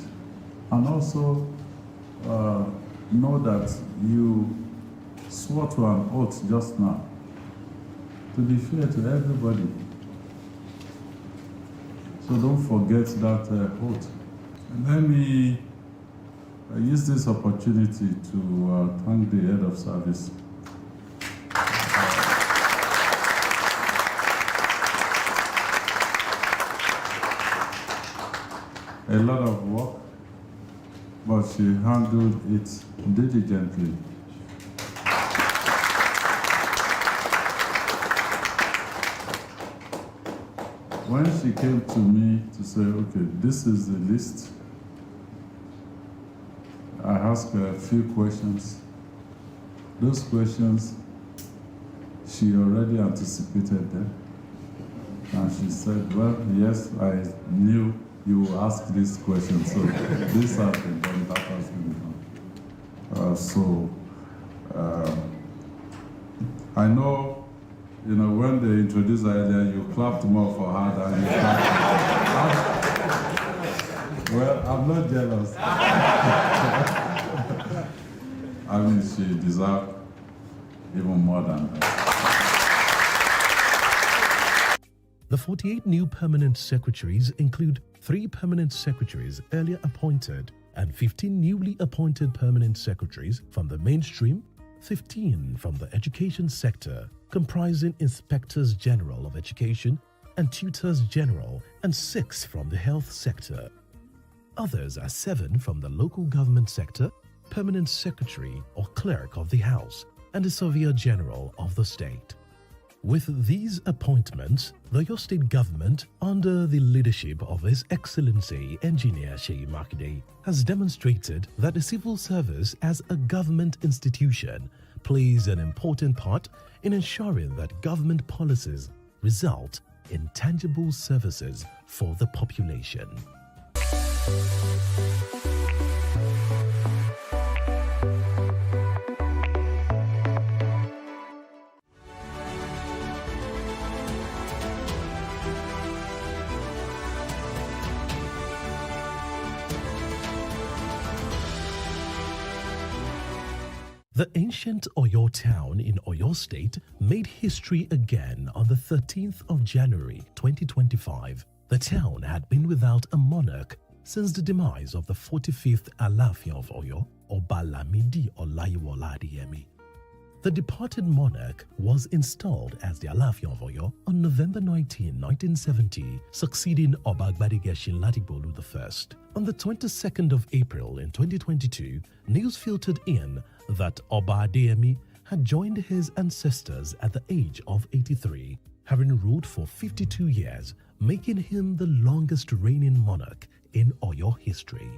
Speaker 17: And also know that you swore to an oath just now to be fair to everybody. So don't forget that oath. And let me use this opportunity to thank the head of service. A lot of work, but she handled it diligently. When she came to me to say, okay, this is the list, I asked her a few questions. Those questions, she already anticipated them. And she said, well, yes, I knew you will ask this question, so this has been done, that has been done. I know, when they introduced her earlier, you clapped more for her than you clapped. Well, I'm not jealous. I mean, she deserved even more than that.
Speaker 13: The 48 new permanent secretaries include 3 permanent secretaries earlier appointed and 15 newly appointed permanent secretaries from the mainstream, 15 from the education sector, comprising Inspectors General of Education and Tutors General, and 6 from the health sector. Others are 7 from the local government sector, permanent secretary or clerk of the House, and the Surveyor General of the state. With these appointments, the Oyo State government, under the leadership of His Excellency Engineer Sheyi Makinde, has demonstrated that the civil service as a government institution plays an important part in ensuring that government policies result in tangible services for the population. The ancient Oyo town in Oyo State made history again on the 13th of January 2025. The town had been without a monarch since the demise of the 45th Alaafin of Oyo, Oba Lamidi Olayiwola Adeyemi. The departed monarch was installed as the Alaafin of Oyo on November 19, 1970, succeeding Oba Gbadigeshin Ladigbolu I. On the 22nd of April in 2022, news filtered in that Oba Adeyemi had joined his ancestors at the age of 83, having ruled for 52 years, making him the longest reigning monarch in Oyo history.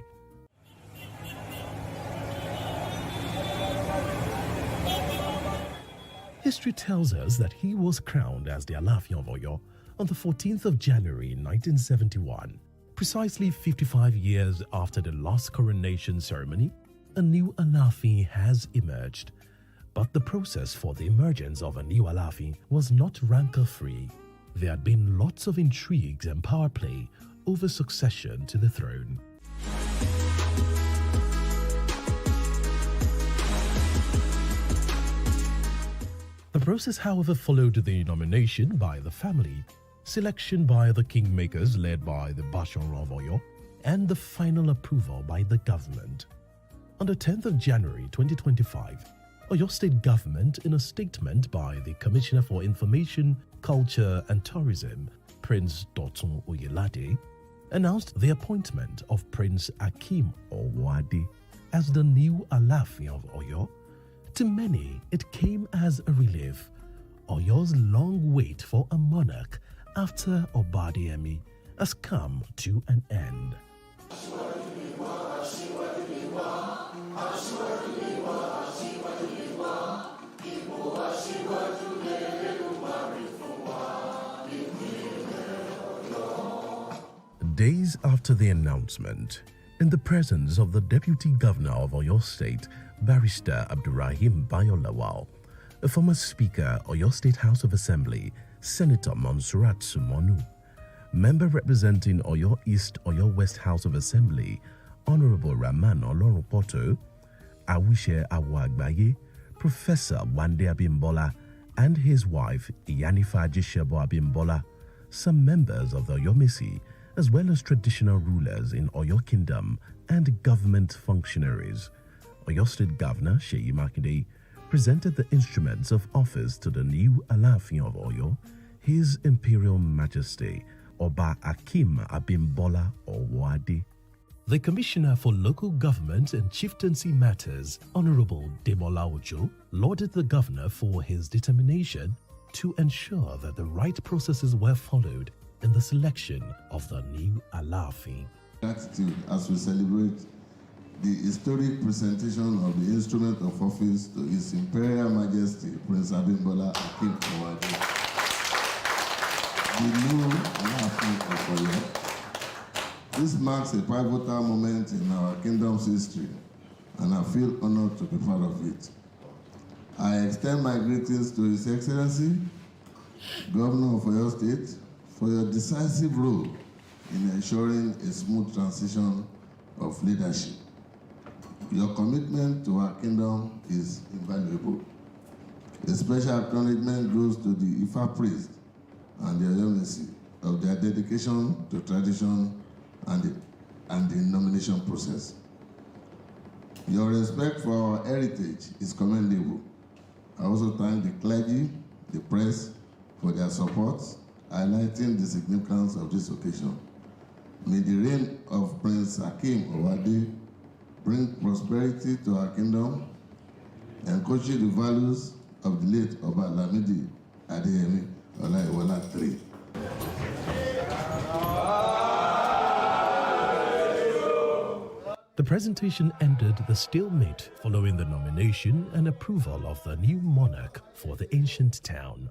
Speaker 13: History tells us that he was crowned as the Alaafin of Oyo on the 14th of January 1971. Precisely 55 years after the last coronation ceremony, a new Alaafin has emerged. But the process for the emergence of a new Alaafin was not rancor-free. There had been lots of intrigues and power play over succession to the throne. The process, however, followed the nomination by the family, selection by the kingmakers led by the Basharu of Oyo, and the final approval by the government. On the 10th of January 2025, Oyo State Government, in a statement by the Commissioner for Information, Culture and Tourism, Prince Dotun Oyelade, announced the appointment of Prince Akeem Owade as the new Alaafin of Oyo. To many, it came as a relief. Oyo's long wait for a monarch after Oba Adeyemi has come to an end. Days after the announcement, in the presence of the Deputy Governor of Oyo State, Barrister Abdurrahim Bayolawal, a former Speaker, Oyo State House of Assembly, Senator Monsurat Sumonu, member representing Oyo East, Oyo West House of Assembly, Honorable Rahman Olorupoto, Awishe Awagbaye, Professor Wande Abimbola, and his wife, Iyanifa Jishebo Abimbola, some members of the Oyomesi, as well as traditional rulers in Oyo Kingdom and government functionaries. Oyo State Governor Seyi Makinde presented the instruments of office to the new Alaafin of Oyo, His Imperial Majesty Oba Akeem Abimbola Owade. The Commissioner for Local Government and Chieftaincy Matters, Honorable Demola Ojo, lauded the Governor for his determination to ensure that the right processes were followed in the selection of the new Alaafin.
Speaker 2: Gratitude as we celebrate the historic presentation of the instrument of office to His Imperial Majesty Prince Abimbola Akeem Owade, the new Alaafin of Oyo. This marks a pivotal moment in our kingdom's history, and I feel honored to be part of it. I extend my greetings to His Excellency, Governor of Oyo State, for your decisive role in ensuring a smooth transition of leadership. Your commitment to our kingdom is invaluable. A special acknowledgement goes to the Ifa priest and the Oyomesi of their dedication to tradition and the nomination process. Your respect for our heritage is commendable. I also thank the clergy, the press, for their support, highlighting the significance of this occasion. May the reign of Prince Akeem Owade bring prosperity to our kingdom, encouraging the values of the late Oba Lamidi Adeyemi Olayiwola III.
Speaker 13: The presentation ended the stalemate following the nomination and approval of the new monarch for the ancient town.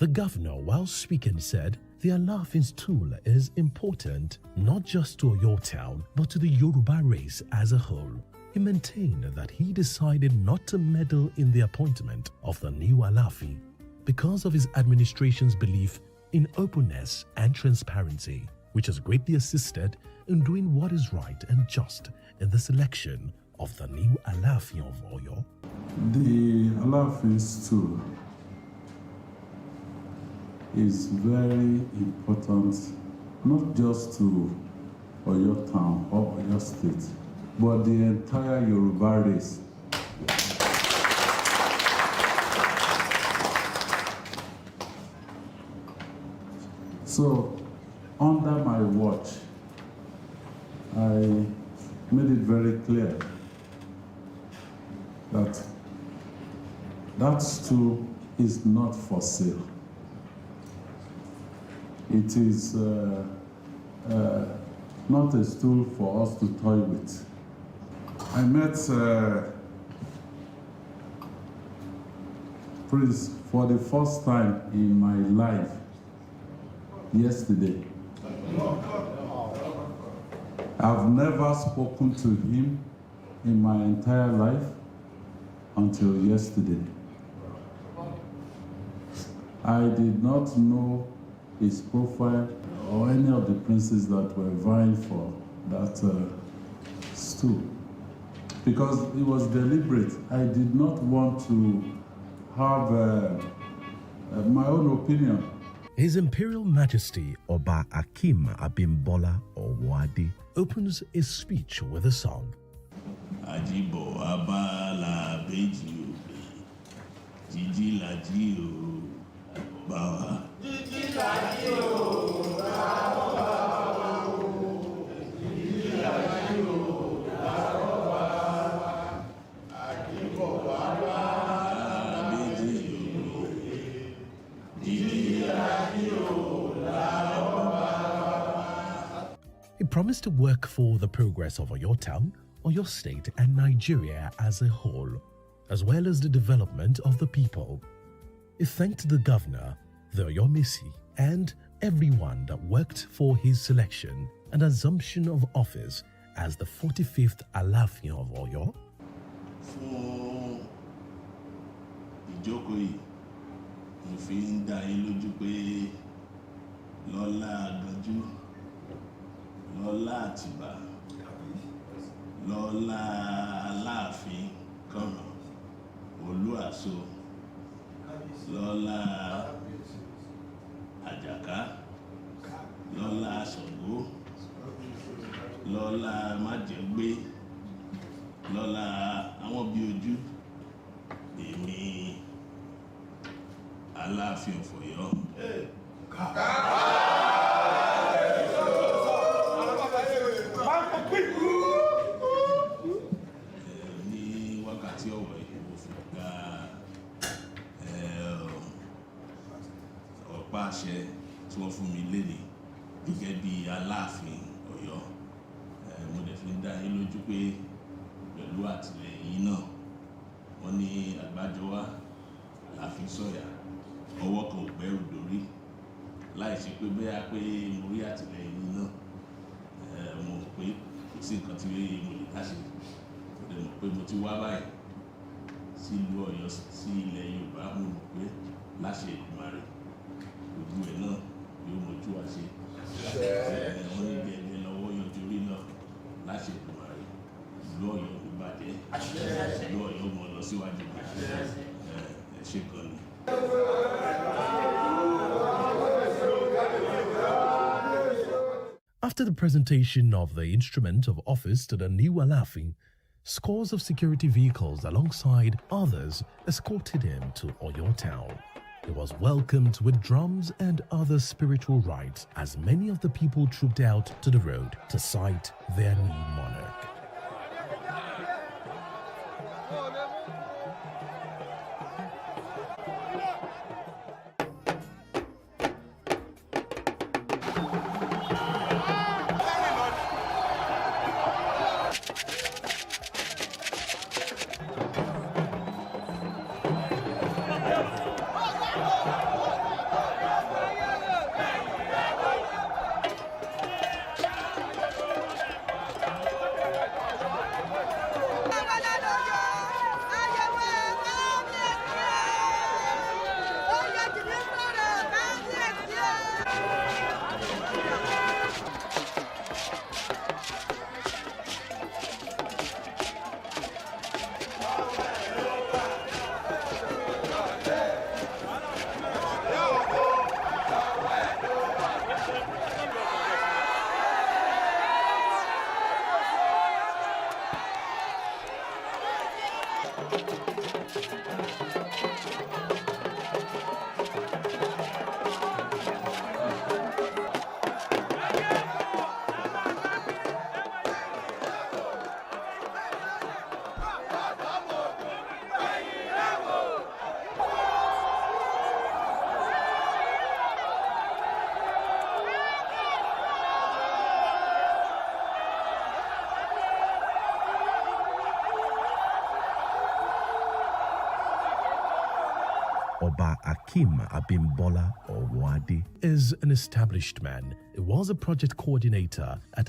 Speaker 13: The governor, while speaking, said the Alaafin's tool is important not just to Oyo Town but to the Yoruba race as a whole. He maintained that he decided not to meddle in the appointment of the new Alaafin because of his administration's belief in openness and transparency, which has greatly assisted in doing what is right and just in the selection of the new Alaafin of Oyo.
Speaker 17: The Alaafin's tool is very important, not just to Oyo Town or Oyo State, but the entire Yoruba race. So, under my watch, I made it very clear that that stool is not for sale. It is not a stool for us to toy with. I met Prince for the first time in my life yesterday. I've never spoken to him in my entire life until yesterday. I did not know his profile or any of the princes that were vying for that stool, because it was deliberate. I did not want to have my own opinion.
Speaker 13: His Imperial Majesty Oba Akim Abimbola Owadi opens his speech with a song.
Speaker 3: Ajibo abala beji jiji laji o bawa. Jiji laji o bawa. Jiji laji o bawa. Ajibo abala beji o jiji laji o bawa.
Speaker 13: He promised to work for the progress of Oyo Town, Oyo State and Nigeria as a whole, as well as the development of the people. He thanked the governor, the Oyomesi, and everyone that worked for his selection and assumption of office as the 45th Alaafin of Oyo.
Speaker 3: Fún ìjókòó yìí, mo fi ń dá yín lójú pé lọ́lá Àgànjú, lọ́lá Àtìbà, lọ́lá Aláàfin Kànmọ́, Olúàṣọ, lọ́lá Àjàká, lọ́lá Ṣàngó, lọ́lá Májẹ̀gbé, lọ́lá àwọn bí ojú, èmi Aláàfin of Ọ̀yọ́. Ní wákàtí ọ̀wọ̀ yìí mo fi gba ọ̀pá àṣẹ tí wọ́n fún mi léde gẹ́gẹ́ bí Aláàfin Ọ̀yọ́. Mo dẹ̀ fi ń dá yín lójú pé pẹ̀lú àtìlẹ́yìn náà wọ́n ní àgbájọwá láfi sọ̀yà, ọwọ́ kan ò gbẹ́rù dórí, láì ṣe pé bẹ́ẹ̀ pé mo rí àtìlẹ́yìn náà mo mọ̀ pé kò sí nǹkan tí mo lè dáṣe. Mo dẹ̀ mọ̀ pé mo ti wá báyìí sí ìlú Ọ̀yọ́, sí ilẹ̀ Yorùbá. Mo mọ̀ pé láṣẹ Èdùmàrè gbogbo ẹ̀ náà yóò mojú wa ṣe. Wọ́n ní gẹ́gẹ́ lọ́wọ́ yọjú orí náà láṣẹ Èdùmàrè. Ìlú Ọ̀yọ́ ò ní bàjẹ́, ìlú Ọ̀yọ́ mọ̀ lọ síwájú. Ẹ ṣé gan ni.
Speaker 13: After the presentation of the instrument of office to the new Alaafin, scores of security vehicles alongside others escorted him to Oyo Town. He was welcomed with drums and other spiritual rites as many of the people trooped out to the road to sight their new monarch. Oba Akim Abimbola Owadi is an established man. He was a project coordinator at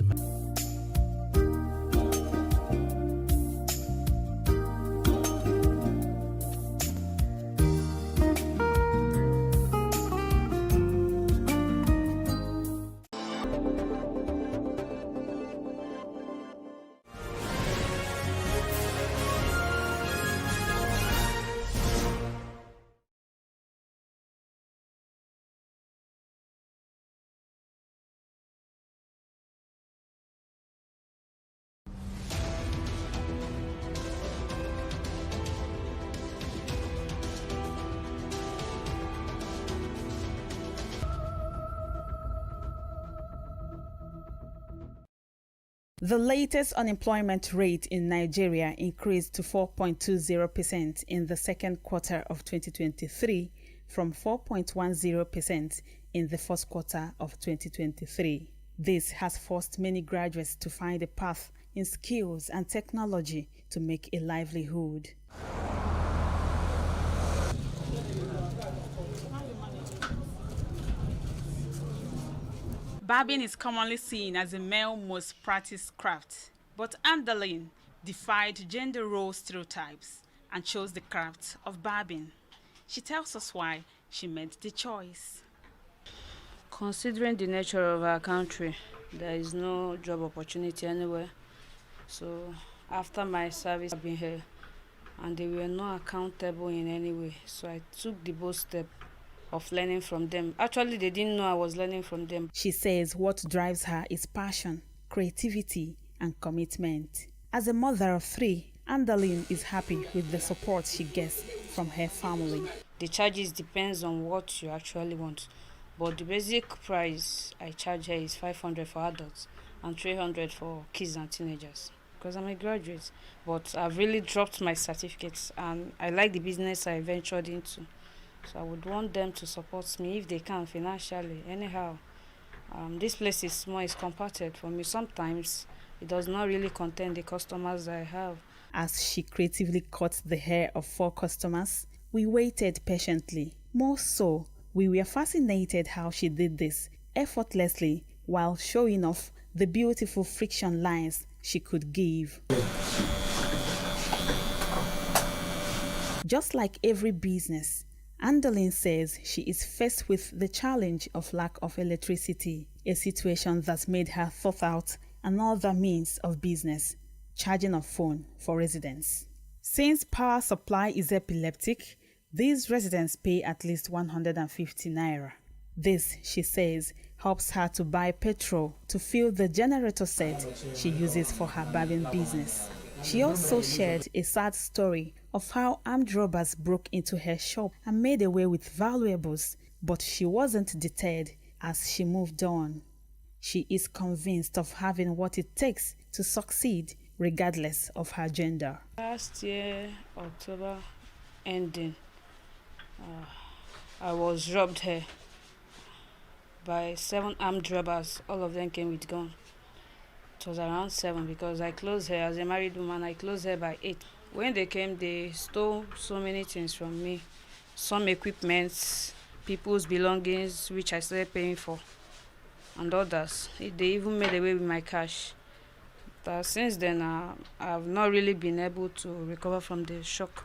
Speaker 4: The latest unemployment rate in Nigeria increased to 4.20% in the second quarter of 2023 from 4.10% in the first quarter of 2023. This has forced many graduates to find a path in skills and technology to make a livelihood.
Speaker 18: Barbing is commonly seen as a male most practiced craft, but Andaline defied gender role stereotypes and chose the craft of barbing. She tells us why she made the choice.
Speaker 20: Considering the nature of our country, there is no job opportunity anywhere. So after my service, I've been here and they were not accountable in any way. So I took the bold step of learning from them. Actually, they didn't know I was learning from them.
Speaker 4: She says what drives her is passion, creativity, and commitment. As a mother of 3, Andaline is happy with the support she gets from her family.
Speaker 20: The charges depends on what you actually want, but the basic price I charge her is 500 for adults and 300 for kids and teenagers. Because I'm a graduate, but I've really dropped my certificates and I like the business I ventured into. So I would want them to support me if they can financially. Anyhow, this place is small, it's compacted for me. Sometimes it does not really contain the customers I have.
Speaker 4: As she creatively cut the hair of 4 customers, we waited patiently. More so, we were fascinated how she did this effortlessly while showing off the beautiful friction lines she could give. Just like every business, Andaline says she is faced with the challenge of lack of electricity, a situation that made her thought out another means of business, charging of phone for residents. Since power supply is epileptic, these residents pay at least 150 naira. This, she says, helps her to buy petrol to fuel the generator set she uses for her barbing business. She also shared a sad story of how armed robbers broke into her shop and made away with valuables, but she wasn't deterred as she moved on. She is convinced of having what it takes to succeed regardless of her gender.
Speaker 20: Last year, October ending, I was robbed here by 7 armed robbers. All of them came with guns. It was around 7 because I closed here as a married woman. I closed here by 8. When they came, they stole so many things from me. Some equipment, people's belongings, which I started paying for, and others. They even made away with my cash. But since then, I've not really been able to recover from the shock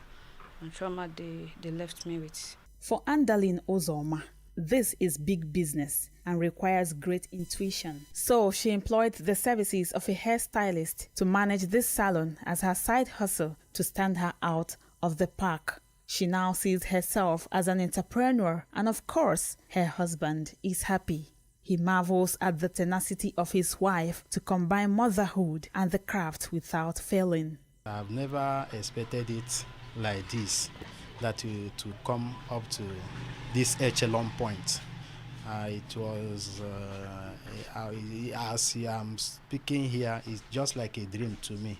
Speaker 20: and trauma they left me with.
Speaker 4: For Andaline Ozoma, this is big business and requires great intuition. So she employed the services of a hairstylist to manage this salon as her side hustle to stand her out of the park. She now sees herself as an entrepreneur, and of course, her husband is happy. He marvels at the tenacity of his wife to combine motherhood and the craft without failing.
Speaker 6: I've never expected it like this, that to come up to this echelon point. It was, as I'm speaking here, it's just like a dream to me.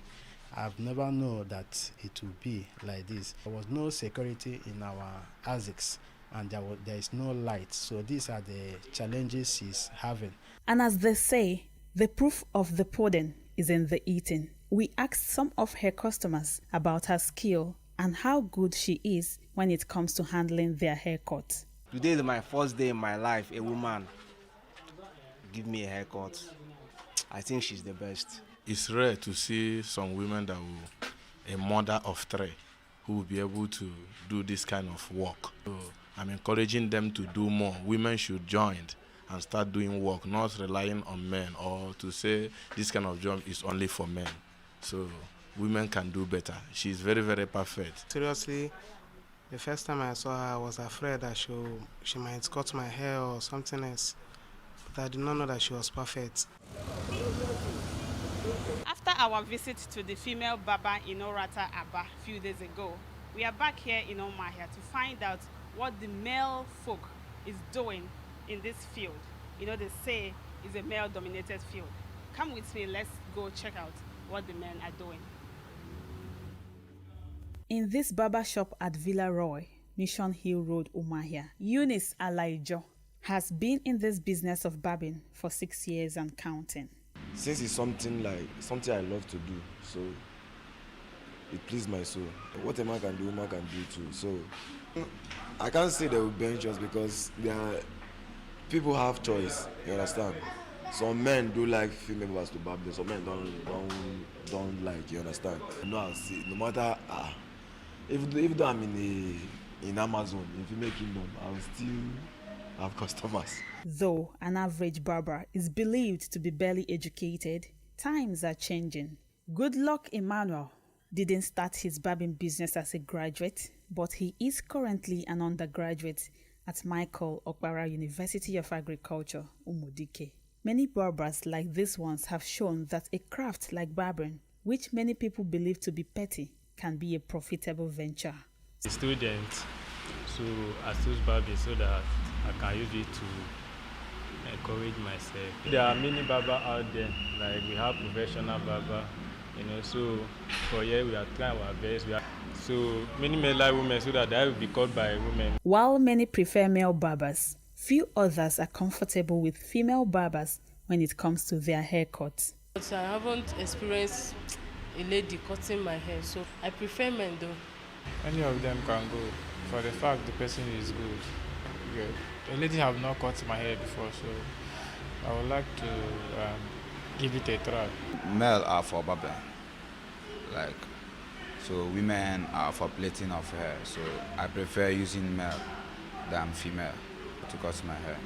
Speaker 6: I've never known that it would be like this. There was no security in our ASICs, and there is no light. So these are the challenges she's having.
Speaker 4: And as they say, the proof of the pudding is in the eating. We asked some of her customers about her skill and how good she is when it comes to handling their haircut.
Speaker 7: Today is my first day in my life. A woman give me a haircut. I think she's the best.
Speaker 22: It's rare to see some women that will, a mother of three, who will be able to do this kind of work. So I'm encouraging them to do more. Women should join and start doing work, not relying on men or to say this kind of job is only for men. So women can do better. She's very, very perfect.
Speaker 23: Seriously, the first time I saw her, I was afraid that she might cut my hair or something else. But I did not know that she was perfect.
Speaker 18: After our visit to the female barber in Orata Aba a few days ago, we are back here in Umuahia to find out what the male folk is doing in this field. You know, they say it's a male-dominated field. Come with me, let's go check out what the men are doing.
Speaker 4: In this barber shop at Villa Roy, Mission Hill Road, Umuahia, Eunice Alaijo has been in this business of barbing for 6 years and counting.
Speaker 24: Since it's something I love to do, so it pleased my soul. What a man can do, woman can do too. So I can't say they will bench us because people have choice. You understand? Some men do like female barbers to barb them. Some men don't like. You understand? No, I'll see. No matter if though I'm in Amazon, if you make kingdom, I will still have customers.
Speaker 4: Though an average barber is believed to be barely educated, times are changing. Goodluck Emmanuel didn't start his barbing business as a graduate, but he is currently an undergraduate at Michael Okpara University of Agriculture, Umudike. Many barbers like these ones have shown that a craft like barbering, which many people believe to be petty, can be a profitable venture.
Speaker 26: A student, so I choose barbing so that I can use it to encourage myself. There are many barbers out there, like we have professional barber, so for here we are trying our best. So many men like women so that they will be called by women.
Speaker 4: While many prefer male barbers, few others are comfortable with female barbers when it comes to their haircuts.
Speaker 27: But I haven't experienced a lady cutting my hair, so I prefer men though.
Speaker 28: Any of them can go, for the fact the person is good. The lady have not cut my hair before, so I would like to give it a try.
Speaker 29: Male are for barbering, so women are for plaiting of hair. So I prefer using male than female to cut my hair.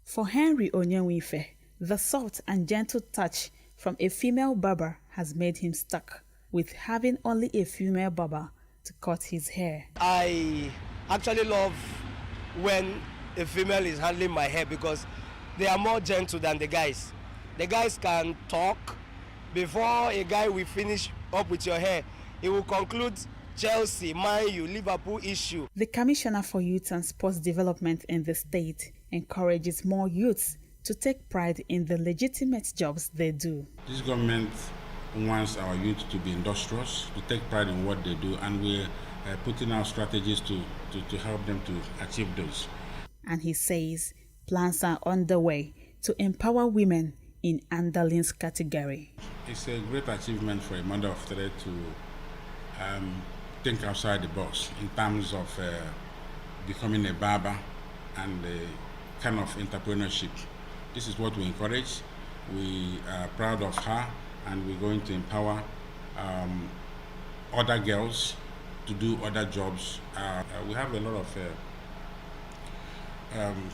Speaker 4: For Henry Onyenwife, the soft and gentle touch from a female barber has made him stuck with having only a female barber to cut his hair.
Speaker 23: I actually love when a female is handling my hair because they are more gentle than the guys. The guys can talk. Before a guy will finish up with your hair, he will conclude Chelsea, Man U, Liverpool issue.
Speaker 4: The Commissioner for Youth and Sports Development in the state encourages more youths to take pride in the legitimate jobs they do.
Speaker 30: This government wants our youth to be industrious, to take pride in what they do, and we're putting out strategies to help them to achieve those.
Speaker 4: And he says plans are underway to empower women in Andalin's category.
Speaker 30: It's a great achievement for a mother of three to think outside the box in terms of becoming a barber and the kind of entrepreneurship. This is what we encourage. We are proud of her, and we're going to empower other girls to do other jobs. We have a lot of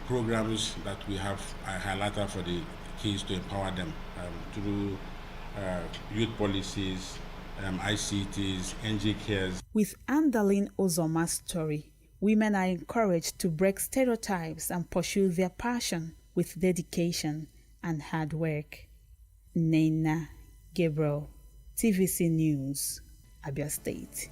Speaker 30: programs that we have highlighted for the kids to empower them through youth policies, ICTs, NG cares.
Speaker 4: With Andalin Ozoma's story, women are encouraged to break stereotypes and pursue their passion with dedication and hard work. Nena Gabriel, TVC News Abia State.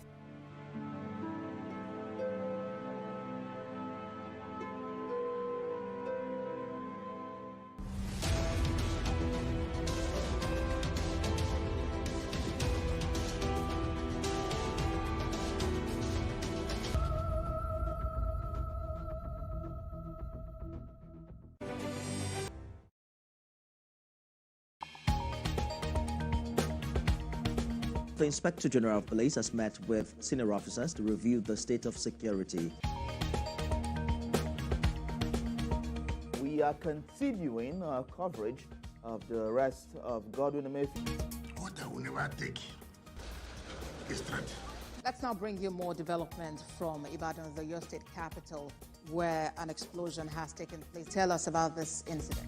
Speaker 1: The Inspector General of Police has met with senior officers to review the state of security.
Speaker 8: We are continuing our coverage of the arrest of Godwin Emefiele.
Speaker 9: What I will never take is threat.
Speaker 10: Let's now bring you more development from Ibadan, the Oyo State capital, where an explosion has taken place. Tell us about this incident.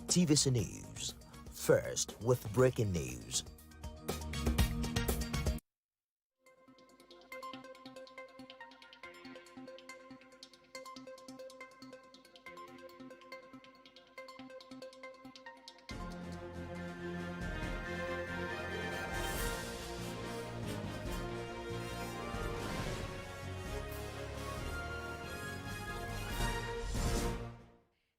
Speaker 5: TVC News. First with breaking news.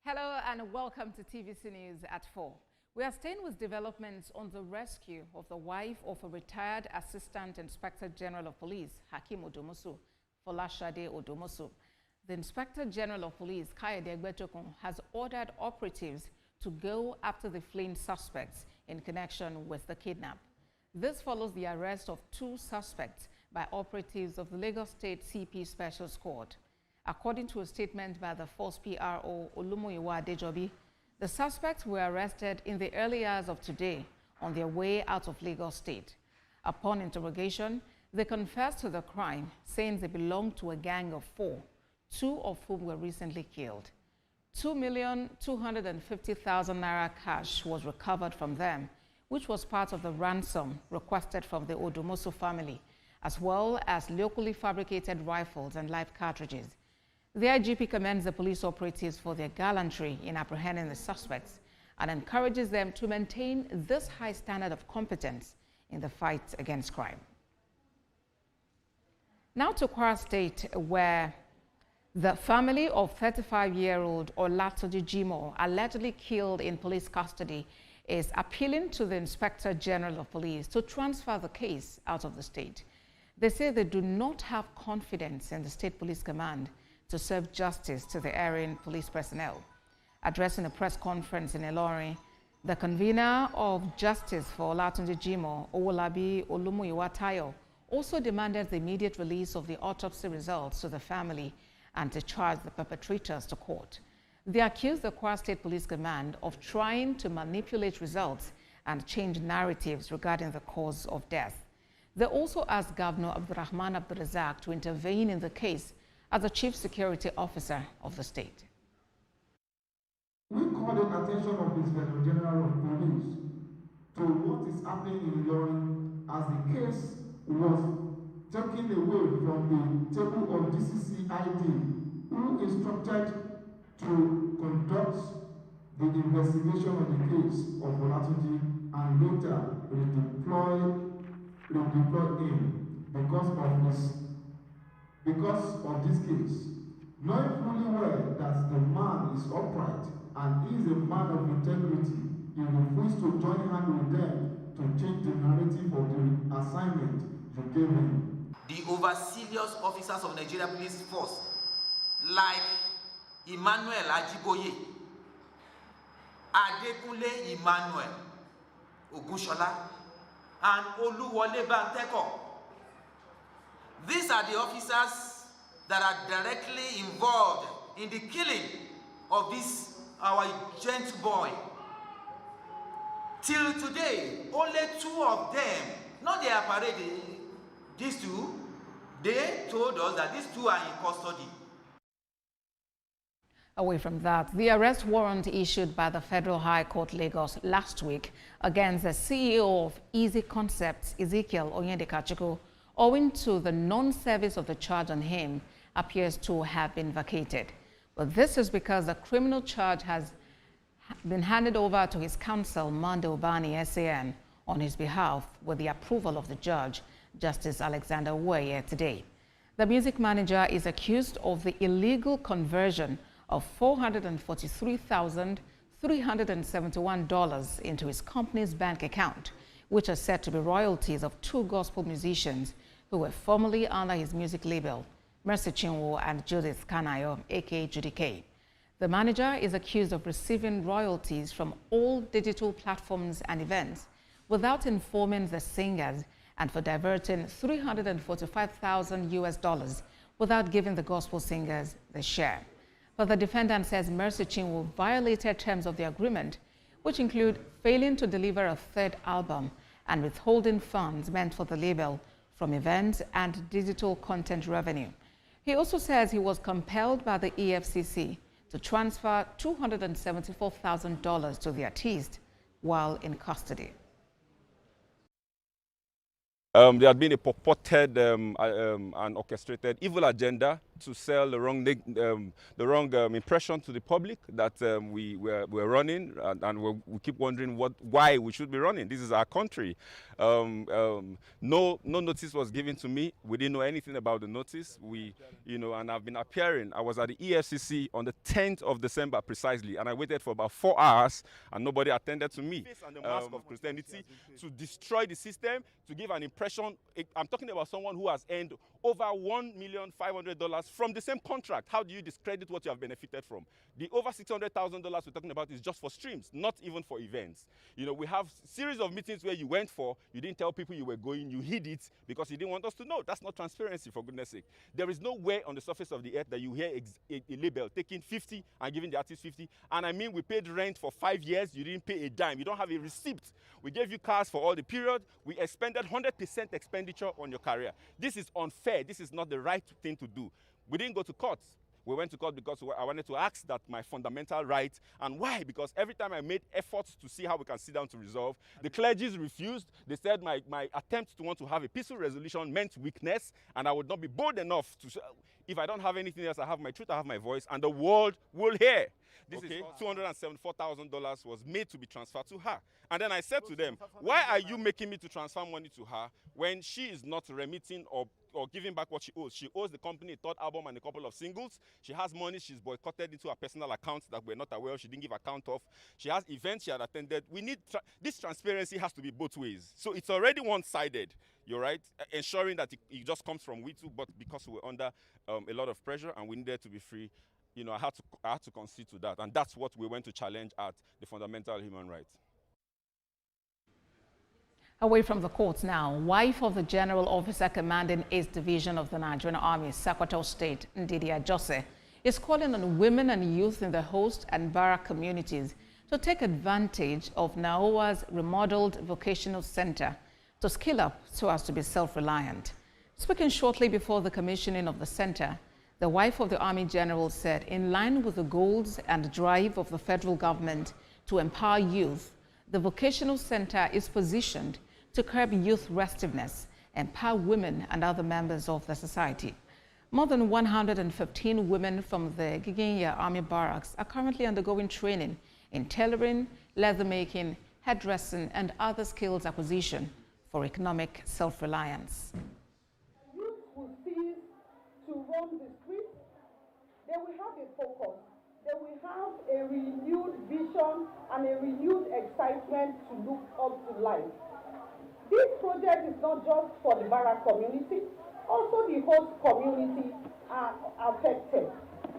Speaker 10: Hello and welcome to TVC News at 4. We are staying with developments on the rescue of the wife of a retired Assistant Inspector General of Police, Hakeem Odomosu, Folashade Odomosu. The Inspector General of Police, Kayode Egbetokun, has ordered operatives to go after the fleeing suspects in connection with the kidnap. This follows the arrest of 2 suspects by operatives of the Lagos State CP Special Squad. According to a statement by the Force PRO Olumuyiwa Adejobi, the suspects were arrested in the early hours of today on their way out of Lagos State. Upon interrogation, they confessed to the crime, saying they belonged to a gang of 4, 2 of whom were recently killed. 2,250,000 naira cash was recovered from them, which was part of the ransom requested from the Odomosu family, as well as locally fabricated rifles and live cartridges. The IGP commends the police operatives for their gallantry in apprehending the suspects and encourages them to maintain this high standard of competence in the fight against crime. Now to Kwara State, where the family of 35-year-old Olatunji Jimoh, allegedly killed in police custody, is appealing to the Inspector General of Police to transfer the case out of the state. They say they do not have confidence in the State Police Command to serve justice to the erring police personnel. Addressing a press conference in Ilorin, the convener of Justice for Olatunji Jimoh, Owolabi Olumuyiwa Tayo, also demanded the immediate release of the autopsy results to the family and to charge the perpetrators to court. They accused the Kwara State Police Command of trying to manipulate results and change narratives regarding the cause of death. They also asked Governor Abdurrahman Abdulrazak to intervene in the case as the Chief Security Officer of the state.
Speaker 12: We call the attention of the Inspector General of Police to what is happening in Ilorin as the case was taken away from the table of DCCID, who instructed to conduct the investigation of the case of Olatunji and later redeploy him because of this case, knowing fully well that the man is upright and is a man of integrity, he refused to join hand with them to change the narrative of the assignment you gave him.
Speaker 15: The over-serious officers of Nigeria Police Force, like Emmanuel Ajiboye, Adekunle Emmanuel Ogushola, and Oluwole Banteko. These are the officers that are directly involved in the killing of this, our gentle boy. Till today, only 2 of them, not their parade, these 2, they told us that these 2 are in custody.
Speaker 10: Away from that, the arrest warrant issued by the Federal High Court Lagos last week against the CEO of Easy Concepts, Ezekiel Onyedikachuku, owing to the non-service of the charge on him, appears to have been vacated. But this is because the criminal charge has been handed over to his counsel, Monday Obani, SAN, on his behalf with the approval of the judge, Justice Alexander Weye, today. The music manager is accused of the illegal conversion of $443,371 into his company's bank account, which are said to be royalties of two gospel musicians who were formerly under his music label, Mercy Chinwo and Judith Kanayo, aka Judy K. The manager is accused of receiving royalties from all digital platforms and events without informing the singers and for diverting $345,000 without giving the gospel singers the share. But the defendant says Mercy Chinwo violated terms of the agreement, which include failing to deliver a third album and withholding funds meant for the label from events and digital content revenue. He also says he was compelled by the EFCC to transfer $274,000 to the artist while in custody.
Speaker 2: There had been a purported and orchestrated evil agenda to sell the wrong impression to the public that we're running, and we keep wondering why we should be running. This is our country. No notice was given to me. We didn't know anything about the notice. And I've been appearing. I was at the EFCC on the 10th of December precisely, and I waited for about 4 hours, and nobody attended to me. And the mask of Christianity to destroy the system, to give an impression. I'm talking about someone who has earned over $1,500,000 from the same contract. How do you discredit what you have benefited from? The over $600,000 we're talking about is just for streams, not even for events. We have series of meetings where you went for, you didn't tell people you were going, you hid it because you didn't want us to know. That's not transparency, for goodness sake. There is nowhere on the surface of the earth that you hear a label taking 50 and giving the artist 50. And I mean, we paid rent for 5 years, you didn't pay a dime. You don't have a receipt. We gave you cars for all the period. We expended 100% expenditure on your career. This is unfair. This is not the right thing to do. We didn't go to court. We went to court because I wanted to ask that my fundamental right. And why? Because every time I made efforts to see how we can sit down to resolve, the clergies refused. They said my attempt to want to have a peaceful resolution meant weakness, and I would not be bold enough to say, if I don't have anything else, I have my truth, I have my voice, and the world will hear. This is $274,000 was made to be transferred to her. And then I said to them, why are you making me to transfer money to her when she is not remitting or giving back what she owes? She owes the company a third album and a couple of singles. She has money she's boycotted into her personal accounts that we're not aware of. She didn't give account of. She has events she had attended. We need this transparency has to be both ways. So it's already one-sided. You're right, ensuring that it just comes from we too, but because we're under a lot of pressure and we needed to be free, I had to concede to that, and that's what we went to challenge at the fundamental human rights.
Speaker 10: Away from the courts now, wife of the General Officer commanding 8th Division of the Nigerian Army, Secretary of State Ndidi Ajose, is calling on women and youth in the host and barrack communities to take advantage of NAOA's remodeled vocational center to skill up so as to be self-reliant. Speaking shortly before the commissioning of the center, the wife of the Army General said, in line with the goals and drive of the federal government to empower youth, the vocational center is positioned to curb youth restiveness, empower women and other members of the society. More than 115 women from the Giginya Army Barracks are currently undergoing training in tailoring, leather making, hairdressing, and other skills acquisition for economic self-reliance.
Speaker 3: Youth will cease to roam the streets. They will have a focus. They will have a renewed vision and a renewed excitement to look up to life. This project is not just for the barrack community, also the host community are affected.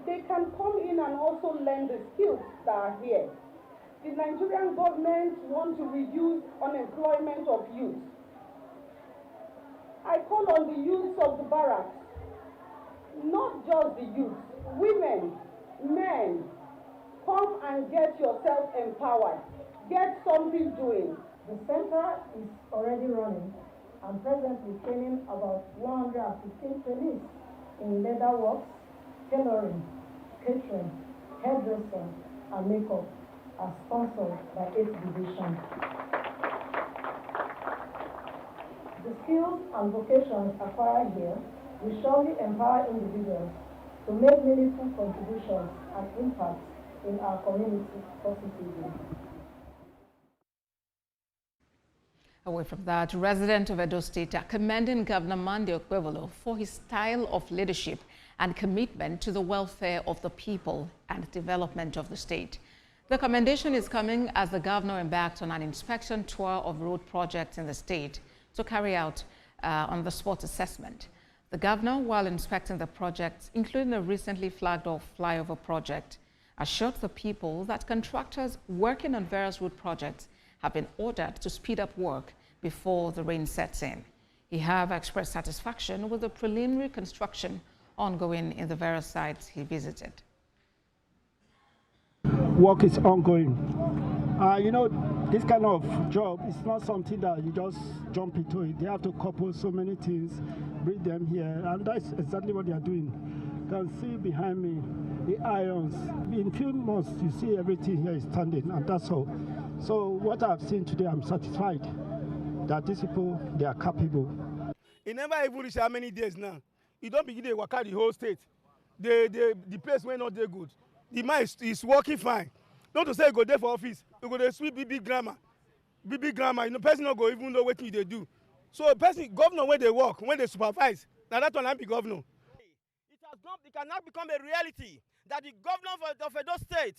Speaker 3: They can come in and also learn the skills that are here. The Nigerian government wants to reduce unemployment of youth. I call on the youth of the barracks, not just the youth, women, men, come and get yourself empowered. Get something doing.
Speaker 11: The center is already running and presently training about 115 trainees in leather works, tailoring, catering, hairdressing, and makeup, as sponsored by 8th Division. The skills and vocations acquired here will surely empower individuals to make meaningful contributions and impact in our community positively.
Speaker 10: Away from that, residents of Edo State are commending Governor Monday Okpebholo for his style of leadership and commitment to the welfare of the people and development of the state. The commendation is coming as the governor embarked on an inspection tour of road projects in the state to carry out on-the-spot assessment. The governor, while inspecting the projects, including the recently flagged-off flyover project, assured the people that contractors working on various road projects have been ordered to speed up work before the rain sets in. He have expressed satisfaction with the preliminary construction ongoing in the various sites he visited.
Speaker 6: Work is ongoing. You know, this kind of job is not something that you just jump into it. They have to couple so many things, bring them here, and that's exactly what they are doing. You can see behind me the irons. In a few months, you see everything here is standing, and that's all. So what I've seen today, I'm satisfied that these people, they are capable.
Speaker 7: It never even reached how many days now. You don't begin to work out the whole state. The place went not there good. The man is working fine. Not to say you go there for office, you go there sweep big grammar. You know, person not go even know what they do. So person, governor when they work, when they supervise, now that one be governor. It cannot become a reality that the governor of Edo State,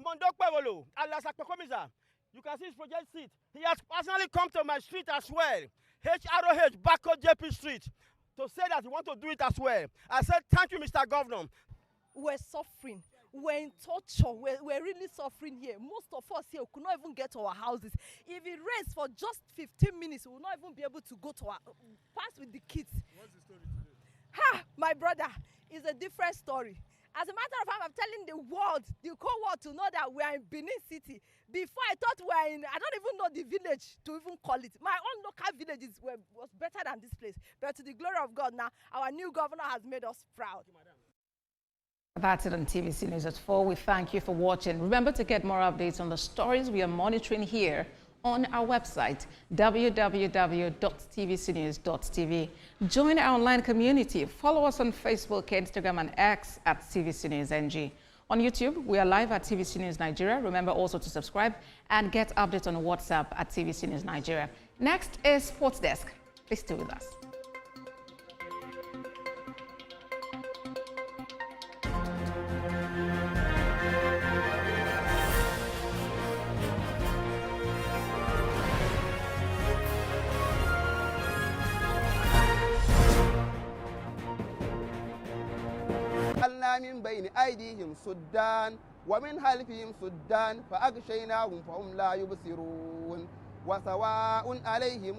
Speaker 7: Monday Okpebholo, you can see his project seat. He has personally come to my street as well, HROH, Bako JP Street, to say that he wants to do it as well. I said, thank you, Mr. Governor.
Speaker 13: We're suffering. We're in torture. We're really suffering here. Most of us here could not even get to our houses. If it rains for just 15 minutes, we will not even be able to go to our pass with the kids.
Speaker 7: What's the story today?
Speaker 13: My brother, it's a different story. As a matter of fact, I'm telling the world, the whole world, to know that we are in Benin City. Before I thought we are in, I don't even know the village to even call it. My own local villages was better than this place. But to the glory of God now, our new governor has made us proud.
Speaker 10: That's it on TVC News at 4. We thank you for watching. Remember to get more updates on the stories we are monitoring here on our website, www.tvcnews.tv. Join our online community. Follow us on Facebook, Instagram, and X at TVC News NG. On YouTube, we are live at TVC News Nigeria. Remember also to subscribe and get updates on WhatsApp at TVC News Nigeria. Next is Sports Desk. Please stay with us.
Speaker 14: من بين أيديهم سدان ومن خلفهم سدان فأغشيناهم فهم لا يبصرون وسواء عليهم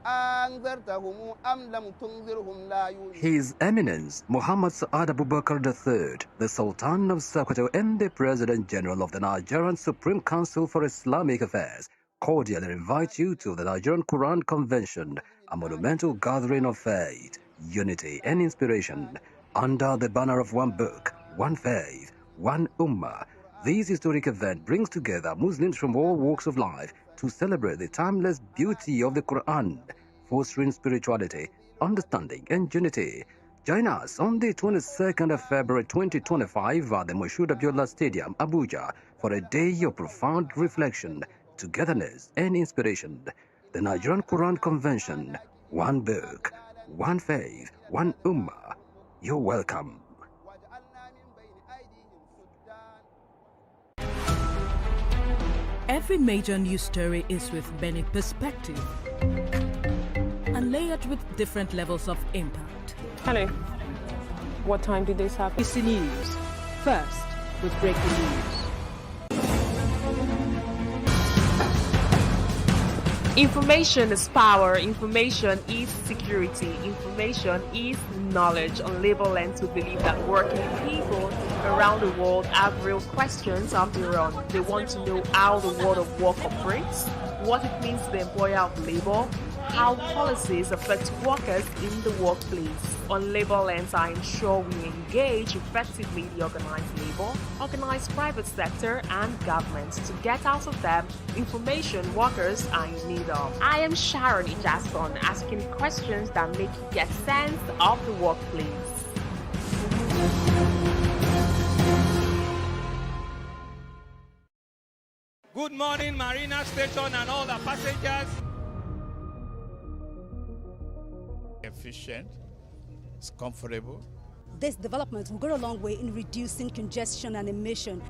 Speaker 14: أنذرتهم أم لم تنذرهم لا يؤمنون.
Speaker 16: His Eminence Muhammad Saad Abubakar III, the Sultan of Sokoto and the President General of the Nigerian Supreme Council for Islamic Affairs, cordially invite you to the Nigerian Quran Convention, a monumental gathering of faith, unity and inspiration. Under the banner of one book, one faith, one ummah, this historic event brings together Muslims from all walks of life to celebrate the timeless beauty of the Quran, fostering spirituality, understanding, and unity. Join us on the 22nd of February 2025 at the Moshood Abiola Stadium, Abuja, for a day of profound reflection, togetherness, and inspiration. The Nigerian Quran Convention, one book, one faith, one ummah. You're welcome.
Speaker 17: Every major news story is with Benin perspective and layered with different levels of impact.
Speaker 19: Hello. What time did this happen?
Speaker 17: TVC News. First with breaking news.
Speaker 19: Information is power, information is security, information is knowledge. Unlabeled to believe that working people around the world have real questions of their own. They want to know how the world of work operates, what it means to the employer of labor, how policies affect workers in the workplace. Unlabeled are ensure we engage effectively the organized labor, organized private sector, and government to get out of them information workers are in need of. I am Sharon Ijason, asking questions that make you get sense of the workplace.
Speaker 20: Good morning, Marina Station and all the passengers.
Speaker 18: efficient, it's comfortable.
Speaker 20: This development will go a long way in reducing congestion and emission.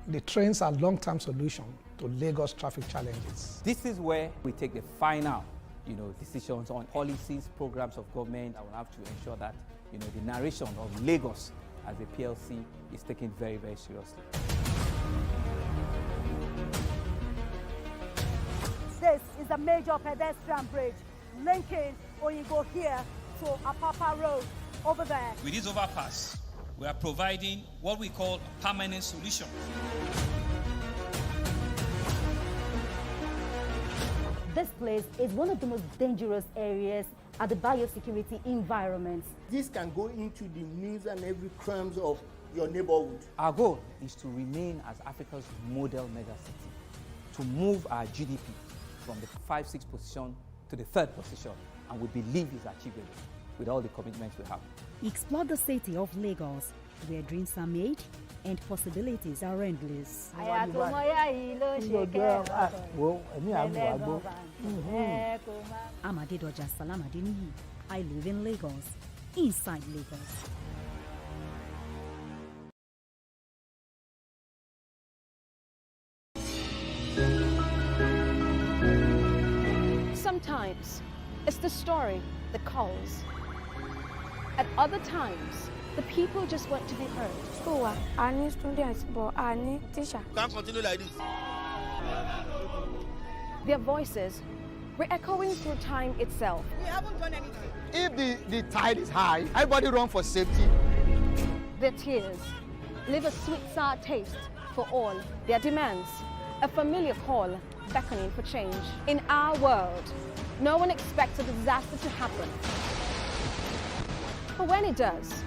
Speaker 21: The trains are a long-term solution to Lagos traffic challenges.
Speaker 22: This is where we take the final, decisions on policies, programs of government that will have to ensure that, the narration of Lagos as a PLC is taken very, very seriously.
Speaker 20: This is a major pedestrian bridge linking Oyinbo here to Apapa Road over there.
Speaker 24: With this overpass, we are providing what we call a permanent solution.
Speaker 25: This place is one of the most dangerous areas at the biosecurity environment.
Speaker 26: This can go into the news and every crimes of your neighborhood.
Speaker 22: Our goal is to remain as Africa's model megacity, to move our GDP from the 5-6 position to the 3rd position, and we believe it's achievable with all the commitments we have.
Speaker 25: Explore the city of Lagos, where dreams are made and possibilities are endless. Amadedoja Salamadini. I live in Lagos, inside Lagos.
Speaker 27: Sometimes it's the story that calls. At other times, the people just want to be heard.
Speaker 30: School, I need students, but I need teacher.
Speaker 26: Can't continue like this.
Speaker 27: Their voices re-echoing through time itself.
Speaker 26: We haven't done anything.
Speaker 14: If the tide is high, everybody run for safety.
Speaker 27: Their tears leave a sweet sour taste for all. Their demands, a familiar call beckoning for change. In our world, no one expects a disaster to happen. But when it does,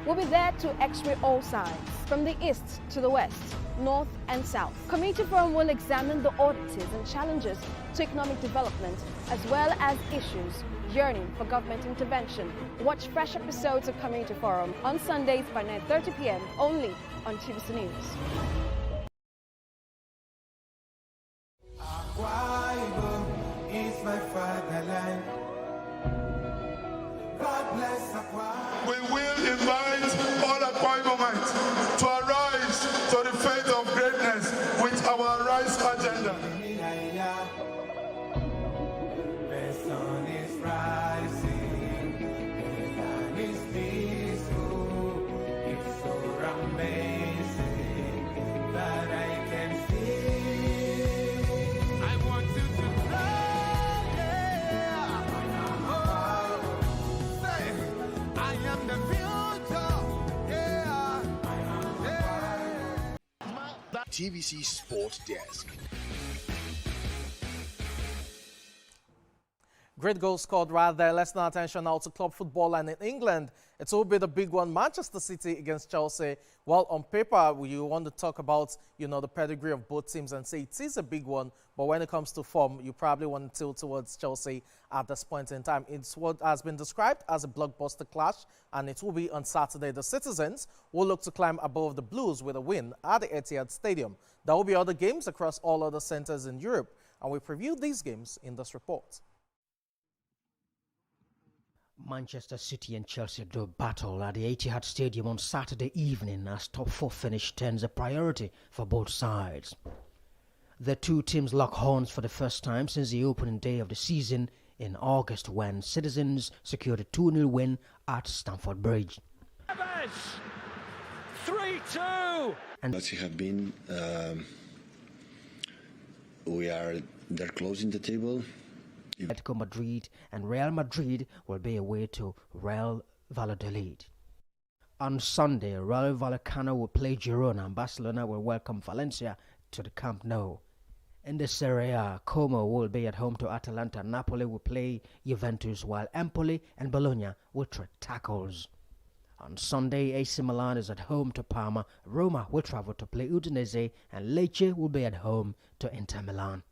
Speaker 27: we'll be there to x-ray all sides, from the east to the west, north and south. Community Forum will examine the oddities and challenges to economic development, as well as issues yearning for government intervention. Watch fresh episodes of Community Forum on Sundays by 9:30 p.m. only on TVC News.
Speaker 28: Is my fatherland. God bless Akwa.
Speaker 9: We will invite all Akwa Ibomites to arise to the faith of greatness with our Rise agenda.
Speaker 28: The sun is rising, the land is peaceful. It's so amazing that I can see. I want you to
Speaker 29: TVC Sports Desk.
Speaker 31: Great goal scored right there. Let's now attention now to club football, and in England, it will be the big one, Manchester City against Chelsea. Well, on paper, you want to talk about, the pedigree of both teams and say it is a big one, but when it comes to form, you probably want to tilt towards Chelsea at this point in time. It's what has been described as a blockbuster clash, and it will be on Saturday. The Citizens will look to climb above the Blues with a win at the Etihad Stadium. There will be other games across all other centres in Europe, and we preview these games in this report.
Speaker 32: Manchester City and Chelsea do battle at the Etihad Stadium on Saturday evening as top 4 finish turns a priority for both sides. The two teams lock horns for the first time since the opening day of the season in August, when Citizens secured a 2-0 win at Stamford Bridge.
Speaker 31: 3-2!
Speaker 33: And as you have been, they're closing the table.
Speaker 32: Atletico Madrid and Real Madrid will be away to Real Valladolid. On Sunday, Rayo Vallecano will play Girona and Barcelona will welcome Valencia to the Camp Nou. In the Serie A, Como will be at home to Atalanta. Napoli will play Juventus, while Empoli and Bologna will trade tackles. On Sunday, AC Milan is at home to Parma. Roma will travel to play Udinese, and Lecce will be at home to Inter Milan.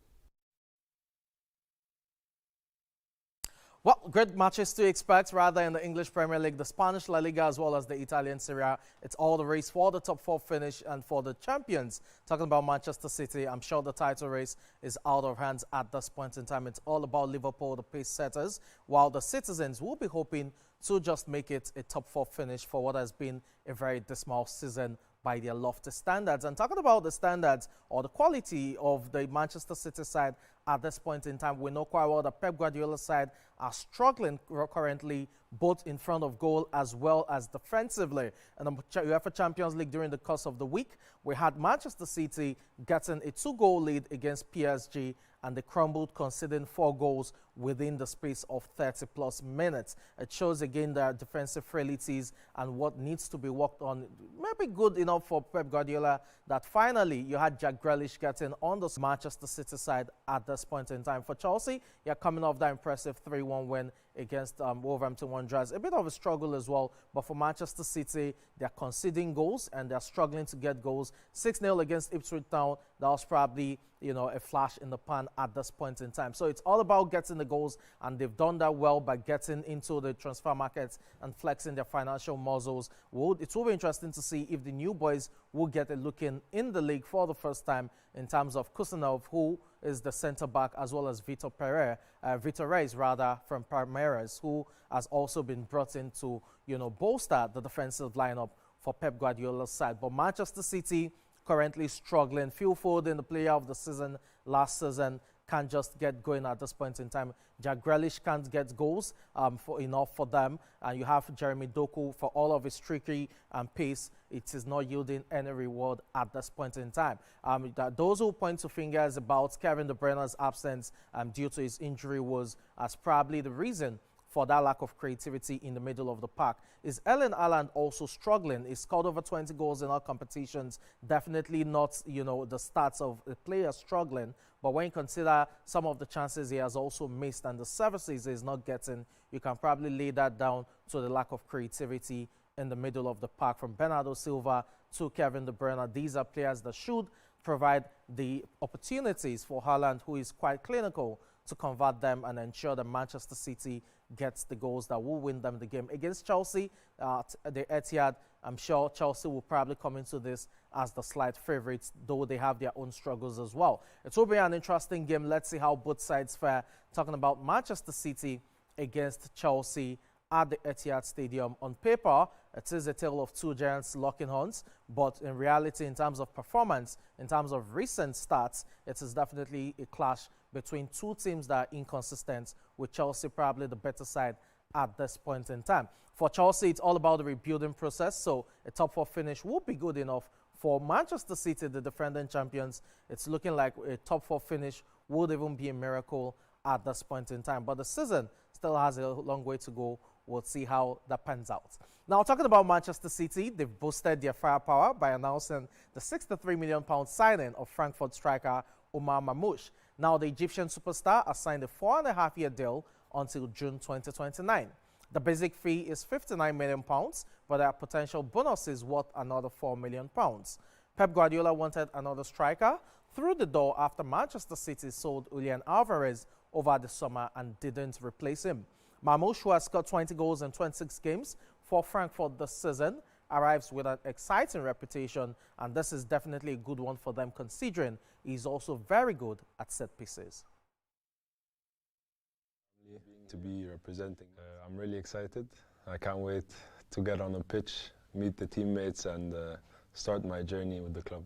Speaker 31: Well, great matches to expect rather in the English Premier League, the Spanish La Liga, as well as the Italian Serie A. It's all the race for the top four finish and for the champions. Talking about Manchester City, I'm sure the title race is out of hands at this point in time. It's all about Liverpool, the pace setters, while the citizens will be hoping to just make it a top four finish for what has been a very dismal season by their lofty standards. And talking about the standards or the quality of the Manchester City side at this point in time, we know quite well that Pep Guardiola's side are struggling currently, both in front of goal as well as defensively. And the UEFA Champions League, during the course of the week, we had Manchester City getting a 2-goal lead against PSG, and they crumbled, conceding 4 goals within the space of 30-plus minutes. It shows again their defensive frailties and what needs to be worked on. Maybe good enough for Pep Guardiola that finally you had Jack Grealish getting on the Manchester City side at this point in time. For Chelsea, you're coming off that impressive 3-1 win against Wolverhampton Wanderers. A bit of a struggle as well, but for Manchester City, they're conceding goals and they're struggling to get goals. 6-0 against Ipswich Town, that was probably, a flash in the pan at this point in time. So it's all about getting the goals, and they've done that well by getting into the transfer markets and flexing their financial muscles. It will be interesting to see if the new boys will get a look in the league for the first time, in terms of Kusanov, who is the centre-back, as well as Vitor Reyes from Palmeiras, who has also been brought in to, bolster the defensive lineup for Pep Guardiola's side. But Manchester City currently struggling. Phil Foden, the player of the season last season, can't just get going at this point in time. Jack Grealish can't get goals enough for them. And you have Jeremy Doku, for all of his trickery and pace, it is not yielding any reward at this point in time. Those who point to fingers about Kevin De Bruyne's absence due to his injury was as probably the reason for that lack of creativity in the middle of the park. Is Erling Haaland also struggling? He scored over 20 goals in all competitions. Definitely not, the stats of a player struggling. But when you consider some of the chances he has also missed and the services he's not getting, you can probably lay that down to the lack of creativity in the middle of the park. From Bernardo Silva to Kevin De Bruyne, these are players that should provide the opportunities for Haaland, who is quite clinical, to convert them and ensure that Manchester City gets the goals that will win them the game. Against Chelsea at the Etihad, I'm sure Chelsea will probably come into this as the slight favourites, though they have their own struggles as well. It will be an interesting game. Let's see how both sides fare. Talking about Manchester City against Chelsea at the Etihad Stadium. On paper, it is a tale of two giants locking horns, but in reality, in terms of performance, in terms of recent stats, it is definitely a clash between two teams that are inconsistent, with Chelsea probably the better side at this point in time. For Chelsea, it's all about the rebuilding process, so a top 4 finish would be good enough. For Manchester City, the defending champions, it's looking like a top 4 finish would even be a miracle at this point in time. But the season still has a long way to go. We'll see how that pans out. Now, talking about Manchester City, they've boosted their firepower by announcing the £63 million signing of Frankfurt striker Omar Mamouche. Now, the Egyptian superstar has signed a 4.5-year deal until June 2029. The basic fee is £59 million, but there are potential bonuses worth another £4 million. Pep Guardiola wanted another striker through the door after Manchester City sold Julian Alvarez over the summer and didn't replace him. Mamouche, who has scored 20 goals in 26 games for Frankfurt this season, arrives with an exciting reputation, and this is definitely a good one for them, considering he's also very good at set pieces.
Speaker 1: To be representing, I'm really excited. I can't wait to get on the pitch, meet the teammates, and start my journey with the club.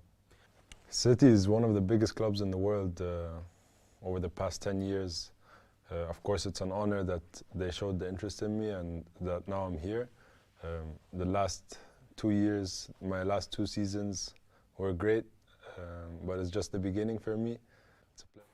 Speaker 1: City is one of the biggest clubs in the world over the past 10 years. Of course, it's an honor that they showed the interest in me and that now I'm here. The last 2 years, my last 2 seasons were great, but it's just the beginning for me. It's a pleasure.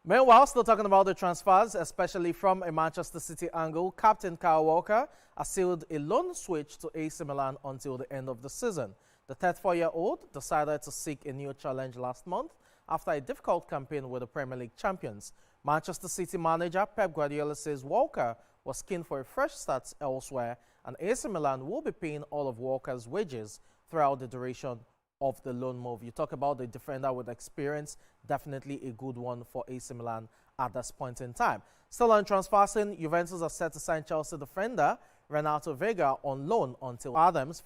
Speaker 31: Meanwhile, still talking about the transfers, especially from a Manchester City angle, Captain Kyle Walker has sealed a loan switch to AC Milan until the end of the season. The 34-year-old decided to seek a new challenge last month after a difficult campaign with the Premier League champions. Manchester City manager Pep Guardiola says Walker was keen for a fresh start elsewhere, and AC Milan will be paying all of Walker's wages throughout the duration of the loan move. You talk about the defender with experience, definitely a good one for AC Milan at this point in time. Still on transfer scene, Juventus are set to sign Chelsea defender Renato Vega on loan until Adams.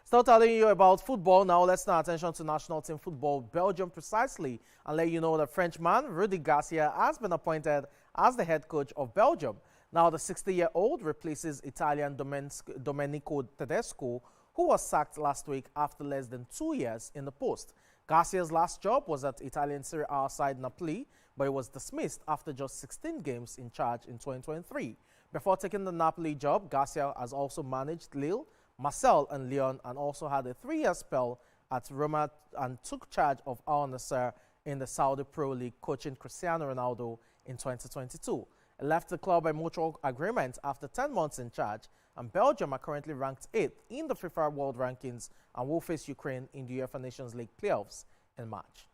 Speaker 31: Still telling you about football now, let's turn our attention to national team football, Belgium precisely, and let you know that Frenchman Rudy Garcia has been appointed as the head coach of Belgium. Now the 60-year-old replaces Italian Domenico Tedesco, who was sacked last week after less than 2 years in the post. Garcia's last job was at Italian Serie A side Napoli, but he was dismissed after just 16 games in charge in 2023. Before taking the Napoli job, Garcia has also managed Lille, Marseille and Lyon, and also had a 3-year spell at Roma and took charge of Al Nassr in the Saudi Pro League, coaching Cristiano Ronaldo in 2022. He left the club by mutual agreement after 10 months in charge, and Belgium are currently ranked 8th in the FIFA World Rankings and will face Ukraine in the UEFA Nations League playoffs in March.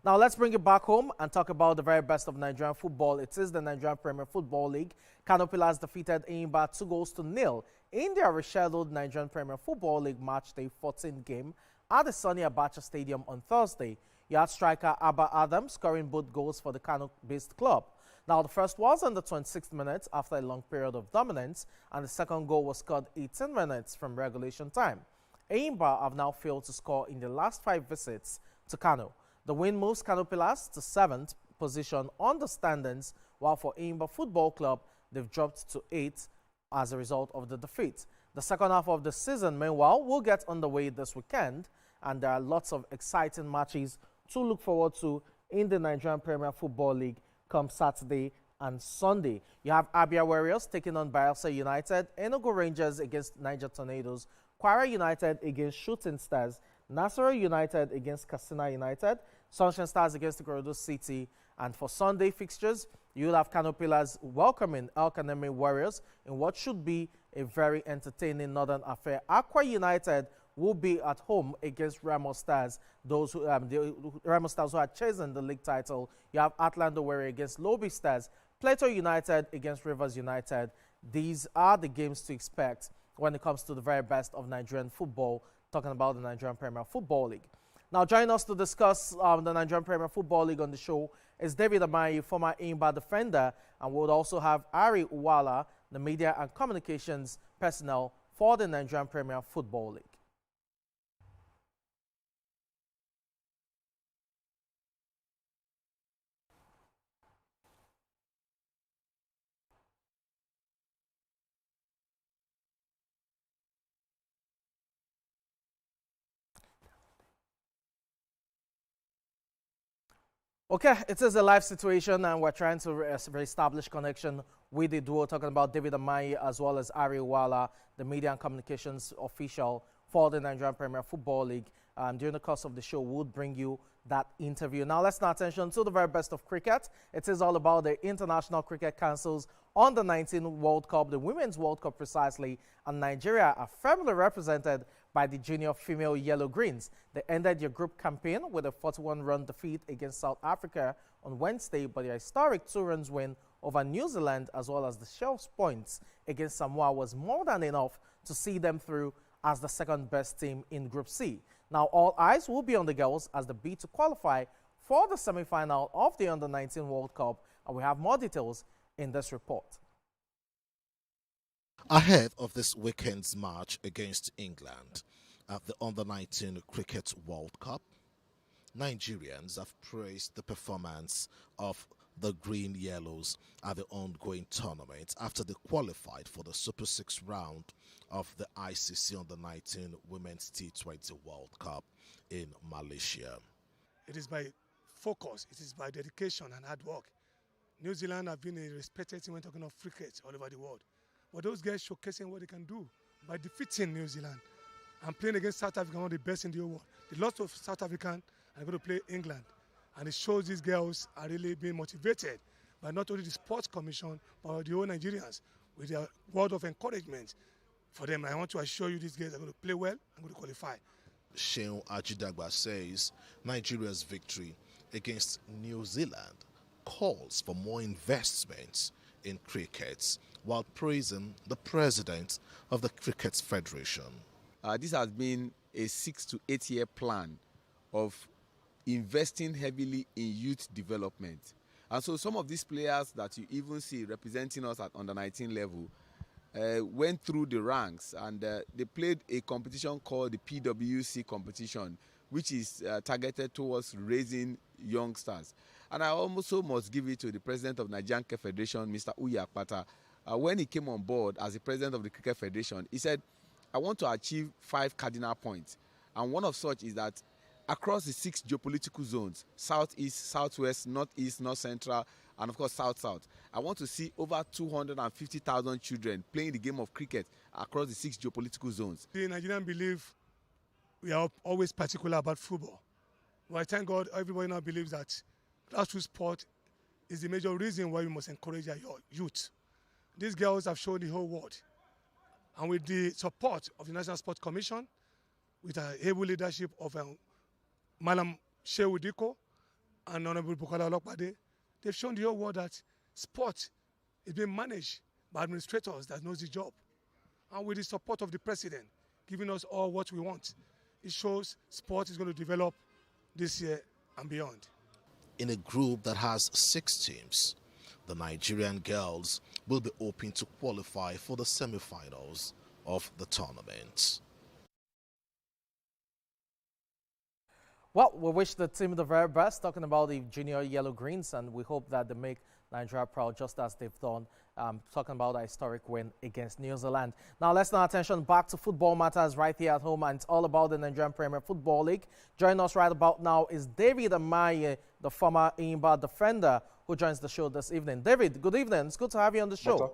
Speaker 31: Now let's bring it back home and talk about the very best of Nigerian football. It is the Nigerian Premier Football League. Kano Pillars defeated Enyimba 2-0 in their rescheduled Nigerian Premier Football League Match Day 14 game at the Sunny Abacha Stadium on Thursday. You had striker Abba Adams scoring both goals for the Kano-based club. Now, the first was in the 26th minute after a long period of dominance, and the second goal was scored 18 minutes from regulation time. Enyimba have now failed to score in the last 5 visits to Kano. The win moves Kano Pillars to 7th position on the standings, while for Enyimba Football Club, they've dropped to 8th as a result of the defeat. The second half of the season, meanwhile, will get underway this weekend, and there are lots of exciting matches to look forward to in the Nigerian Premier Football League come Saturday and Sunday. You have Abia Warriors taking on Bayelsa United, Enugu Rangers against Niger Tornadoes, Kwara United against Shooting Stars, Nasarawa United against Katsina United, Sunshine Stars against Ikorodu City, and for Sunday fixtures, you'll have Kano Pillars welcoming El Kaneme Warriors in what should be a very entertaining Northern affair. Aqua United will be at home against Ramos Stars, those who Ramos Stars who had chosen the league title. You have Atlanta Warrior against Lobby Stars, Plateau United against Rivers United. These are the games to expect when it comes to the very best of Nigerian football, talking about the Nigerian Premier Football League. Now, joining us to discuss the Nigerian Premier Football League on the show is David Amayi, former Enyimba defender, and we'll also have Ari Uwala, the media and communications personnel for the Nigerian Premier Football League. Okay, it is a live situation, and we're trying to re-establish connection with the duo, talking about David Amayi as well as Ari Uwala, the media and communications official for the Nigerian Premier Football League. During the course of the show, we'll bring you that interview. Now, let's turn attention to the very best of cricket. It is all about the International Cricket Council's Under-19 World Cup, the Women's World Cup precisely, and Nigeria are firmly represented by the junior female Yellow Greens. They ended their group campaign with a 41-run defeat against South Africa on Wednesday, but their historic 2-run win over New Zealand as well as the Shells points against Samoa was more than enough to see them through as the second-best team in Group C. Now, all eyes will be on the girls as they bid to qualify for the semi-final of the Under-19 World Cup, and we have more details in this report.
Speaker 2: Ahead of this weekend's match against England at the Under-19 Cricket World Cup, Nigerians have praised the performance of the Green Yellows at the ongoing tournament after they qualified for the Super 6 round of the ICC Under-19 Women's T20 World Cup in Malaysia.
Speaker 3: It is by focus, it is by dedication and hard work. New Zealand have been a respected team when talking of cricket all over the world. But those guys showcasing what they can do by defeating New Zealand and playing against South Africa, one of the best in the world. The lots of South African are going to play England. And it shows these girls are really being motivated by not only the Sports Commission, but the whole Nigerians with their word of encouragement for them. I want to assure you these guys are going to play well and going to qualify.
Speaker 2: Sheun Ajidagba says Nigeria's victory against New Zealand calls for more investments in cricket, while praising the president of the Cricket Federation.
Speaker 4: This has been a 6 to 8 year plan of investing heavily in youth development. And so some of these players that you even see representing us at under 19 level went through the ranks, and they played a competition called the PWC competition, which is targeted towards raising youngsters. And I also must give it to the president of Nigerian Cricket Federation, Mr. Uyi Akpata. When he came on board as the president of the Cricket Federation, he said, I want to achieve 5 cardinal points. And one of such is that across the 6 geopolitical zones, southeast, southwest, northeast, north central, and of course south-south, I want to see over 250,000 children playing the game of cricket across the 6 geopolitical zones.
Speaker 3: The Nigerians believe we are always particular about football. But I thank God everybody now believes that grassroots sport is the major reason why we must encourage our youth. These girls have shown the whole world. And with the support of the National Sports Commission, with the able leadership of Madam Shehu Diko and Honorable Bukola Olokpade, they've shown the whole world that sport is being managed by administrators that knows the job. And with the support of the president, giving us all what we want, it shows sport is going to develop this year and beyond.
Speaker 2: In a group that has 6 teams, the Nigerian girls will be hoping to qualify for the semi-finals of the tournament.
Speaker 31: Well, we wish the team the very best, talking about the junior yellow greens, and we hope that they make Nigeria proud just as they've done, talking about a historic win against New Zealand. Now let's turn our attention back to football matters right here at home, and it's all about the Nigerian Premier Football League. Joining us right about now is David Amaye, the former Enyimba defender, who joins the show this evening. David, good evening. It's good to have you on the show.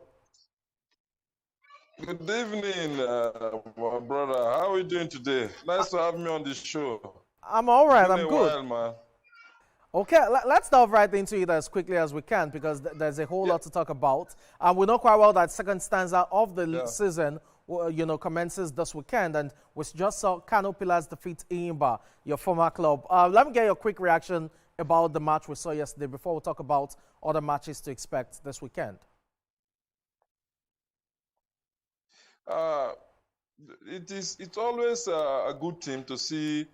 Speaker 5: Good evening, my brother. How are you doing today? Nice to have me on the show.
Speaker 31: I'm all right. I'm
Speaker 5: Been a
Speaker 31: good.
Speaker 5: while, man.
Speaker 31: Okay, let's dive right into it as quickly as we can, because there's a whole lot to talk about. We know quite well that second stanza of the season, commences this weekend, and we just saw Kano Pillars defeat Enyimba, your former club. Let me get your quick reaction about the match we saw yesterday before we talk about other matches to expect this weekend.
Speaker 5: It's always a good team to see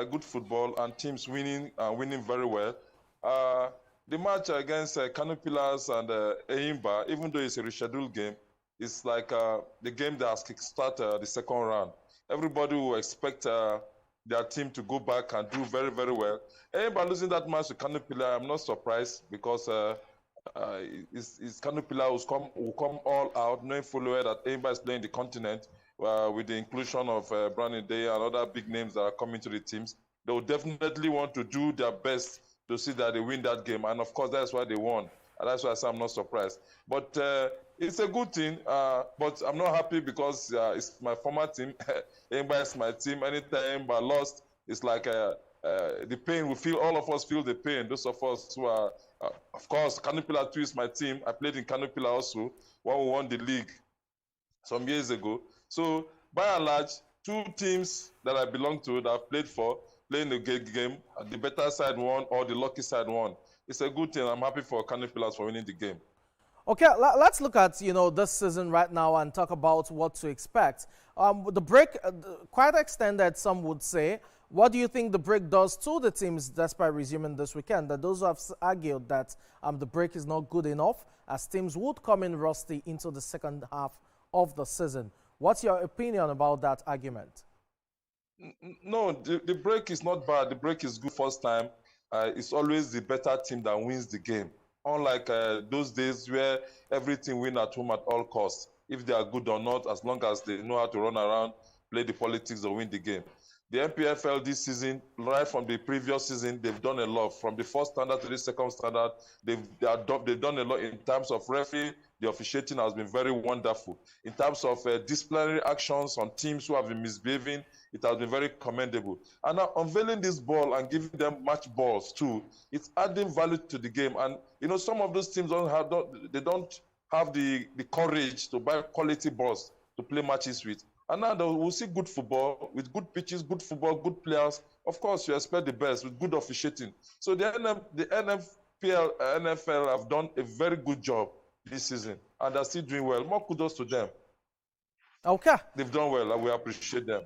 Speaker 5: good football and teams winning very well. The match against Kano Pillars and Enyimba, even though it's a rescheduled game, it's like the game that has kickstarted the second round. Everybody will expect their team to go back and do very, very well. Enyimba losing that match to Kano Pillars, I'm not surprised, because it's Kano Pillars will come all out, knowing fully well that Enyimba is playing the continent. With the inclusion of Brandon Day and other big names that are coming to the teams, they will definitely want to do their best to see that they win that game. And of course, that's why they won. And that's why I say I'm not surprised. But it's a good thing. But I'm not happy because it's my former team. Enyimba is my team. Anytime Enyimba lost, it's like the pain we feel. All of us feel the pain. Those of us who are, of course, Kano Pillars 2 is my team. I played in Kano Pillars also when we won the league some years ago. So, by and large, 2 teams that I belong to, that I've played for, playing the game, the better side won or the lucky side won. It's a good thing. I'm happy for Kano Pillars for winning the game.
Speaker 31: Okay, let's look at, this season right now and talk about what to expect. The break, quite extended, some would say. What do you think the break does to the teams despite resuming this weekend? That those who have argued that the break is not good enough, as teams would come in rusty into the second half of the season. What's your opinion about that argument?
Speaker 5: No, the break is not bad. The break is good first time. It's always the better team that wins the game. Unlike those days where everything win at home at all costs. If they are good or not, as long as they know how to run around, play the politics, they'll win the game. The NPFL this season, right from the previous season, they've done a lot. From the first standard to the second standard, they've done a lot in terms of referee. The officiating has been very wonderful. In terms of disciplinary actions on teams who have been misbehaving, it has been very commendable. And now unveiling this ball and giving them match balls too, it's adding value to the game. And some of those teams don't have the courage to buy quality balls to play matches with. And now we'll see good football with good pitches, good football, good players. Of course, you expect the best with good officiating. So the NFL have done a very good job this season, and they're still doing well. More kudos to them.
Speaker 31: Okay.
Speaker 5: They've done well, and we appreciate them.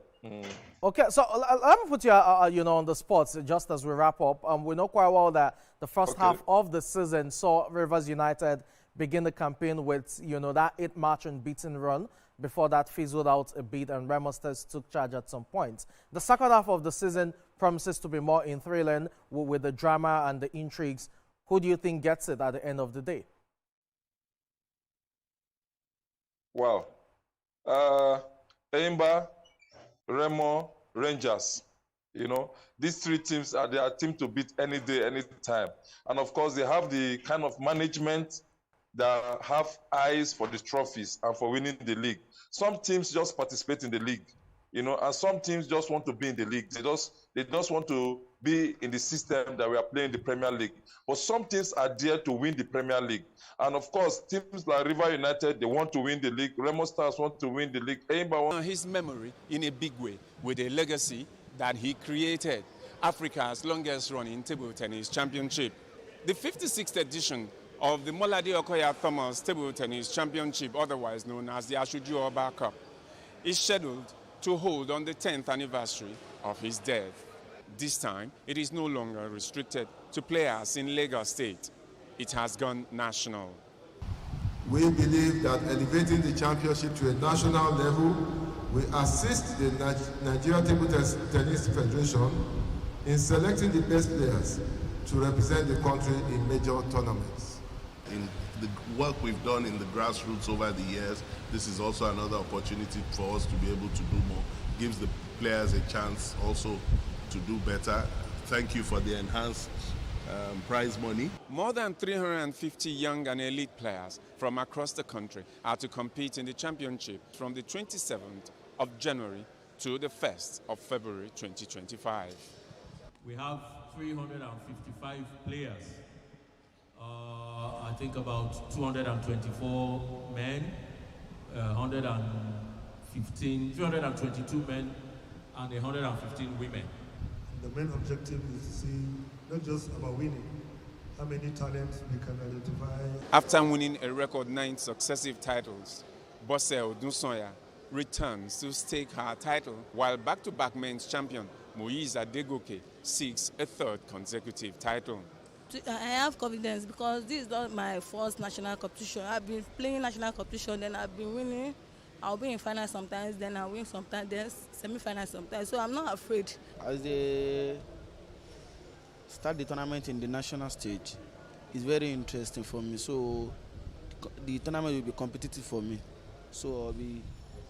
Speaker 31: Okay, so let me put you, on the spot just as we wrap up. We know quite well that the first half of the season saw Rivers United begin the campaign with, that 8-match unbeaten run. Before that fizzled out a bit and Remo Stars took charge at some point. The second half of the season promises to be more thrilling with the drama and the intrigues. Who do you think gets it at the end of the day?
Speaker 5: Wow. Eimba, Remo, Rangers. These three teams are a team to beat any day, any time. And of course, they have the kind of management that have eyes for the trophies and for winning the league. Some teams just participate in the league, and some teams just want to be in the league. They just want to be in the system that we are playing the Premier League. But some teams are there to win the Premier League. And of course, teams like River United, they want to win the league. Remo Stars want to win the league.
Speaker 6: His memory in a big way with a legacy that he created. Africa's longest running table tennis championship. The 56th edition of the Molade Okoya Thomas Table Tennis Championship, otherwise known as the Ashuju Oba Cup, is scheduled to hold on the 10th anniversary of his death. This time, it is no longer restricted to players in Lagos State. It has gone national.
Speaker 9: We believe that elevating the championship to a national level will assist the Nigeria Table Tennis Federation in selecting the best players to represent the country in major tournaments.
Speaker 7: In the work we've done in the grassroots over the years, this is also another opportunity for us to be able to do more. Gives the players a chance also to do better. Thank you for the enhanced prize money.
Speaker 6: More than 350 young and elite players from across the country are to compete in the championship from the 27th of January to the 1st of February 2025.
Speaker 8: We have 355 players. I think about 224 men, 322 men, and 115 women.
Speaker 10: The main objective is to see not just about winning, how many talents we can identify.
Speaker 6: After winning a record 9 successive titles, Bose Odunsanya returns to stake her title, while back-to-back men's champion Moise Adegoke seeks a 3rd consecutive title.
Speaker 11: I have confidence because this is not my first national competition. I've been playing national competition, then I've been winning. I'll be in final sometimes, then I'll win sometimes, then semi-final sometimes. So I'm not afraid.
Speaker 12: As they start the tournament in the national stage, it's very interesting for me. So the tournament will be competitive for me. So I'll be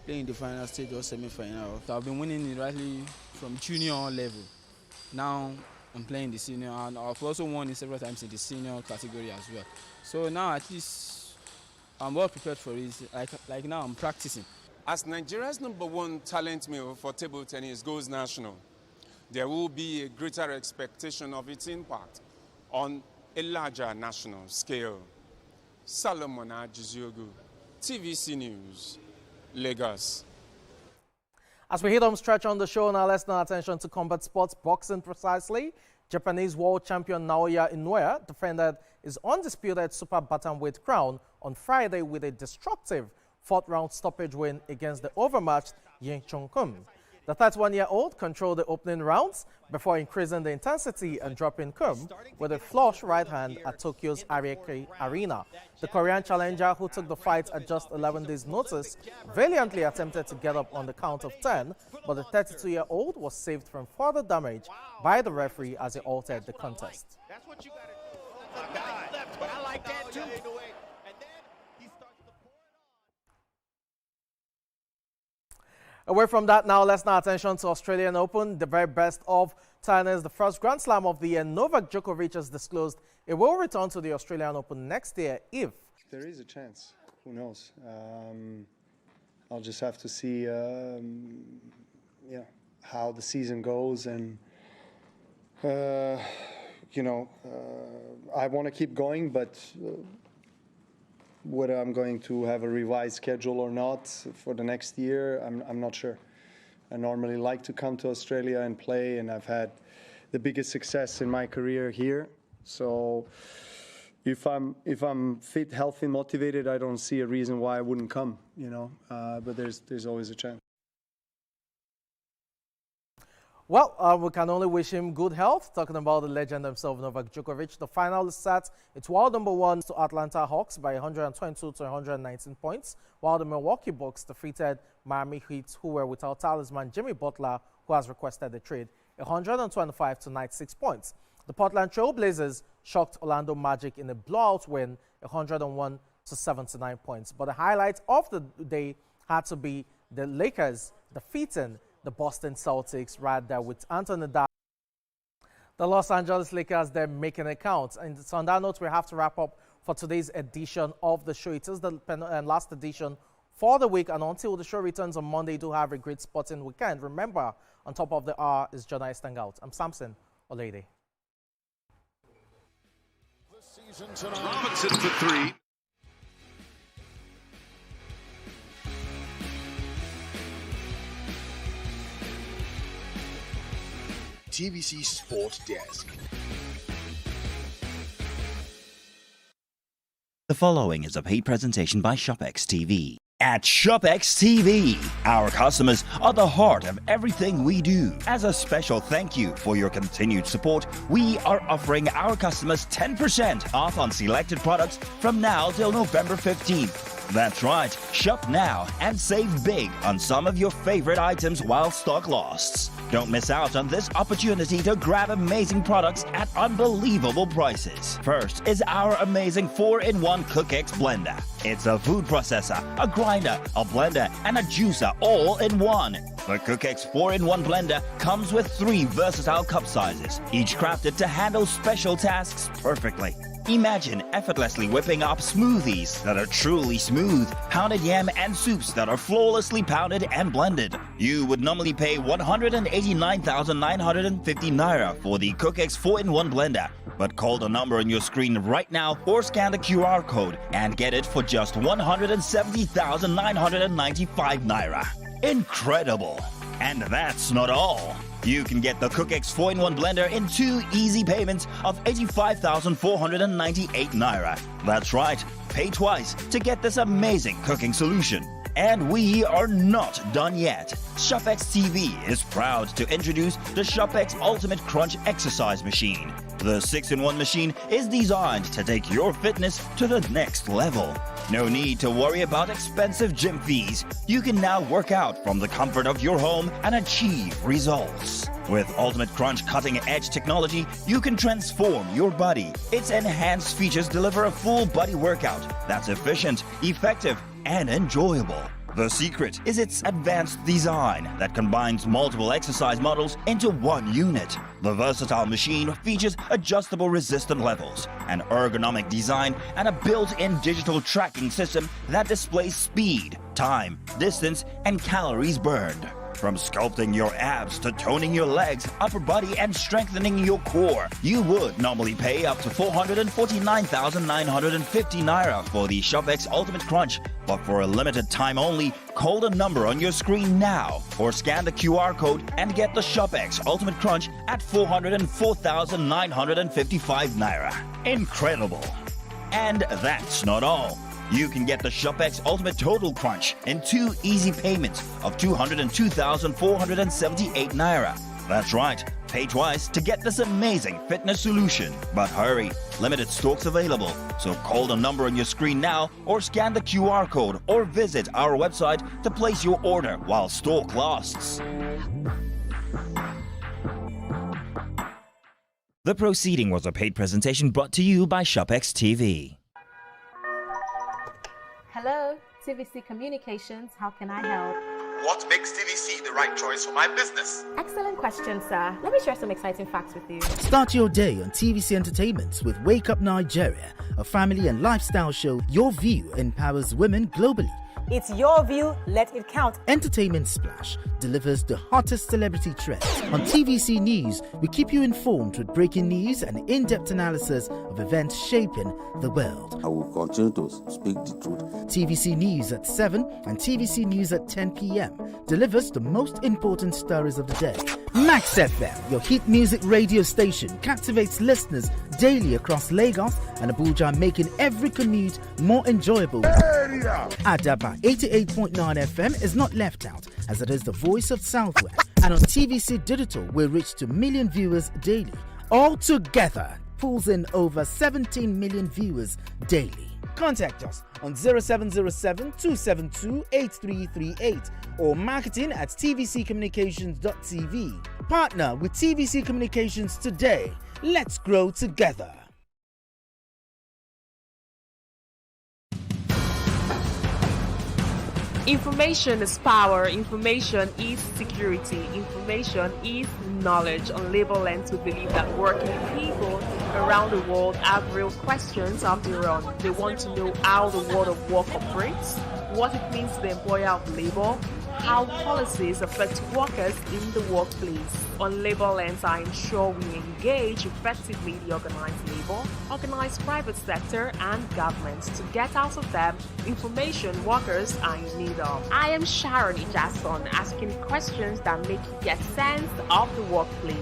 Speaker 12: playing the final stage or semi-final.
Speaker 13: So I've been winning it rightly from junior level. Now I'm playing the senior, and I've also won it several times in the senior category as well. So now at least I'm well prepared for it. Like now I'm practicing.
Speaker 6: As Nigeria's #1 talent mill for table tennis goes national, there will be a greater expectation of its impact on a larger national scale. Solomon Ajiziogu, TVC News, Lagos.
Speaker 31: As we hit home stretch on the show, now let's turn our attention to combat sports, boxing precisely. Japanese world champion Naoya Inoue defended his undisputed super bantamweight crown on Friday with a destructive 4th-round stoppage win against the overmatched Yin Chung-kun. The 31-year-old controlled the opening rounds before increasing the intensity and dropping Kum with a flush right hand at Tokyo's Ariake Arena. The Korean challenger, who took the fight at just 11 days' notice, valiantly attempted to get up on the count of 10, but the 32-year-old was saved from further damage by the referee as he altered the contest.
Speaker 28: That's what you got to do. Oh my God. Left, but I like that too.
Speaker 31: Away from that now, let's turn our attention to Australian Open, the very best of tennis. The first Grand Slam of the year, Novak Djokovic has disclosed it will return to the Australian Open next year if
Speaker 15: there is a chance. Who knows? I'll just have to see how the season goes, and I want to keep going, but whether I'm going to have a revised schedule or not for the next year, I'm not sure. I normally like to come to Australia and play, and I've had the biggest success in my career here. So if I'm fit, healthy, motivated, I don't see a reason why I wouldn't come, but there's always a chance.
Speaker 31: Well, we can only wish him good health. Talking about the legend himself, Novak Djokovic. The final is set. It's world number 1 to Atlanta Hawks by 122 to 119 points, while the Milwaukee Bucks defeated Miami Heat, who were without talisman Jimmy Butler, who has requested a trade, 125 to 96 points. The Portland Trail Blazers shocked Orlando Magic in a blowout win, 101 to 79 points. But the highlight of the day had to be the Lakers defeating the Boston Celtics right there with Anthony Davis. The Los Angeles Lakers, they're making it count. And so on that note, we have to wrap up for today's edition of the show. It is the last edition for the week, and until the show returns on Monday, do have a great sporting weekend. Remember, on top of the hour is journalist Hangout. I'm Samson Olede.
Speaker 29: Robinson for 3. TVC Sport Desk.
Speaker 14: The following is a paid presentation by ShopX TV. At ShopX TV, our customers are the heart of everything we do. As a special thank you for your continued support, we are offering our customers 10% off on selected products from now till November 15th. That's right, shop now and save big on some of your favorite items while stock lasts. Don't miss out on this opportunity to grab amazing products at unbelievable prices. First is our amazing 4-in-1 CookX blender. It's a food processor, a grinder, a blender, and a juicer all in one. The CookX 4-in-1 blender comes with 3 versatile cup sizes, each crafted to handle special tasks perfectly. Imagine effortlessly whipping up smoothies that are truly smooth, pounded yam and soups that are flawlessly pounded and blended. You would normally pay 189,950 Naira for the CookX 4-in-1 blender, but call the number on your screen right now or scan the QR code and get it for just 170,995 Naira. Incredible! And that's not all. You can get the CookX 4-in-1 blender in 2 easy payments of 85,498 Naira. That's right, pay twice to get this amazing cooking solution. And we are not done yet. ShopX TV is proud to introduce the ShopX Ultimate Crunch Exercise Machine. The 6-in-1 machine is designed to take your fitness to the next level. No need to worry about expensive gym fees. You can now work out from the comfort of your home and achieve results. With Ultimate Crunch cutting-edge technology, you can transform your body. Its enhanced features deliver a full body workout that's efficient, effective, and enjoyable. The secret is its advanced design that combines multiple exercise models into one unit. The versatile machine features adjustable resistance levels, an ergonomic design, and a built-in digital tracking system that displays speed, time, distance, and calories burned. From sculpting your abs to toning your legs, upper body, and strengthening your core, you would normally pay up to 449,950 Naira for the ShopX Ultimate Crunch. But for a limited time only, call the number on your screen now or scan the QR code and get the ShopX Ultimate Crunch at 404,955 Naira. Incredible! And that's not all. You can get the ShopX Ultimate Total Crunch in 2 easy payments of 202,478 Naira. That's right, pay twice to get this amazing fitness solution. But hurry, limited stocks available. So call the number on your screen now or scan the QR code or visit our website to place your order while stock lasts. The proceeding was a paid presentation brought to you by ShopX TV.
Speaker 27: Hello, TVC Communications. How can I help?
Speaker 16: What makes TVC the right choice for my business?
Speaker 27: Excellent question, sir. Let me share some exciting facts with you.
Speaker 17: Start your day on TVC Entertainment with Wake Up Nigeria, a family and lifestyle show. Your view empowers women globally.
Speaker 18: It's your view, let it count.
Speaker 17: Entertainment Splash delivers the hottest celebrity trends. On TVC News, we keep you informed with breaking news and in-depth analysis of events shaping the world.
Speaker 19: I will continue to speak the truth.
Speaker 17: TVC News at 7 and TVC News at 10 p.m. delivers the most important stories of the day. Max FM, your hit music radio station, captivates listeners daily across Lagos and Abuja, making every commute more enjoyable. Adaba 88.9 FM is not left out, as it is the voice of Southwest, And on TVC Digital, we reach to million viewers daily. All together, pulls in over 17 million viewers daily. Contact us on 0707 272 8338 or marketing at tvccommunications.tv. Partner with TVC Communications today. Let's grow together.
Speaker 1: Information is power, information is security, information is knowledge. On Laborland, we believe that working people around the world have real questions of their own. They want to know how the world of work operates, what it means to the employer of labor, how policies affect workers in the workplace. On Laborland, I ensure we engage effectively the organized labor, organized private sector, and government to get out of them information workers are in need of. I am Sharon Ijason, asking questions that make you get sense of the workplace.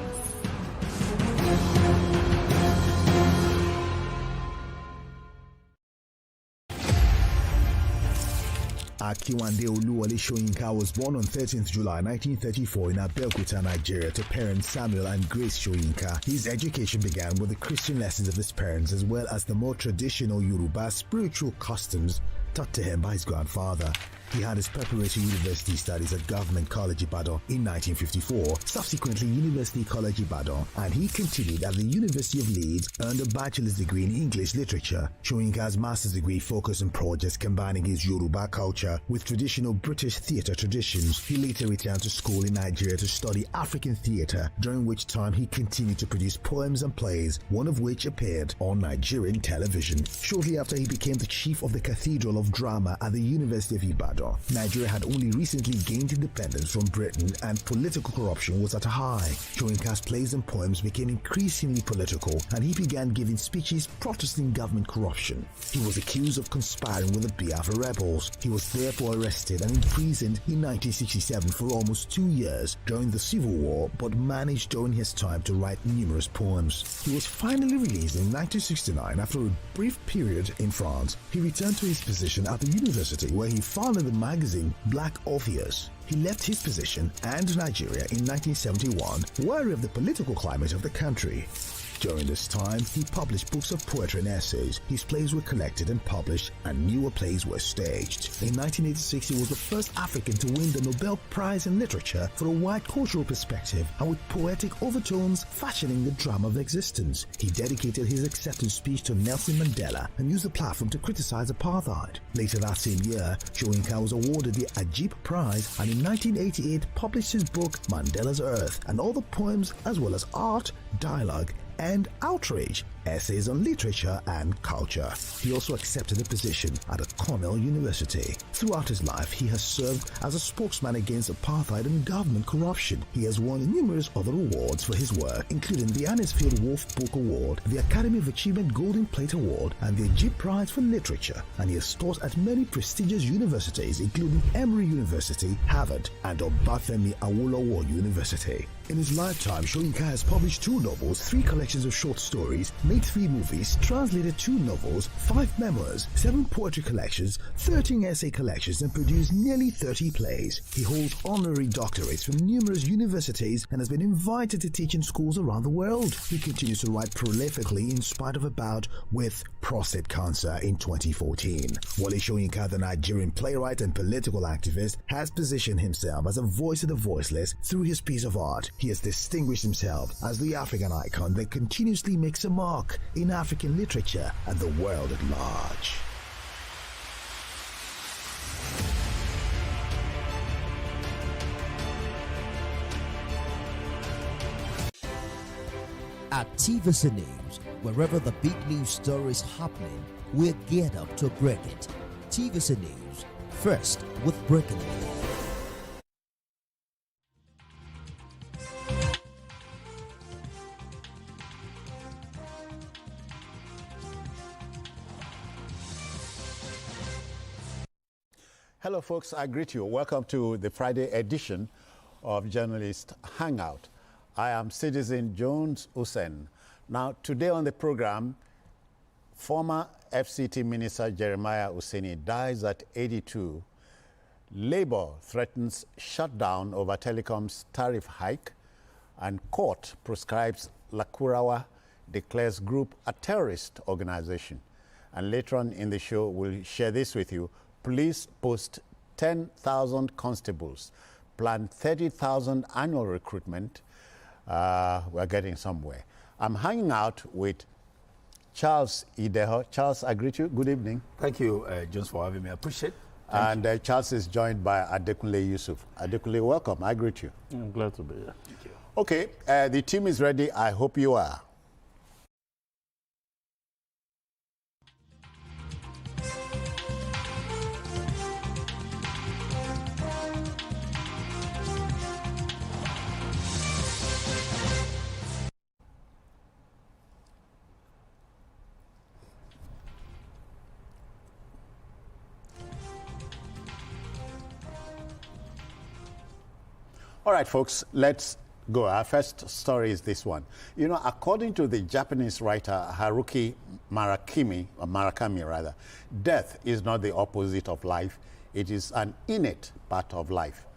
Speaker 3: Akiwande Oluwole Soyinka was born on 13th July 1934 in Abeokuta, Nigeria, to parents Samuel and Grace Soyinka. His education began with the Christian lessons of his parents as well as the more traditional Yoruba spiritual customs taught to him by his grandfather. He had his preparatory university studies at Government College Ibadan in 1954, subsequently University College Ibadan, and he continued at the University of Leeds, earned a bachelor's degree in English literature. Soyinka's master's degree focused on projects combining his Yoruba culture with traditional British theatre traditions. He later returned to school in Nigeria to study African theatre, during which time he continued to produce poems and plays, one of which appeared on Nigerian television. Shortly after, he became the chief of the Cathedral of Drama at the University of Ibadan. Nigeria had only recently gained independence from Britain and political corruption was at a high. Soyinka's plays and poems became increasingly political and he began giving speeches protesting government corruption. He was accused of conspiring with the Biafra rebels. He was therefore arrested and imprisoned in 1967 for almost 2 years during the Civil War, but managed during his time to write numerous poems. He was finally released in 1969 after a brief period in France. He returned to his position at the university where he founded the magazine Black Orpheus. He left his position and Nigeria in 1971, wary of the political climate of the country. During this time, he published books of poetry and essays. His plays were collected and published, and newer plays were staged. In 1986, he was the first African to win the Nobel Prize in Literature for a wide cultural perspective and with poetic overtones fashioning the drama of existence. He dedicated his acceptance speech to Nelson Mandela and used the platform to criticize apartheid. Later that same year, Soyinka was awarded the Ajib Prize and in 1988 published his book Mandela's Earth and all the poems as well as art, dialogue, and outrage, essays on literature and culture. He also accepted a position at Cornell University. Throughout his life, he has served as a spokesman against apartheid and government corruption. He has won numerous other awards for his work, including the Anisfield Wolf Book Award, the Academy of Achievement Golden Plate Award, and the Ajib Prize for Literature, and he has taught at many prestigious universities, including Emory University, Harvard, and Obafemi Awolowo University. In his lifetime, Soyinka has published 2 novels, 3 collections of short stories, made 3 movies, translated 2 novels, 5 memoirs, 7 poetry collections, 13 essay collections, and produced nearly 30 plays. He holds honorary doctorates from numerous universities and has been invited to teach in schools around the world. He continues to write prolifically in spite of a bout with prostate cancer in 2014. Wole Soyinka, the Nigerian playwright and political activist, has positioned himself as a voice of the voiceless through his piece of art. He has distinguished himself as the African icon that continuously makes a mark in African literature and the world at large.
Speaker 4: At TVC News, wherever the big news story is happening, we're geared up to break it. TVC News, first with breaking news.
Speaker 20: Hello folks, I greet you. Welcome to the Friday edition of Journalist Hangout. I am Citizen Jones Hussein. Now today on the program, former FCT Minister Jeremiah Husseini dies at 82. Labour threatens shutdown over telecom's tariff hike, and court prescribes Lakurawa declares group a terrorist organization. And later on in the show, we'll share this with you. Police post 10,000 constables, plan 30,000 annual recruitment. We're getting somewhere. I'm hanging out with Charles Ideho. Charles, I greet you. Good evening.
Speaker 2: Thank you, Jones, for having me. I appreciate it.
Speaker 20: And Charles is joined by Adekunle Yusuf. Adekunle, welcome. I greet you.
Speaker 5: I'm glad to be here.
Speaker 2: Thank you.
Speaker 20: Okay, the team is ready. I hope you are. All right, folks, let's go. Our first story is this one. You know, according to the Japanese writer Haruki Murakami, death is not the opposite of life. It is an innate part of life.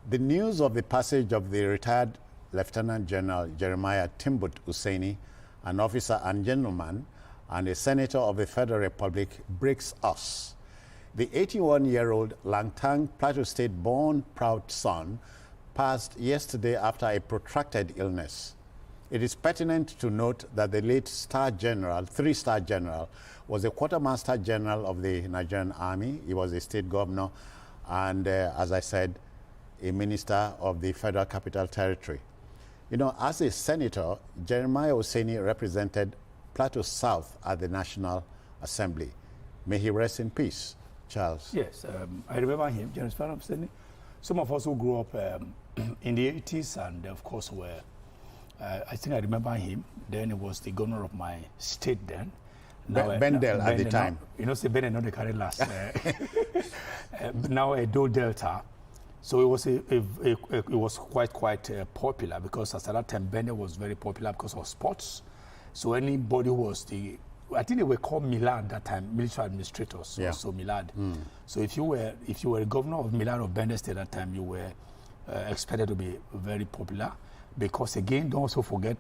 Speaker 20: The news of the passage of the retired Lieutenant General Jeremiah Timbut Husseini, an officer and gentleman, and a senator of the Federal Republic, breaks us. The 81-year-old Langtang Plateau State-born proud son passed yesterday after a protracted illness. It is pertinent to note that the late three-star general, was a quartermaster general of the Nigerian Army. He was a state governor and, as I said, a minister of the Federal Capital Territory. You know, as a senator, Jeremiah Husseini represented Plateau South at the National Assembly. May he rest in peace. Charles.
Speaker 2: Yes, I remember him, Jeremiah Husseini. Some of us who grew up in the 80s and, of course, were, I think I remember him. Then he was the governor of my state then.
Speaker 20: Bendel at the time.
Speaker 2: You know, say Bendel, not the carry last. Now Edo Delta. So it was quite popular because at that time Bendel was very popular because of sports. So anybody who was I think they were called Milad at that time, military administrators.
Speaker 20: Yeah.
Speaker 2: So Milad. So if you were a governor of Milad of Bendel State at that time, you were expected to be very popular. Because again, don't also forget,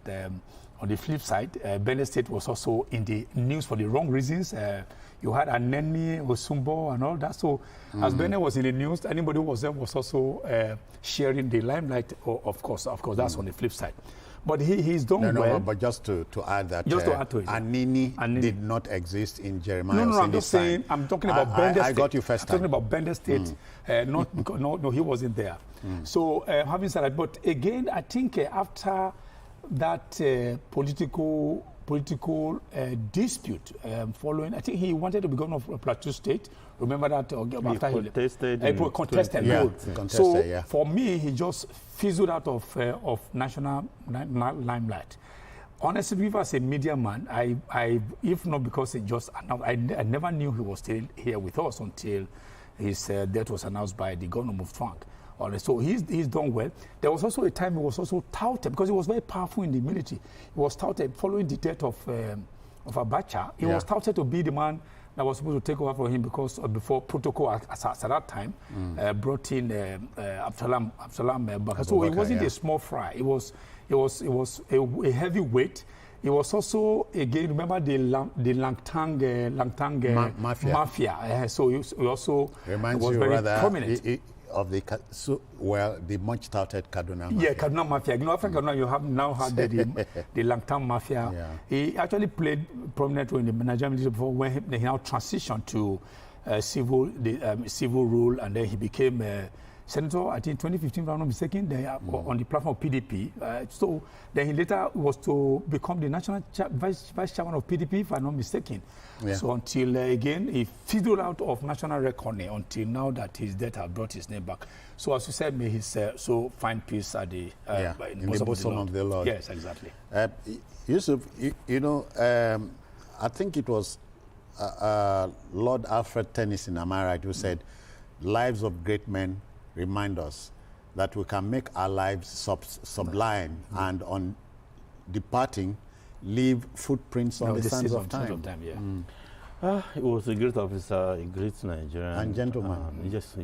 Speaker 2: on the flip side, Bendel State was also in the news for the wrong reasons. You had Aneni, Osumbo, and all that. So as Bendel was in the news, anybody who was there was also sharing the limelight. Of course, that's on the flip side. But he's done well.
Speaker 20: No, but just to add that,
Speaker 2: to add to it,
Speaker 20: Anini did not exist in Jeremiah.
Speaker 2: No, I'm just saying. I'm talking about Bendel State.
Speaker 20: I got you first time.
Speaker 2: I'm talking about Bendel State. Not because no, he wasn't there. So having said that, but again, I think after that political dispute following, I think he wanted to be governor of Plateau State. Remember that after he contested. So for me, he just fizzled out of national limelight. Honestly, if as a media man, I if not because it just announced, I never knew he was still here with us until his death was announced by the governor of Trunk. So he's done well. There was also a time he was also touted because he was very powerful in the military. He was touted following the death of Abacha. He was touted to be the man that was supposed to take over for him because before protocol at that time brought in Absalom Bakar. So it wasn't a small fry. It was a heavy weight. It was also, again, remember the Langtang mafia. So he also
Speaker 20: reminds
Speaker 2: was
Speaker 20: you
Speaker 2: very
Speaker 20: rather
Speaker 2: prominent.
Speaker 20: Of the much touted Kaduna Mafia.
Speaker 2: Yeah, Kaduna Mafia. You know, after Kaduna, you have now had the Langtang Mafia.
Speaker 20: Yeah.
Speaker 2: He actually played prominent role in the Nigerian military before when he now transitioned to civil rule, and then he became senator, I think 2015, if I'm not mistaken, on the platform of PDP. So then he later was to become the national vice chairman of PDP, if I'm not mistaken. Yeah. So until, again, he fizzled out of national reckoning until now that his death has brought his name back. So as you said, may he so find peace at the
Speaker 20: in the bosom of the Lord.
Speaker 2: Yes, exactly.
Speaker 20: Yusuf, you know, I think it was Lord Alfred Tennyson, am I right, who said, lives of great men remind us that we can make our lives sublime and on departing leave footprints on the sands of time.
Speaker 5: He was a great officer, a great Nigerian.
Speaker 20: And gentleman.
Speaker 5: Yes,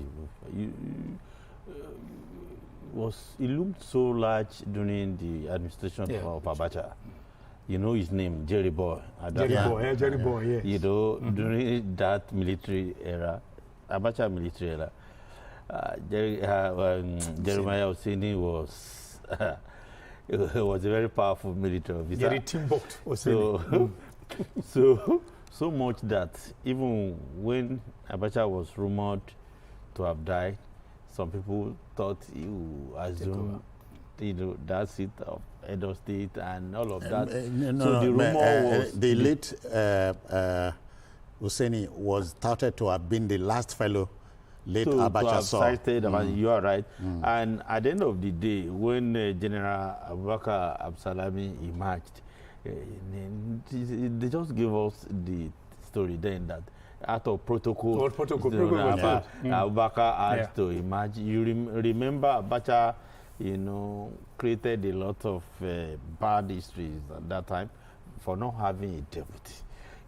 Speaker 5: he loomed so large during the administration of Abacha. You know his name, Jerry Boy.
Speaker 2: Jerry Boy, yes.
Speaker 5: You know, during that military era, Abacha military era, Jeremiah Oseni was was a very powerful military officer.
Speaker 2: Jerry Timbuktu Oseni.
Speaker 5: So much that even when Abacha was rumored to have died, some people thought he would assume, that seat of Edo State and all of that.
Speaker 20: The rumor was the late Oseni was touted to have been the last fellow late Abacha saw.
Speaker 5: You are right. And at the end of the day, when General Abubakar Absalami emerged, they just gave us the story then that out of protocol, Abubakar had to emerge. You remember Abacha, created a lot of bad histories at that time for not having a deputy.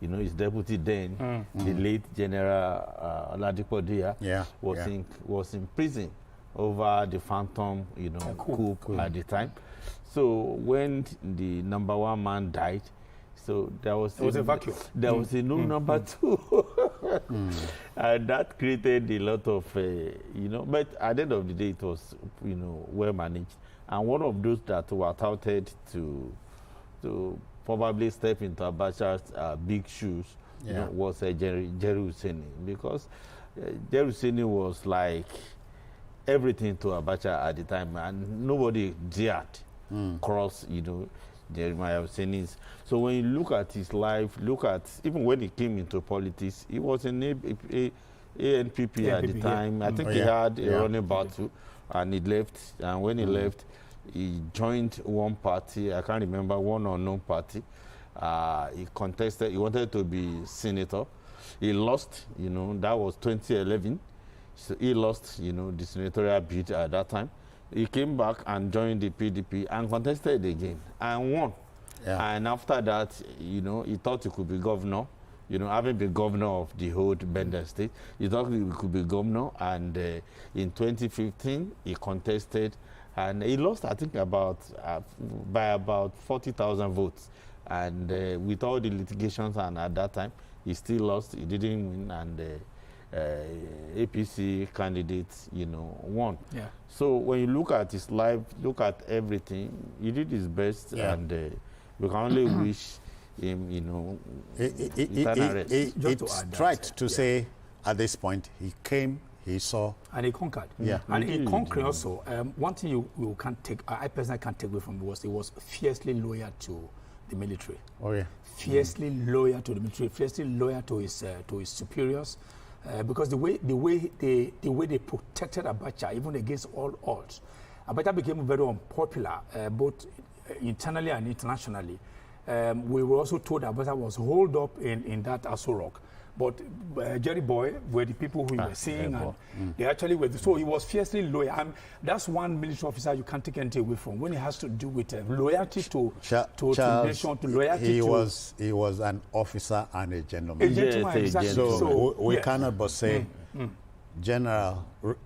Speaker 5: His deputy then, the late General Oladipo Dia, was in prison over the phantom, coup at the time. So when the number one man died, so there was
Speaker 2: a vacuum.
Speaker 5: There was a new number two, and that created a lot of, But at the end of the day, it was, well managed. And one of those that were touted to probably step into Abacha's big shoes, was Jerry Oseni, because Jerry Oseni was like everything to Abacha at the time, and nobody dared cross, Jeremiah Oseni's. So when you look at his life, even when he came into politics, he was in ANPP at the time. I think he had a running battle, and he left. And when he left, he joined one party. I can't remember, one unknown party. He contested. He wanted to be senator. He lost. That was 2011. So he lost. The senatorial bid at that time. He came back and joined the PDP and contested again and won. And after that, he thought he could be governor. Having been governor of the whole Bender State, he thought he could be governor. And in 2015, he contested, and he lost, I think, by about 40,000 votes. And with all the litigations, and at that time, he still lost. He didn't win, and APC candidates, won. So when you look at his life, look at everything, he did his best, and we can only wish him,
Speaker 20: It's right to say at this point, he came, he saw.
Speaker 2: And he conquered. And he conquered also. One thing you can't take, I personally can't take away from him, was he was fiercely loyal to the military. Fiercely loyal to the military, fiercely loyal to his superiors. Because the way they protected Abacha, even against all odds, Abacha became very unpopular, both internally and internationally. We were also told that Abacha was holed up in that Aso Rock. But Jerry Boy were the people who were seeing, and they actually were. So he was fiercely loyal. And that's one military officer you can't take anything away from when it has to do with loyalty to nation, to loyalty
Speaker 20: he was an officer and a gentleman.
Speaker 2: A gentleman, exactly.
Speaker 20: So we cannot but say,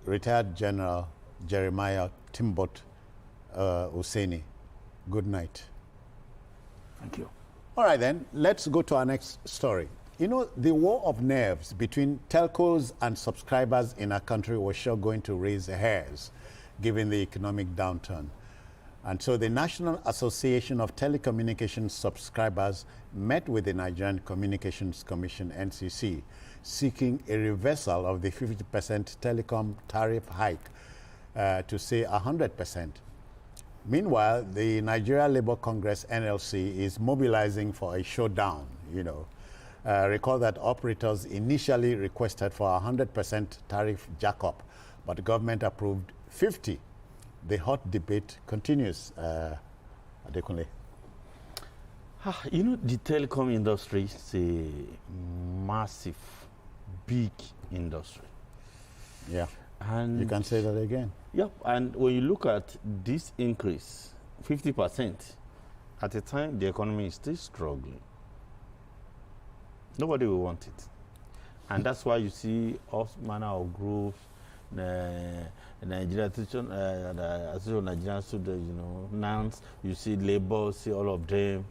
Speaker 20: retired General Jeremiah Timbuktu Oseni, good night.
Speaker 2: Thank you.
Speaker 20: All right, then, let's go to our next story. The war of nerves between telcos and subscribers in our country was sure going to raise hairs, given the economic downturn. And so the National Association of Telecommunications Subscribers met with the Nigerian Communications Commission, NCC, seeking a reversal of the 50% telecom tariff hike to, say, 100%. Meanwhile, the Nigeria Labour Congress, NLC, is mobilizing for a showdown, recall that operators initially requested for 100% tariff jack-up, but the government approved 50. The hot debate continues, Adekunle.
Speaker 5: The telecom industry is a massive, big industry.
Speaker 20: Yeah,
Speaker 5: and
Speaker 20: you can say that again.
Speaker 5: Yep, and when you look at this increase, 50%, at a time the economy is still struggling. Nobody will want it. And that's why you see all manner of groups, Nigerian Association of Nigerian Students, NANS, you see Labour, see all of them,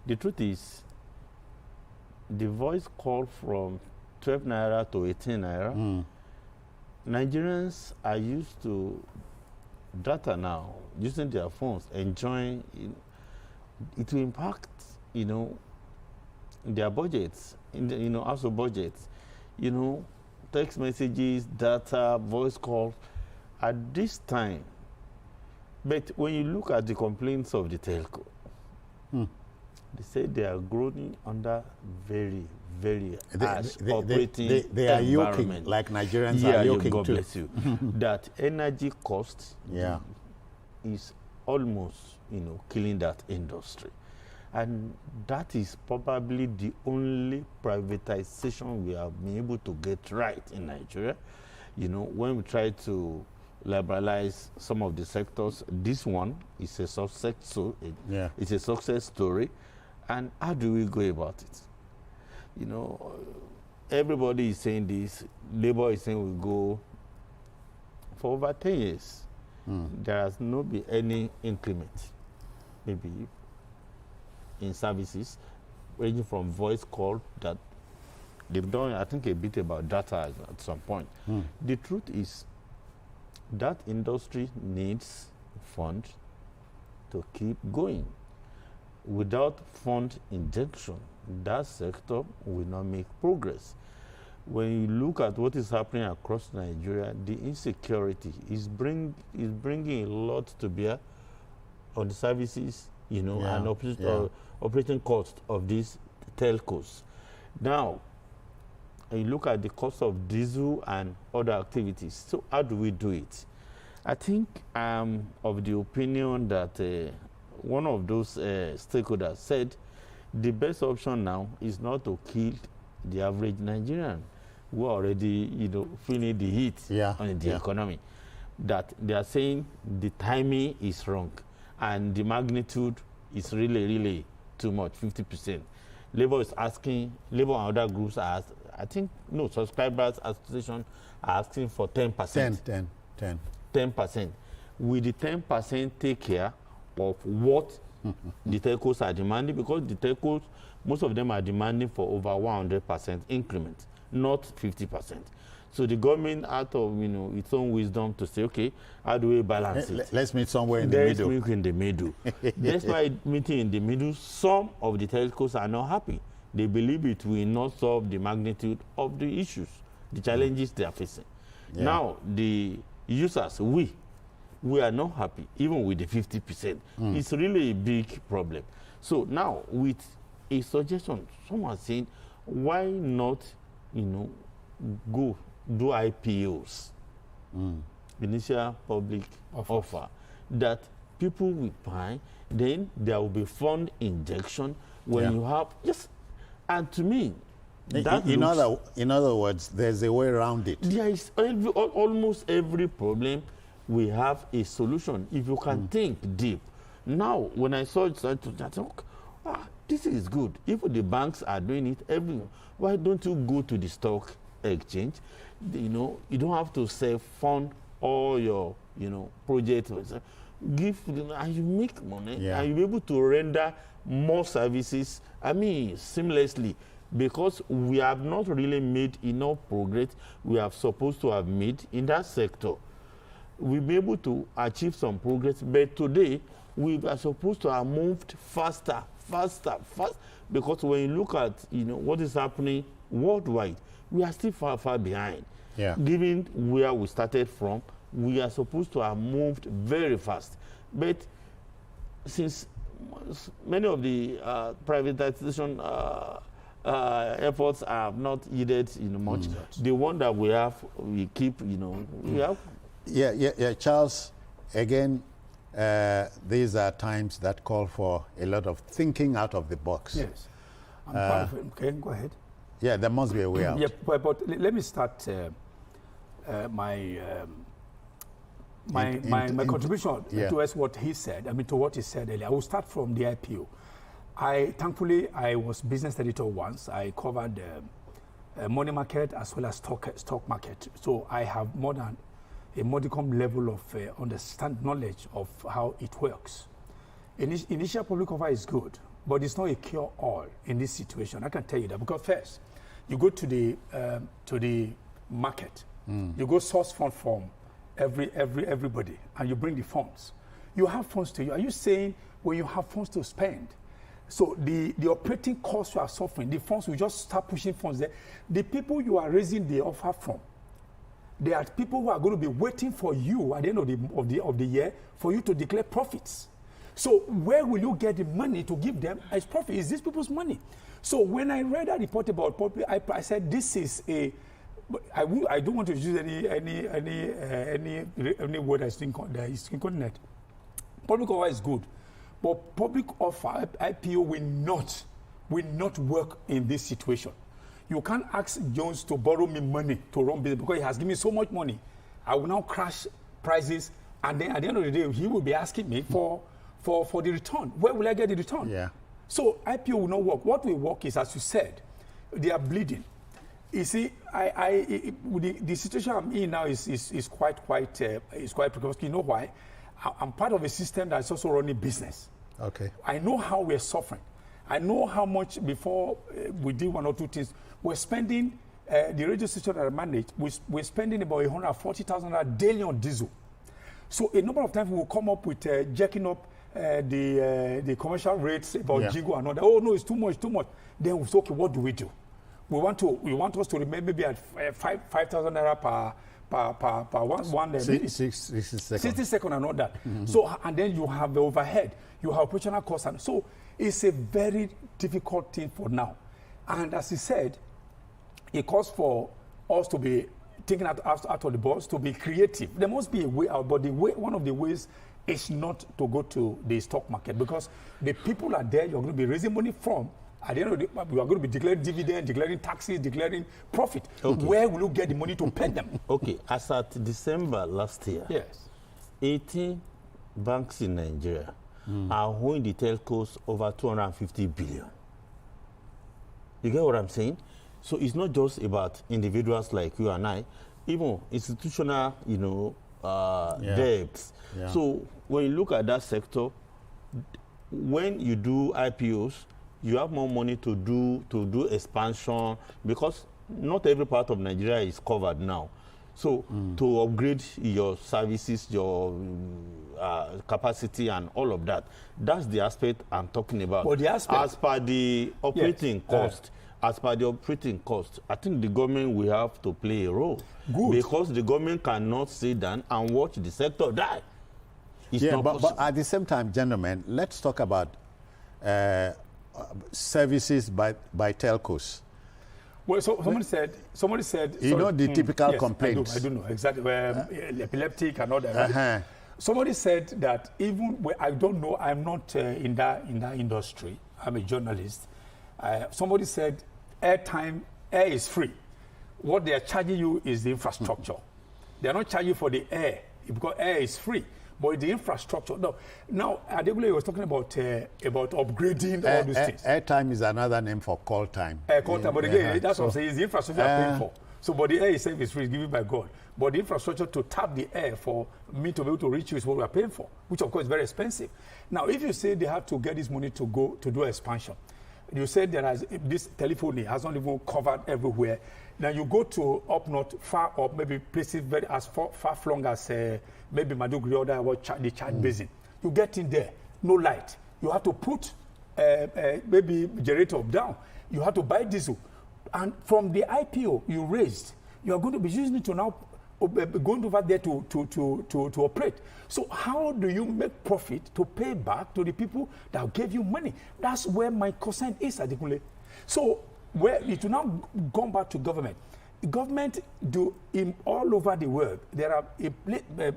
Speaker 5: The truth is, the voice called from 12 naira to 18 naira. Nigerians are used to data now, using their phones, enjoying it will impact, their budgets, also budgets, text messages, data, voice calls at this time. But when you look at the complaints of the telco, they say they are growing under very, very harsh operating
Speaker 20: they are
Speaker 5: environment.
Speaker 20: yoking, like Nigerians are yoking
Speaker 5: God
Speaker 20: too.
Speaker 5: Bless you. That energy cost is almost, killing that industry. And that is probably the only privatization we have been able to get right in Nigeria. When we try to liberalize some of the sectors, this one is a success story. It's a success story. And how do we go about it? Everybody is saying this. Labour is saying we go for over 10 years. There has not been any increment, maybe in services, ranging from voice call that they've done, I think, a bit about data at some point. The truth is that industry needs funds to keep going. Without fund injection, that sector will not make progress. When you look at what is happening across Nigeria, the insecurity is bringing a lot to bear on the services, and operating cost of these telcos. Now, you look at the cost of diesel and other activities. So how do we do it? I think I'm of the opinion that one of those stakeholders said the best option now is not to kill the average Nigerian who are already, feeling the heat on the economy. That they are saying the timing is wrong and the magnitude is really, really too much, 50%. Labour is asking, Labour and other groups are, subscribers association are asking for 10%. 10%. Will the 10% take care of what the telcos are demanding? Because the telcos, most of them are demanding for over 100% increment, not 50%. So the government, out of its own wisdom, to say, okay, how do we balance it?
Speaker 20: Let's meet somewhere in the middle.
Speaker 5: Let's meet in the middle. Despite meeting in the middle, some of the telcos are not happy. They believe it will not solve the magnitude of the issues, the challenges they are facing. Now, the users, we are not happy, even with the 50%. It's really a big problem. So now, with a suggestion, someone saying, why not, go do IPOs, initial public offer, that people will buy, then there will be fund injection when you have, and to me,
Speaker 20: in other words, there's a way around it.
Speaker 5: There is almost every problem we have a solution if you can think deep. Now, when I saw it, I thought, this is good. If the banks are doing it, why don't you go to the stock exchange? You don't have to self-fund all your, projects. And you make money, and you'll be able to render more services, seamlessly, because we have not really made enough progress we are supposed to have made in that sector. We'll be able to achieve some progress, but today we are supposed to have moved faster, because when you look at what is happening worldwide, we are still far behind. Given where we started from, we are supposed to have moved very fast. But since many of the privatization efforts have not yielded much, the one that we have, we keep, we have.
Speaker 20: Charles, again, these are times that call for a lot of thinking out of the box.
Speaker 2: Yes. I'm part of it. Okay, go ahead.
Speaker 20: Yeah, there must be a way out.
Speaker 2: Yeah, but let me start my contribution towards what he said. To what he said earlier. I will start from the IPO. Thankfully, I was business editor once. I covered money market as well as stock market. So I have more than a modicum level of knowledge of how it works. Initial public offer is good, but it's not a cure-all in this situation. I can tell you that because first, you go to the market, you go source fund from everybody, and you bring the funds. You have funds to you. Are you saying when you have funds to spend? So the operating costs you are suffering, the funds, we just start pushing funds there. The people you are raising the offer from, there are people who are going to be waiting for you at the end of the year for you to declare profits. So where will you get the money to give them as profit? Is this people's money? So when I read that report about public, I said this is a. I don't want to use any word that is incontinent. Public offer is good. But public offer, IPO will not work in this situation. You can't ask Jones to borrow me money to run business because he has given me so much money. I will now crash prices, and then at the end of the day, he will be asking me for the return. Where will I get the return?
Speaker 20: Yeah.
Speaker 2: So IPO will not work. What will work is, as you said, they are bleeding. You see, the situation I'm in now is quite because you know why? I'm part of a system that's also running business.
Speaker 20: Okay.
Speaker 2: I know how we're suffering. I know how much before we did one or two things. We're spending, the radio station that I manage, we're spending about $140,000 daily on diesel. So a number of times we will come up with jacking up the commercial rates about jingle and all that. Oh no, it's too much. Then we say, okay, what do? We want us to remain maybe at 5,000 naira per 60 seconds and all that. So, and then you have the overhead, you have operational costs. And so it's a very difficult thing for now. And as he said, it calls for us to be taken out of the box, to be creative. There must be a way out, but one of the ways is not to go to the stock market because the people are there you're going to be raising money from. At the end of the day, you are going to be declaring dividend, declaring taxes, declaring profit. Okay. Where will you get the money to pay them?
Speaker 5: Okay, as at December last year,
Speaker 2: yes,
Speaker 5: 18 banks in Nigeria are owing the telcos over 250 billion. You get what I'm saying? So it's not just about individuals like you and I, even institutional, debts. Yeah. So when you look at that sector, when you do IPOs, you have more money to do expansion because not every part of Nigeria is covered now. So to upgrade your services, your capacity and all of that, that's the aspect I'm talking about.
Speaker 2: Well, the aspect,
Speaker 5: as per the operating cost, I think the government will have to play a role. Good. Because the government cannot sit down and watch the sector die. It's not possible.
Speaker 20: But at the same time, gentlemen, let's talk about services by telcos.
Speaker 2: Well, so somebody said.
Speaker 20: You know the typical complaints.
Speaker 2: I do know exactly. Epileptic and all that. Right? Somebody said that even I don't know. I'm not in that industry. I'm a journalist. Somebody said air is free. What they are charging you is the infrastructure. They are not charging you for the air because air is free. But the infrastructure, no. Now, Adegule was talking about upgrading all these things.
Speaker 20: Airtime is another name for call time.
Speaker 2: Call time, but again, that's what I'm saying, is the infrastructure you're paying for. So, but the air itself is free, given by God. But the infrastructure to tap the air for me to be able to reach you is what we are paying for, which of course is very expensive. Now, if you say they have to get this money to go to do expansion, you said this telephony has not even covered everywhere. Now you go to up north, far up, maybe places as far flung as maybe Madugri or the Chad Basin. You get in there, no light. You have to put maybe generator down. You have to buy diesel. And from the IPO you raised, you are going to be using it to now going over there to operate. So how do you make profit to pay back to the people that gave you money? That's where my concern is, Adekunle. So where it will now go back to government. Government do in all over the world. There are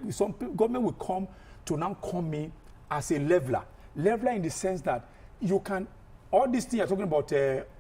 Speaker 2: some government will come to now come in as a leveler in the sense that you can all these things you're talking about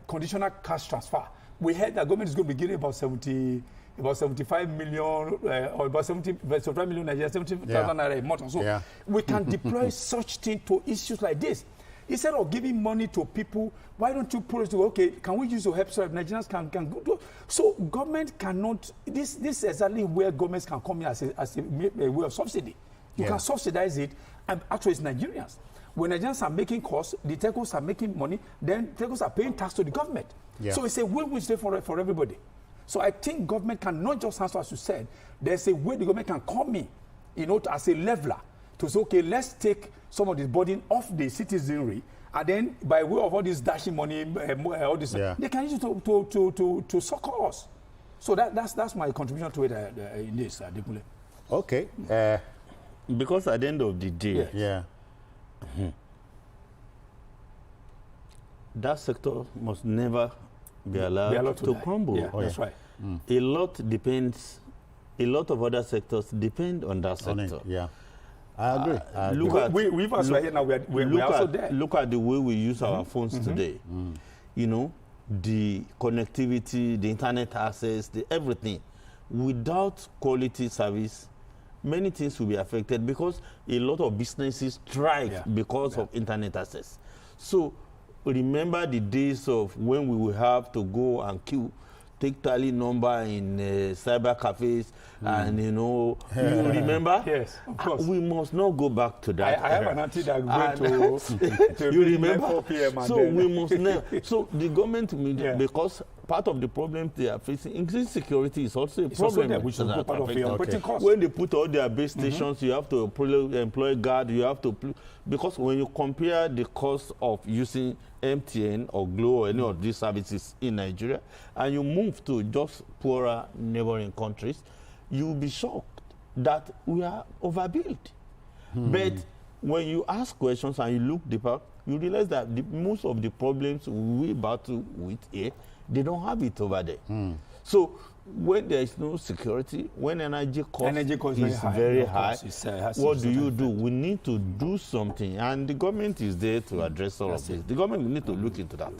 Speaker 2: conditional cash transfer. We heard that government is going to be getting about 75 million or about 75 million Nigeria, 70,000 naira a month or so. Yeah. We can deploy such thing to issues like this. Instead of giving money to people, why don't you put it to, okay, can we use to help so Nigerians can go to? So government cannot, this is exactly where governments can come in as a way of subsidy. You can subsidize it, and actually it's Nigerians. When Nigerians are making costs, the telcos are making money, then telcos are paying tax to the government. Yeah. So it's a win-win for everybody. So I think government cannot just answer, as you said. There's a way the government can come in, as a leveler to say, okay, let's take some of this burden off the citizenry, and then by way of all this dashing money, all this, they can use it to succor us. So that's my contribution to it in this.
Speaker 20: Okay.
Speaker 5: Because at the end of the day, that sector must never be allowed to crumble.
Speaker 2: Yeah, that's right.
Speaker 5: A lot of other sectors depend on that sector.
Speaker 20: I agree.
Speaker 2: Look at we've also here now. We're also there.
Speaker 5: Look at the way we use our phones today. The connectivity, the internet access, everything. Without quality service, many things will be affected because a lot of businesses thrive because of internet access. So remember the days of when we will have to go and queue, take tally number in cyber cafes, and you remember?
Speaker 2: Yes, of course.
Speaker 5: We must not go back to that.
Speaker 2: I have an auntie that went to
Speaker 5: you remember?
Speaker 2: 4 p.m.
Speaker 5: So we must never. So the government, because part of the problem they are facing, increased security is also a problem.
Speaker 2: Also which is part of the operating cost.
Speaker 5: When they put all their base stations, you have to employ guard. You have to because when you compare the cost of using MTN or Glo or any of these services in Nigeria, and you move to just poorer neighboring countries, you'll be shocked that we are overbuilt. But when you ask questions and you look deeper, you realize that most of the problems we battle with here, they don't have it over there. So when there is no security, when energy cost is very high, what do? We need to do something, and the government is there to address all of this. The government will need to look into that.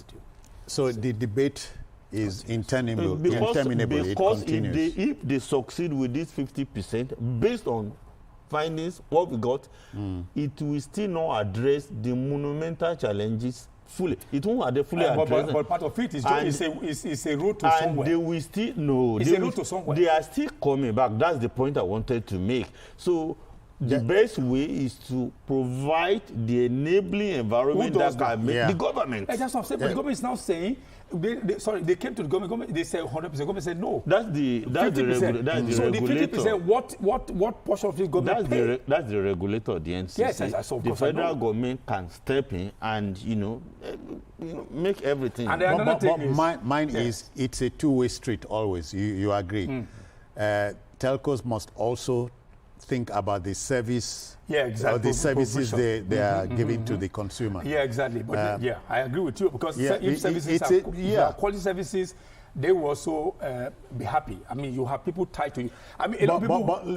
Speaker 20: So the debate is interminable. Because
Speaker 5: if they succeed with this 50%, based on findings, what we got, it will still not address the monumental challenges fully. It won't fully address.
Speaker 2: But part of it is a route to somewhere.
Speaker 5: And they will still
Speaker 2: it's a route to somewhere.
Speaker 5: They are still coming back. That's the point I wanted to make. So the best way is to provide the enabling environment that can make the government.
Speaker 2: That's what I'm saying. But the government is now saying, they came to the government, they said 100%. The government said no.
Speaker 5: That's the regulator.
Speaker 2: So the 50%, what portion of this government
Speaker 5: that's the regulator, the NCC.
Speaker 2: Yes,
Speaker 5: the federal government can step in and make everything.
Speaker 20: And mine is it's a two-way street always. You agree? Telcos must also think about the service, or the services they are giving to the consumer.
Speaker 2: Yeah, exactly. But I agree with you because if services are quality services, they will also be happy. I mean, you have people tied to you. I mean,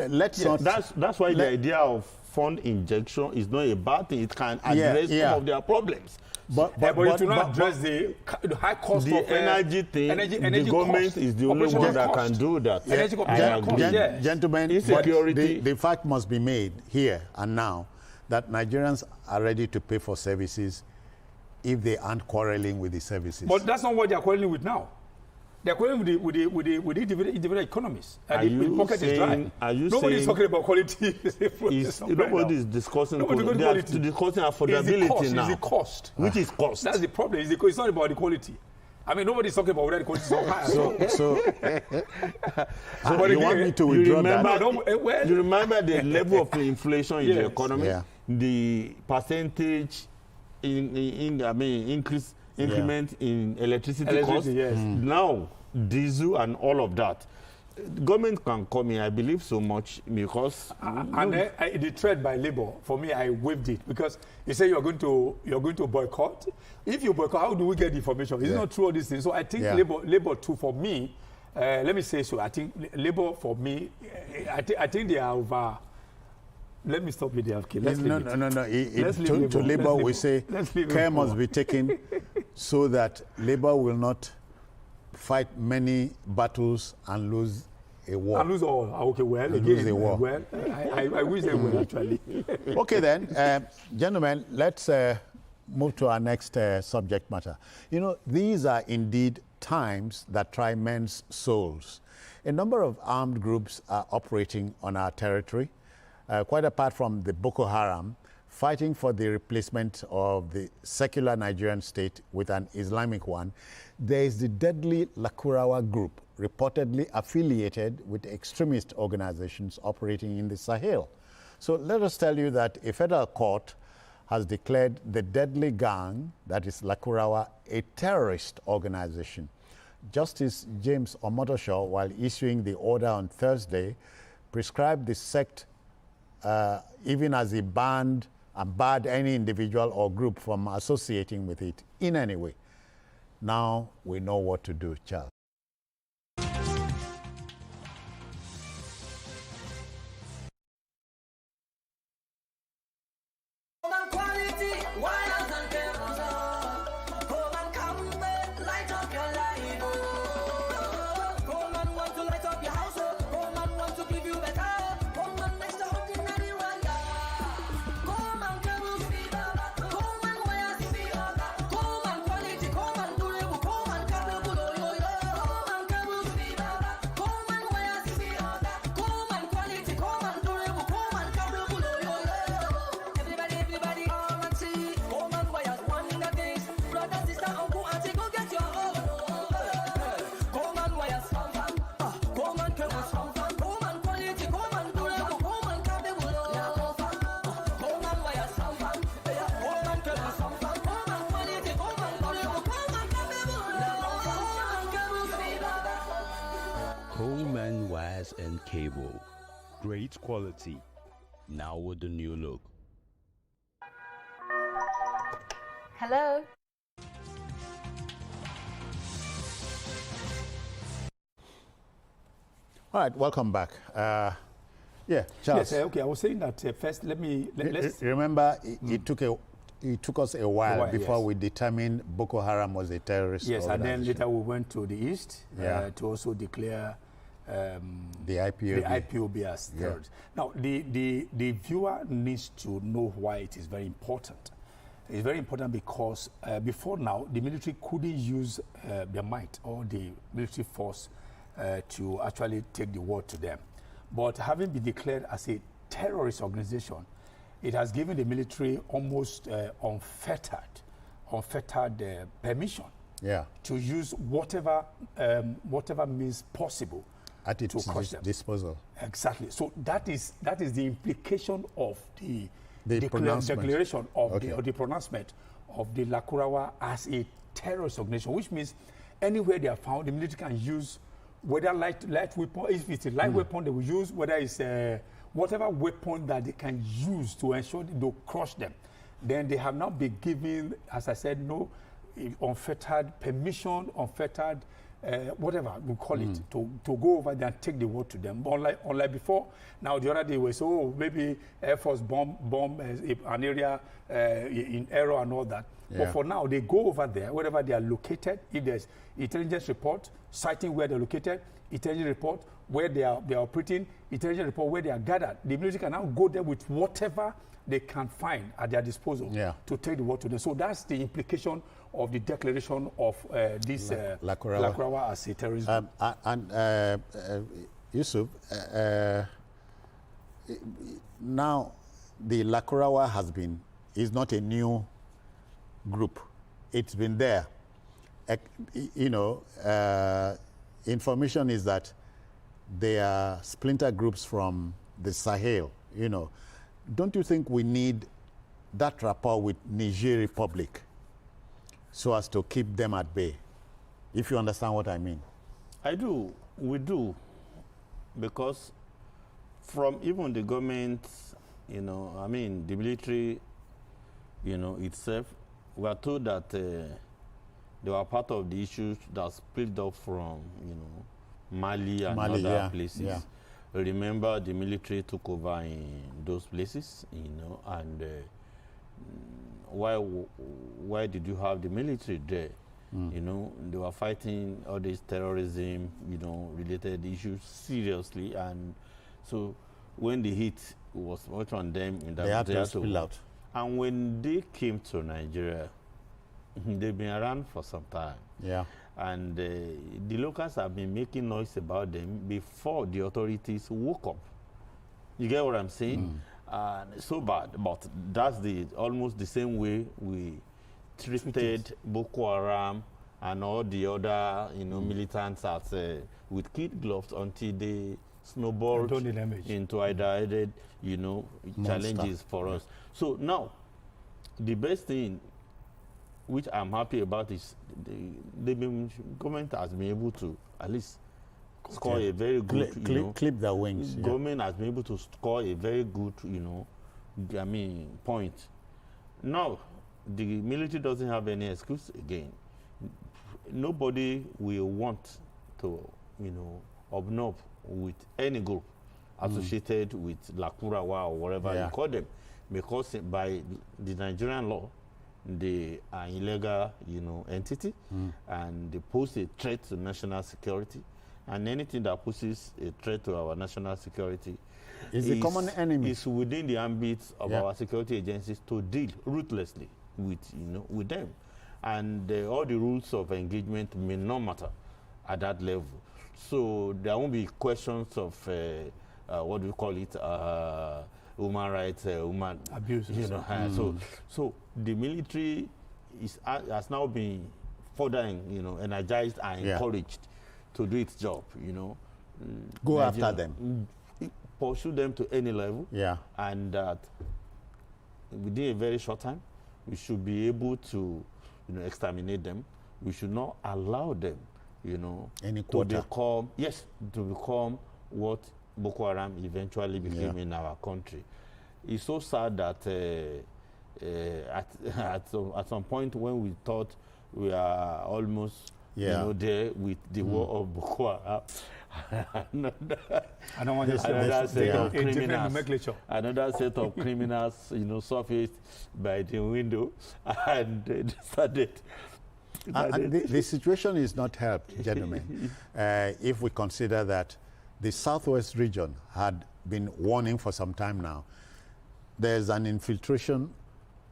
Speaker 20: let's not.
Speaker 5: That's why the idea of fund injection is not a bad thing. It can address some of their problems.
Speaker 2: But it will not address the high cost of
Speaker 5: energy thing. The government is the only one that can do that.
Speaker 20: Gentlemen, insecurity. The fact must be made here and now that Nigerians are ready to pay for services if they aren't quarreling with the services.
Speaker 2: But that's not what they are quarreling with now. They're quarreling with the individual economies. The pocket is dry. Nobody is talking about quality.
Speaker 5: Nobody is discussing quality. They are discussing affordability now.
Speaker 2: It's the cost.
Speaker 5: Which is cost.
Speaker 2: That's the problem. It's not about the quality. I mean, nobody's talking about whether the quality is so high.
Speaker 20: So you want me to withdraw that?
Speaker 5: You remember the level of inflation in the economy? The percentage increment in electricity costs. Now, diesel and all of that. Government can come in, I believe so much, because
Speaker 2: the threat by Labour, for me, I waived it because you say you're going to boycott. If you boycott, how do we get the information? It's not true all these things. So I think Labour too, for me, let me say so. I think Labour, for me, I think they are over. Let me stop with the FK.
Speaker 20: No. To Labour, we say care must be taken so that Labour will not fight many battles and lose a war.
Speaker 2: And lose all. Okay, well, again,
Speaker 20: lose a war.
Speaker 2: Well, I wish they would actually.
Speaker 20: Okay then, gentlemen, let's move to our next subject matter. You know, these are indeed times that try men's souls. A number of armed groups are operating on our territory, quite apart from the Boko Haram, fighting for the replacement of the secular Nigerian state with an Islamic one. There is the deadly Lakurawa group, reportedly affiliated with extremist organizations operating in the Sahel. So let us tell you that a federal court has declared the deadly gang, that is Lakurawa, a terrorist organization. Justice James Omotosho, while issuing the order on Thursday, prescribed the sect even as he banned and barred any individual or group from associating with it in any way. Now we know what to do, Charles.
Speaker 7: Coleman wires and cable, great quality, now with the new look.
Speaker 27: Hello.
Speaker 20: All right, welcome back. Yeah, Charles.
Speaker 2: Yes, okay. I was saying that first. Let's
Speaker 20: remember. It took us a while before we determined Boko Haram was a terrorist
Speaker 2: organization. And then later we went to the east to also declare
Speaker 20: the
Speaker 2: IPOB as terrorist. Now, the viewer needs to know why it is very important. It's very important because before now, the military couldn't use their might or the military force to actually take the war to them. But having been declared as a terrorist organization, it has given the military almost unfettered permission to use whatever means possible
Speaker 20: at its disposal.
Speaker 2: Exactly. So that is the implication of the declaration of the pronouncement of the Lakurawa as a terrorist organization, which means anywhere they are found, the military can use whether light weapon. If it's a light weapon, they will use whether it's whatever weapon that they can use to ensure that they'll crush them. Then they have not been given, as I said, no unfettered permission, unfettered whatever we call it, to go over there and take the war to them. Unlike before, now the other day we say, oh, maybe Air Force bomb an area in Aero and all that. Yeah. But for now, they go over there, wherever they are located. If there's intelligence report citing where they're located, intelligence report where they are operating, intelligence report where they are gathered, the military can now go there with whatever they can find at their disposal to take the war to them. So that's the implication of the declaration of this Lakurawa as a terrorism.
Speaker 20: Yusuf, now the Lakurawa is not a new group. It's been there. Information is that they are splinter groups from the Sahel. Don't you think we need that rapport with Niger Republic so as to keep them at bay? If you understand what I mean.
Speaker 5: I do. We do. Because from even the government, the military, itself, we are told that they were part of the issues that split up from, Mali and other places. Yeah. Remember, the military took over in those places, and why did you have the military there? They were fighting all these terrorism, related issues seriously, and so when the hit was much on them,
Speaker 20: they had to spill out.
Speaker 5: And when they came to Nigeria, they've been around for some time.
Speaker 20: Yeah.
Speaker 5: And the locals have been making noise about them before the authorities woke up. You get what I'm saying? So bad, but that's almost the same way we treated Boko Haram and all the other, militants with kid gloves until they snowballed into either challenges for us. So now, the best thing which I'm happy about is the government has been able to at least score a very good,
Speaker 20: clip their wings.
Speaker 5: Government has been able to score a very good, point. Now, the military doesn't have any excuse again. Nobody will want to, obnob with any group associated with Lakurawa or whatever you call them, because by the Nigerian law, they are illegal, entity, and they pose a threat to national security. And anything that poses a threat to our national security
Speaker 20: is a common enemy.
Speaker 5: Is within the ambit of our security agencies to deal ruthlessly with, with them. And all the rules of engagement may not matter at that level. So there won't be questions of what do you call it? Human rights, human
Speaker 2: abuse.
Speaker 5: So the military has now been further, energized and encouraged to do its job.
Speaker 20: Go after them,
Speaker 5: pursue them to any level.
Speaker 20: Yeah,
Speaker 5: and that within a very short time, we should be able to, exterminate them. We should not allow them, to become what Boko Haram eventually became in our country. It's so sad that at some point when we thought we are almost there with the war of Boko Haram,
Speaker 2: I don't want to say
Speaker 5: another set of criminals, surfaced by the window and decided.
Speaker 20: And the situation is not helped, gentlemen, if we consider that the southwest region had been warning for some time now. There's an infiltration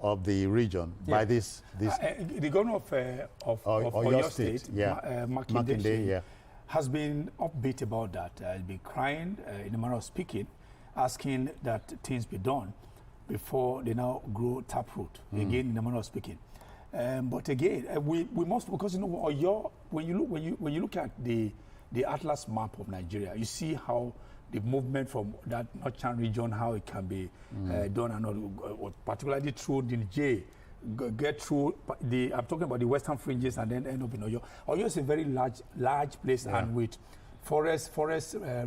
Speaker 20: of the region by this
Speaker 2: the governor of Oyo State, Makinde, has been upbeat about that. He's been crying, in a manner of speaking, asking that things be done before they now grow taproot. Again, in a manner of speaking. But again, we must, because Oyo, when you look at the atlas map of Nigeria, you see how the movement from that northern region, how it can be done, and particularly through the Niger, get through I'm talking about the western fringes and then end up in Oyo. Oyo is a very large place and with forest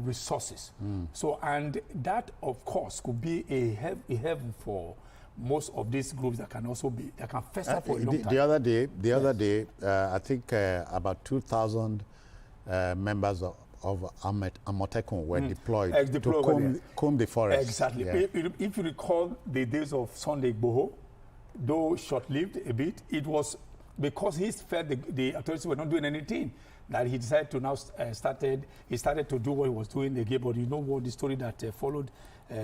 Speaker 2: resources. So, and that of course could be a heaven for most of these groups that can fester for a long time.
Speaker 20: The other day, I think about 2,000 members of Amotekun were deployed to comb the forest.
Speaker 2: Exactly. If you recall the days of Sunday Igboho, though short-lived a bit, it was because he felt the authorities were not doing anything that he decided to now started to do what he was doing again. But you know what the story that followed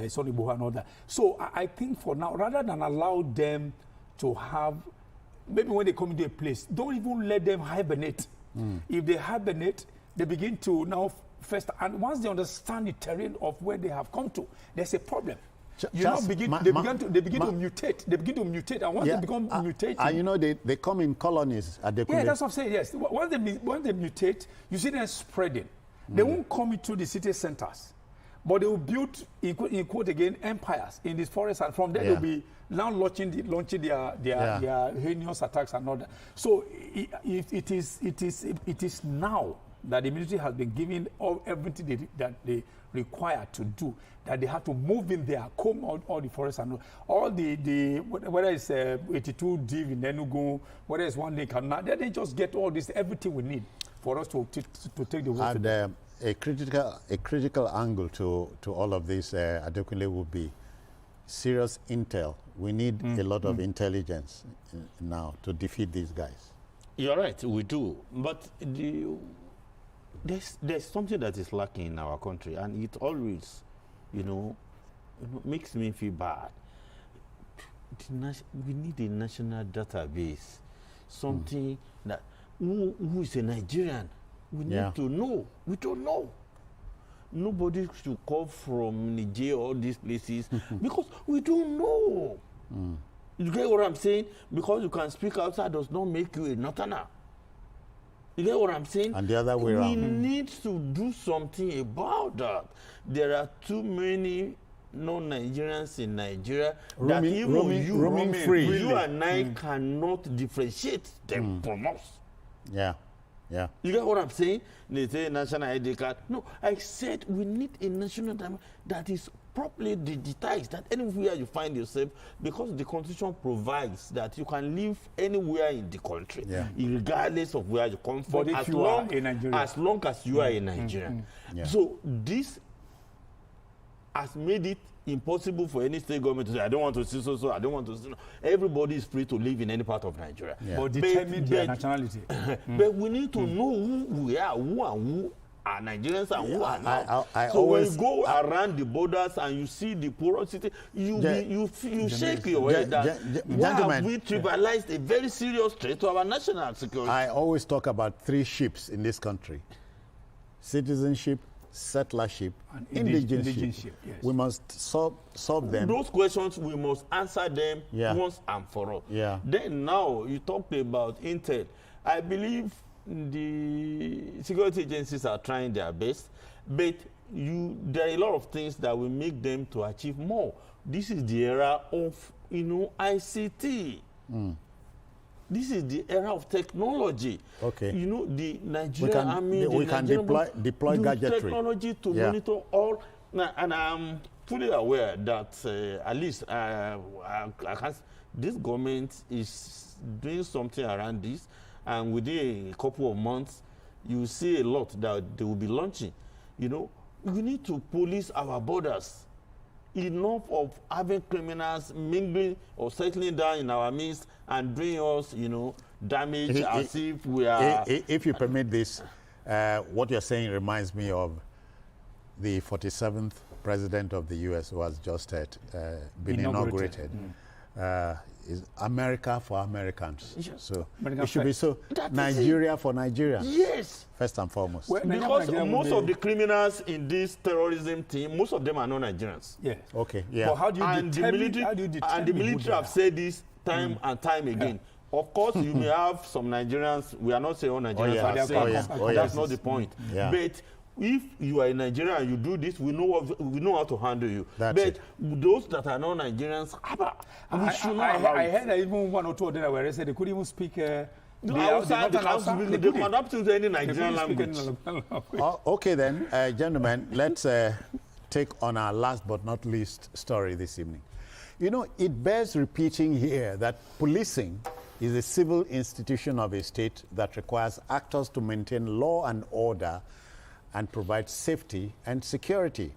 Speaker 2: Sunday Igboho and all that. So I think for now, rather than allow them to have, maybe when they come into a place, don't even let them hibernate. If they hibernate, they begin to now fester, and once they understand the terrain of where they have come to, there's a problem. They begin to mutate. They begin to mutate, and once they become mutating,
Speaker 20: and they come in colonies at the
Speaker 2: that's what I'm saying. Yes, once they mutate, you see them spreading. They won't come into the city centers, but they will build, in quote again, empires in this forest, and from there they'll be now launching their heinous attacks and all that. So it is now that the military has been given everything that they require to do, that they have to move in there, comb all the forests and all the whether it's 82 div in Enugu, whether it's one lake, and they just get all this, everything we need for us to take the world.
Speaker 20: And a critical angle to all of this, Adekunle, would be serious intel. We need a lot of intelligence now to defeat these guys.
Speaker 5: You're right, we do, but there's something that is lacking in our country, and it always, makes me feel bad. we need a national database, something that who is a Nigerian. We need to know. We don't know. Nobody should come from Niger or these places because we don't know. You get what I'm saying? Because you can speak outside does not make you a northerner. You get what I'm saying?
Speaker 20: And the other way around.
Speaker 5: We need to do something about that. There are too many non-Nigerians in Nigeria that even you and I cannot differentiate them from us.
Speaker 20: Yeah. Yeah.
Speaker 5: You get what I'm saying? They say national ID card. No, I said we need a national ID that is properly digitized, that anywhere you find yourself, because the Constitution provides that you can live anywhere in the country, regardless of where you come from, as long as you are in Nigeria. So this has made it impossible for any state government to say, I don't want to see so, I don't want to see. Everybody is free to live in any part of Nigeria.
Speaker 2: But determine their nationality.
Speaker 5: But we need to know who we are, who are Nigerians and who are not. So when you go around the borders and you see the porosity, you shake your head that why have we trivialized a very serious threat to our national security?
Speaker 20: I always talk about 3 ships in this country: citizenship, settlership, and indigenship. Yes. We must solve them.
Speaker 5: Those questions, we must answer them once and for all. Then now, you talked about Intel. I believe the security agencies are trying their best, but there are a lot of things that will make them to achieve more. This is the era of, ICT. This is the era of technology.
Speaker 20: Okay.
Speaker 5: The Nigerian army,
Speaker 20: we can deploy gadgetry.
Speaker 5: Technology to monitor all. And I'm fully aware that at least this government is doing something around this, and within a couple of months, you see a lot that they will be launching. We need to police our borders. Enough of having criminals mingling or settling down in our midst and doing us, damage as if we are...
Speaker 20: If you permit this, what you're saying reminds me of the 47th president of the U.S. who has just been inaugurated. Is America for Americans. Yes. So American it should be so. Nigeria for Nigerians.
Speaker 5: Yes.
Speaker 20: First and foremost.
Speaker 5: Because most of the criminals in this terrorism team, most of them are not Nigerians.
Speaker 2: Yes.
Speaker 20: Okay. Yeah.
Speaker 2: But how do you determine?
Speaker 5: And the military have said this time and time again. Of course, you may have some Nigerians. We are not saying all Nigerians are saying. That's not the point. But if you are a Nigerian and you do this, we know how to handle you. But those that are not Nigerians, we should not allow
Speaker 2: I heard that even 1 or 2 of them were arrested. They couldn't even speak.
Speaker 5: They can adapt to any Nigerian language.
Speaker 20: Okay then, gentlemen, let's take on our last but not least story this evening. It bears repeating here that policing is a civil institution of a state that requires actors to maintain law and order and provide safety and security.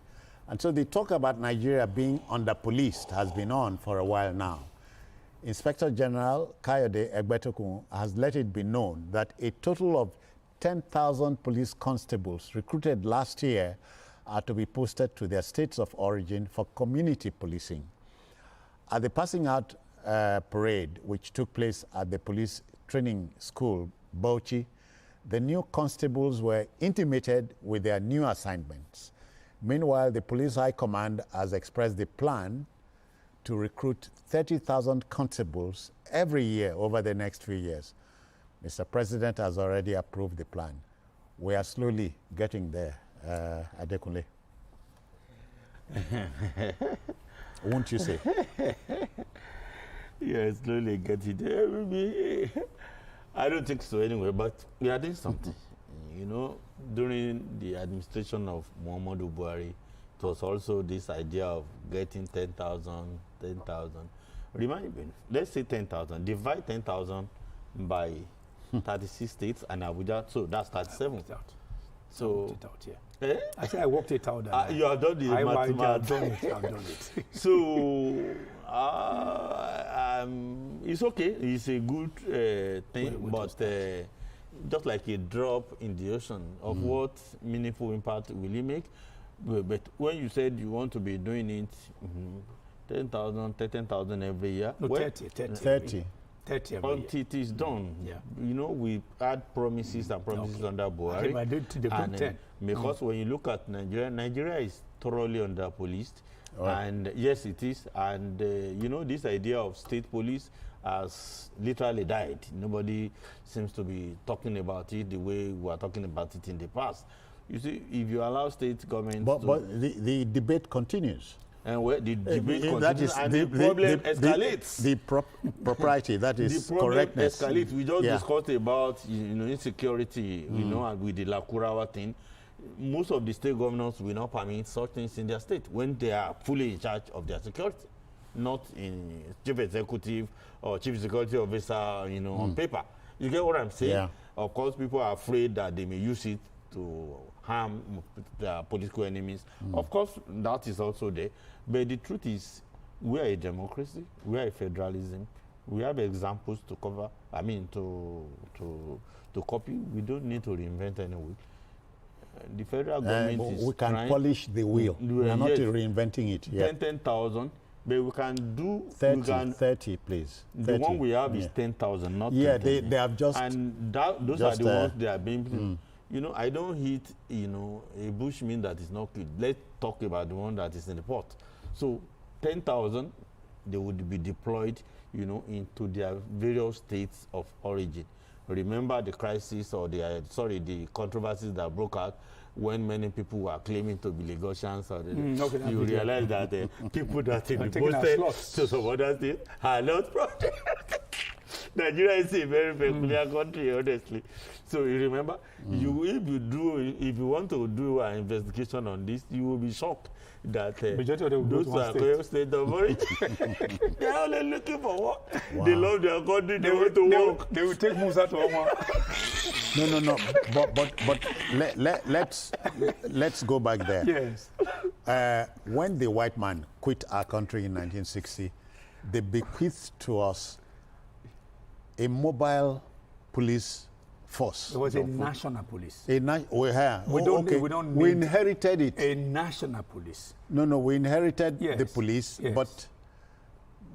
Speaker 20: And so the talk about Nigeria being under-policed has been on for a while now. Inspector General Kayode Egbetokun has let it be known that a total of 10,000 police constables recruited last year are to be posted to their states of origin for community policing. At the passing out parade, which took place at the police training school, Bauchi, the new constables were intimated with their new assignments. Meanwhile, the Police High Command has expressed the plan to recruit 30,000 constables every year over the next few years. Mr. President has already approved the plan. We are slowly getting there, Adekunle. Won't you say?
Speaker 5: Yeah, slowly getting there. I don't think so anyway, but we are doing something. During the administration of Muhammadu Buhari, it was also this idea of getting 10,000. Remind me, let's say 10,000. Divide 10,000 by 36 states and Abuja, so that's 37. So,
Speaker 2: I worked it out, yeah. I said I worked it out.
Speaker 5: You have done the mathematics.
Speaker 2: I've done it.
Speaker 5: So, it's okay. It's a good thing, but just like a drop in the ocean of what meaningful impact will it make. But when you said you want to be doing it, 10,000, 13,000 every year.
Speaker 2: No, 30
Speaker 5: until it is done.
Speaker 2: Yeah.
Speaker 5: You know, we had promises and promises under Buhari.
Speaker 2: I did to the
Speaker 5: and because when you look at Nigeria, Nigeria is thoroughly under-policed. And yes, it is. And, you know, this idea of state police has literally died. Nobody seems to be talking about it the way we were talking about it in the past. You see, if you allow state government
Speaker 20: but the debate continues.
Speaker 5: And where the debate continues, and the problem escalates.
Speaker 20: The propriety, that is
Speaker 5: the problem
Speaker 20: correctness.
Speaker 5: Escalates. We just discussed about insecurity, you know, and with the Lakurawa thing. Most of the state governors will not permit such things in their state when they are fully in charge of their security, not in chief executive or chief security officer, you know, on paper. You get what I'm saying?
Speaker 20: Yeah.
Speaker 5: Of course, people are afraid that they may use it to harm their political enemies. Of course, that is also there. But the truth is, we are a democracy, we are a federalism, we have examples to cover, to copy. We don't need to reinvent any wheel. The federal government is
Speaker 20: we can polish the wheel. We are not reinventing it.
Speaker 5: 10,000, but we can do
Speaker 20: 30, please.
Speaker 5: The one we have is 10,000, not 10,000.
Speaker 20: Yeah, they have just.
Speaker 5: And those are the ones they are being. You know, I don't hit, you know, a bushmeat that is not good. Let's talk about the one that is in the pot. So 10,000, they would be deployed, you know, into their various states of origin. Remember the crisis or the controversies that broke out when many people were claiming to be Lagosians. You realize that people that have been posted to some other states are not projects. Nigeria is a very peculiar country, honestly. So you remember, if you want to do an investigation on this, you will be shocked that those are state of origin. They are only looking for work. Wow. They love their country. They want to work.
Speaker 2: They will take Musa to Oma.
Speaker 20: No. But let's go back there.
Speaker 2: Yes.
Speaker 20: When the white man quit our country in 1960, they bequeathed to us a mobile police force.
Speaker 2: It was a national police.
Speaker 20: We inherited it.
Speaker 2: A national police.
Speaker 20: No, we inherited the police, but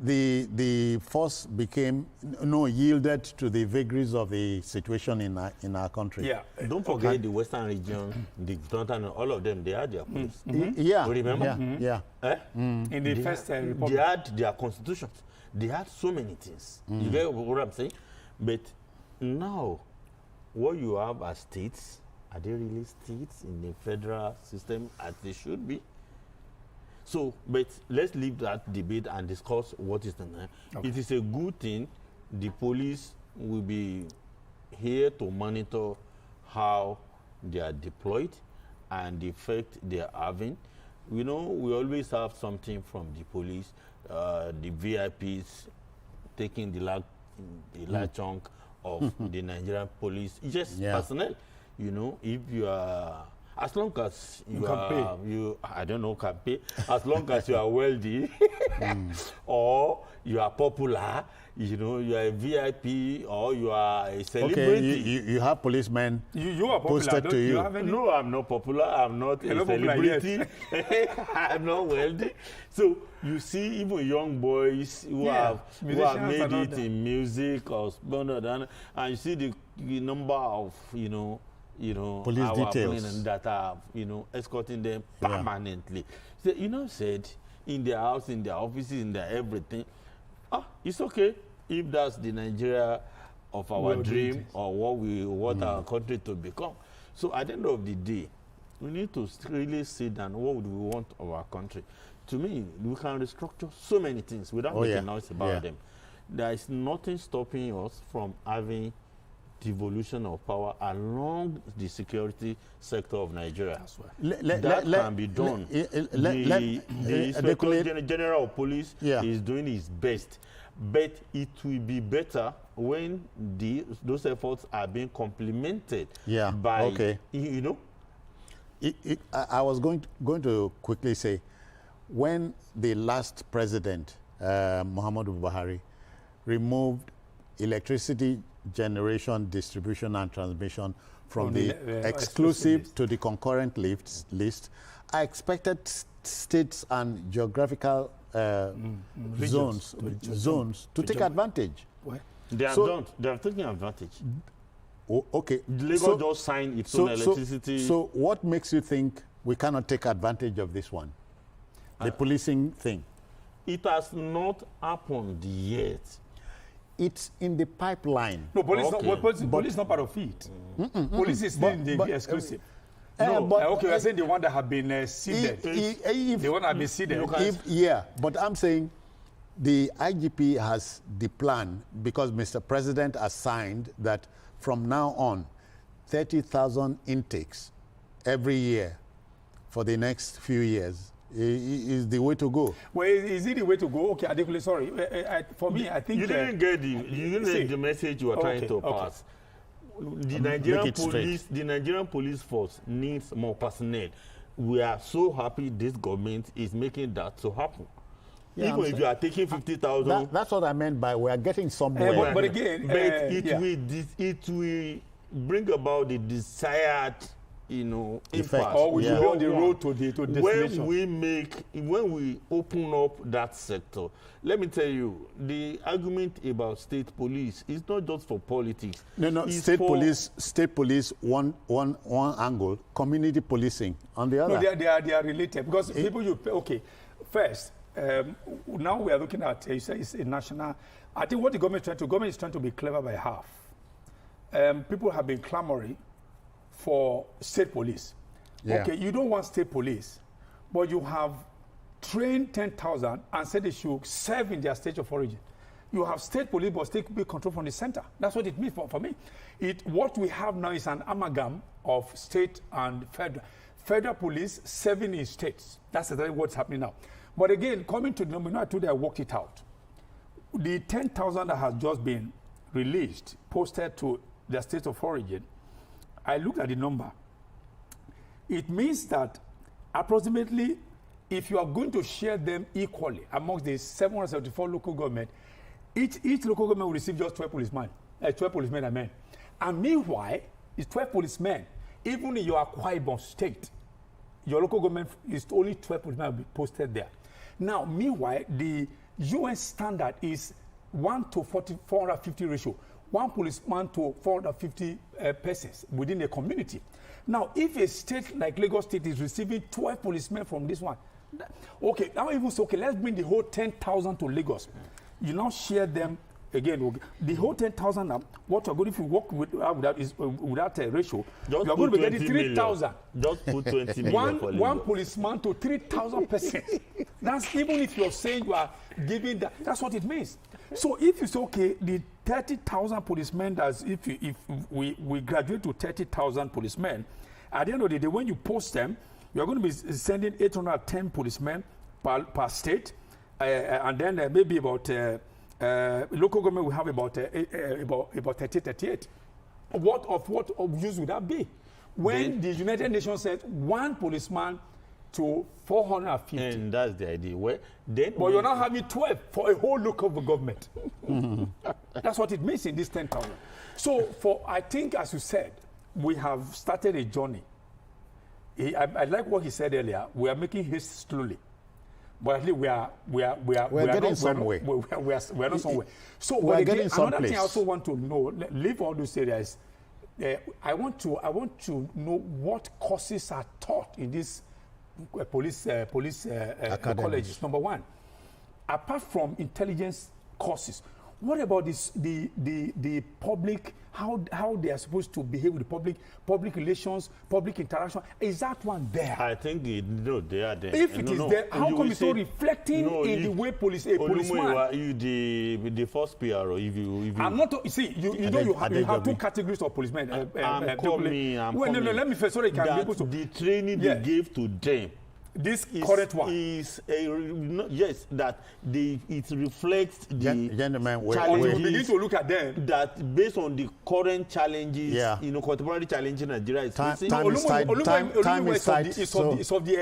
Speaker 20: the force yielded to the vagaries of the situation in our country.
Speaker 5: Yeah. Don't forget the Western region, the Northern, all of them, they had their police.
Speaker 20: Yeah.
Speaker 5: Remember?
Speaker 20: Yeah.
Speaker 2: In the first republic.
Speaker 5: They had their constitutions. They had so many things. You get what I'm saying? But now, what you have as states, are they really states in the federal system as they should be? So, but let's leave that debate and discuss what is the name. It is a good thing. The police will be here to monitor how they are deployed and the effect they are having. You know, we always have something from the police, the VIPs taking the large chunk of the Nigerian police. It's just personnel. You know, if you are, as long as I don't know, can pay, as long as you are wealthy or you are popular, you know, you are a VIP or you are a celebrity.
Speaker 20: Okay, you have policemen
Speaker 2: you are popular,
Speaker 20: posted to you.
Speaker 5: No, I'm not popular. I'm not a celebrity. I'm not wealthy. So you see, even young boys who have made it in music or and you see the number of
Speaker 20: police details
Speaker 5: that are escorting them permanently. So, said in their house, in their offices, in their everything. It's okay if that's the Nigeria of our dream or what we want our country to become. So at the end of the day, we need to really sit down. What would we want of our country? To me, we can restructure so many things without making noise about them. There is nothing stopping us from having devolution of power along the security sector of Nigeria. That can be done. The Inspector General of Police is doing his best, but it will be better when those efforts are being complemented by,
Speaker 20: I was going to quickly say, when the last president, Muhammadu Buhari, removed electricity generation, distribution, and transmission from the exclusive to the concurrent list, I expected states and geographical zones to take advantage.
Speaker 5: What? They are taking advantage.
Speaker 20: Oh, okay.
Speaker 5: Lagos just signed its own electricity.
Speaker 20: So what makes you think we cannot take advantage of this one? The policing thing.
Speaker 5: It has not happened yet.
Speaker 20: It's in the pipeline.
Speaker 2: No, police is not part of it. Police is still in the exclusive. Okay, we're saying the one that have been seeded. The one that have been seeded.
Speaker 20: But I'm saying the IGP has the plan because Mr. President has signed that from now on, 30,000 intakes every year for the next few years is the way to go.
Speaker 2: Well, is it the way to go? Okay, adequately sorry. For me, I think
Speaker 5: you didn't get the message you were trying to pass. The Nigerian police force needs more personnel. We are so happy this government is making that to happen. Yeah, even if you are taking 50,000,
Speaker 20: that's what I meant by we are getting somewhere.
Speaker 2: But again,
Speaker 5: it will bring about the desired, impact.
Speaker 2: Or we should be on the road to destination.
Speaker 5: When we open up that sector, let me tell you, the argument about state police is not just for politics.
Speaker 20: No, state police, one angle, community policing on the other.
Speaker 2: No, they are related because first. Now we are looking at it's a national. I think what the government is trying to be clever by half. People have been clamoring for state police. Yeah. Okay, you don't want state police, but you have trained 10,000 and said they should serve in their state of origin. You have state police, but state be controlled from the center. That's what it means for me. What we have now is an amalgam of state and federal. Federal police serving in states. That's exactly what's happening now. But again, coming to the number, I told you I worked it out. The 10,000 that has just been released, posted to their state of origin, I looked at the number. It means that approximately, if you are going to share them equally amongst the 774 local government, each local government will receive just 12 policemen, I mean. And meanwhile, it's 12 policemen. Even in your Akwa Ibom state, your local government is only 12 policemen will be posted there. Now, meanwhile, the UN standard is 1 to 450 ratio. 1 policeman to 450 persons within a community. Now, if a state like Lagos State is receiving 12 policemen from this one, okay, now even so, okay, let's bring the whole 10,000 to Lagos. You now share them again. The whole 10,000 now, what you're going, if you work without a ratio, you're going to be getting 3,000.
Speaker 5: Just put 20 million
Speaker 2: one policeman to 3,000 persons. That's even if you're saying you are giving that. That's what it means. So if you say, okay, the 30,000 policemen, if we graduate to 30,000 policemen, at the end of the day, when you post them, you're going to be sending 810 policemen per state, and then maybe about local government will have about 38. What of use would that be? When the United Nations said 1 policeman to 450.
Speaker 5: And that's the idea.
Speaker 2: But you're now having 12 for a whole local government. That's what it means in this 10,000. So I think, as you said, we have started a journey. I like what he said earlier. We are making haste slowly. But at least we are
Speaker 20: getting somewhere.
Speaker 2: We are not somewhere. So
Speaker 20: we are getting someplace.
Speaker 2: Another thing I also want to know, leave all those areas. I want to know what courses are taught in this police colleges. Number one, apart from intelligence courses, what about the public? How they are supposed to behave with the public relations, public interaction? Is that one there?
Speaker 5: I think they are there.
Speaker 2: If it is there, how come it's not reflecting in the way policeman?
Speaker 5: The first PRO. If you
Speaker 2: I'm not. See, you have 2 categories of policemen.
Speaker 5: I'm coming.
Speaker 2: No, let me first. Sorry, can be able to.
Speaker 5: The training they gave to them.
Speaker 2: This current one
Speaker 5: is that it reflects the
Speaker 20: gentlemen.
Speaker 2: We begin to look at them
Speaker 5: that based on the current challenges, contemporary challenges Nigeria is facing.
Speaker 20: Time is tight.
Speaker 2: It's of the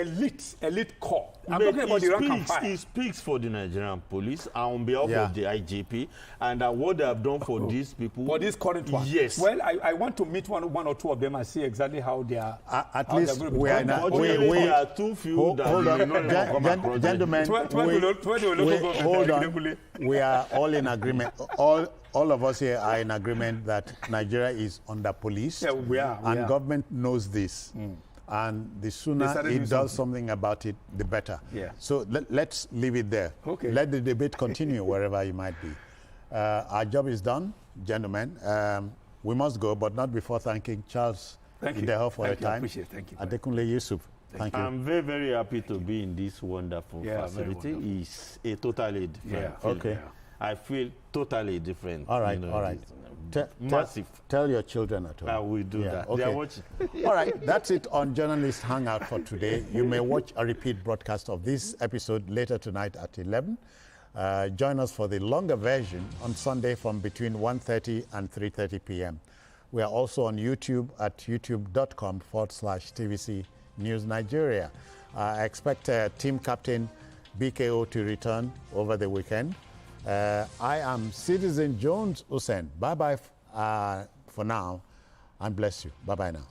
Speaker 2: elite corps. I'm talking about the rank and file.
Speaker 5: It speaks for the Nigerian police on behalf of the IGP and what they have done for these people.
Speaker 2: For this current one.
Speaker 5: Yes.
Speaker 2: Well, I want to meet one or two of them and see exactly how they are.
Speaker 20: At least we are
Speaker 5: too few. do that,
Speaker 20: gentlemen, hold on. We are all in agreement. All of us here are in agreement that Nigeria is under police.
Speaker 2: Yeah, we are.
Speaker 20: And government knows this. And the sooner it does something about it, the better.
Speaker 2: Yeah.
Speaker 20: So let's leave it there.
Speaker 2: Okay.
Speaker 20: Let the debate continue wherever you might be. Our job is done, gentlemen. We must go, but not before thanking Charles Ideho for your time.
Speaker 2: Appreciate it. Thank you.
Speaker 20: Adekunle Yusuf. Thank you.
Speaker 5: I'm very, very happy to be in this wonderful facility. It's a totally different feeling.
Speaker 20: Okay.
Speaker 5: I feel totally different.
Speaker 20: All right, all right.
Speaker 5: Massive.
Speaker 20: Tell your children at home.
Speaker 5: I will do that.
Speaker 20: Okay.
Speaker 5: They are watching.
Speaker 20: All right, that's it on Journalist Hangout for today. You may watch a repeat broadcast of this episode later tonight at 11. Join us for the longer version on Sunday from between 1:30 and 3:30 p.m. We are also on YouTube at youtube.com/TVC News Nigeria. I expect team captain BKO to return over the weekend. I am Citizen Jones Hussein. Bye-bye for now, and bless you. Bye-bye now.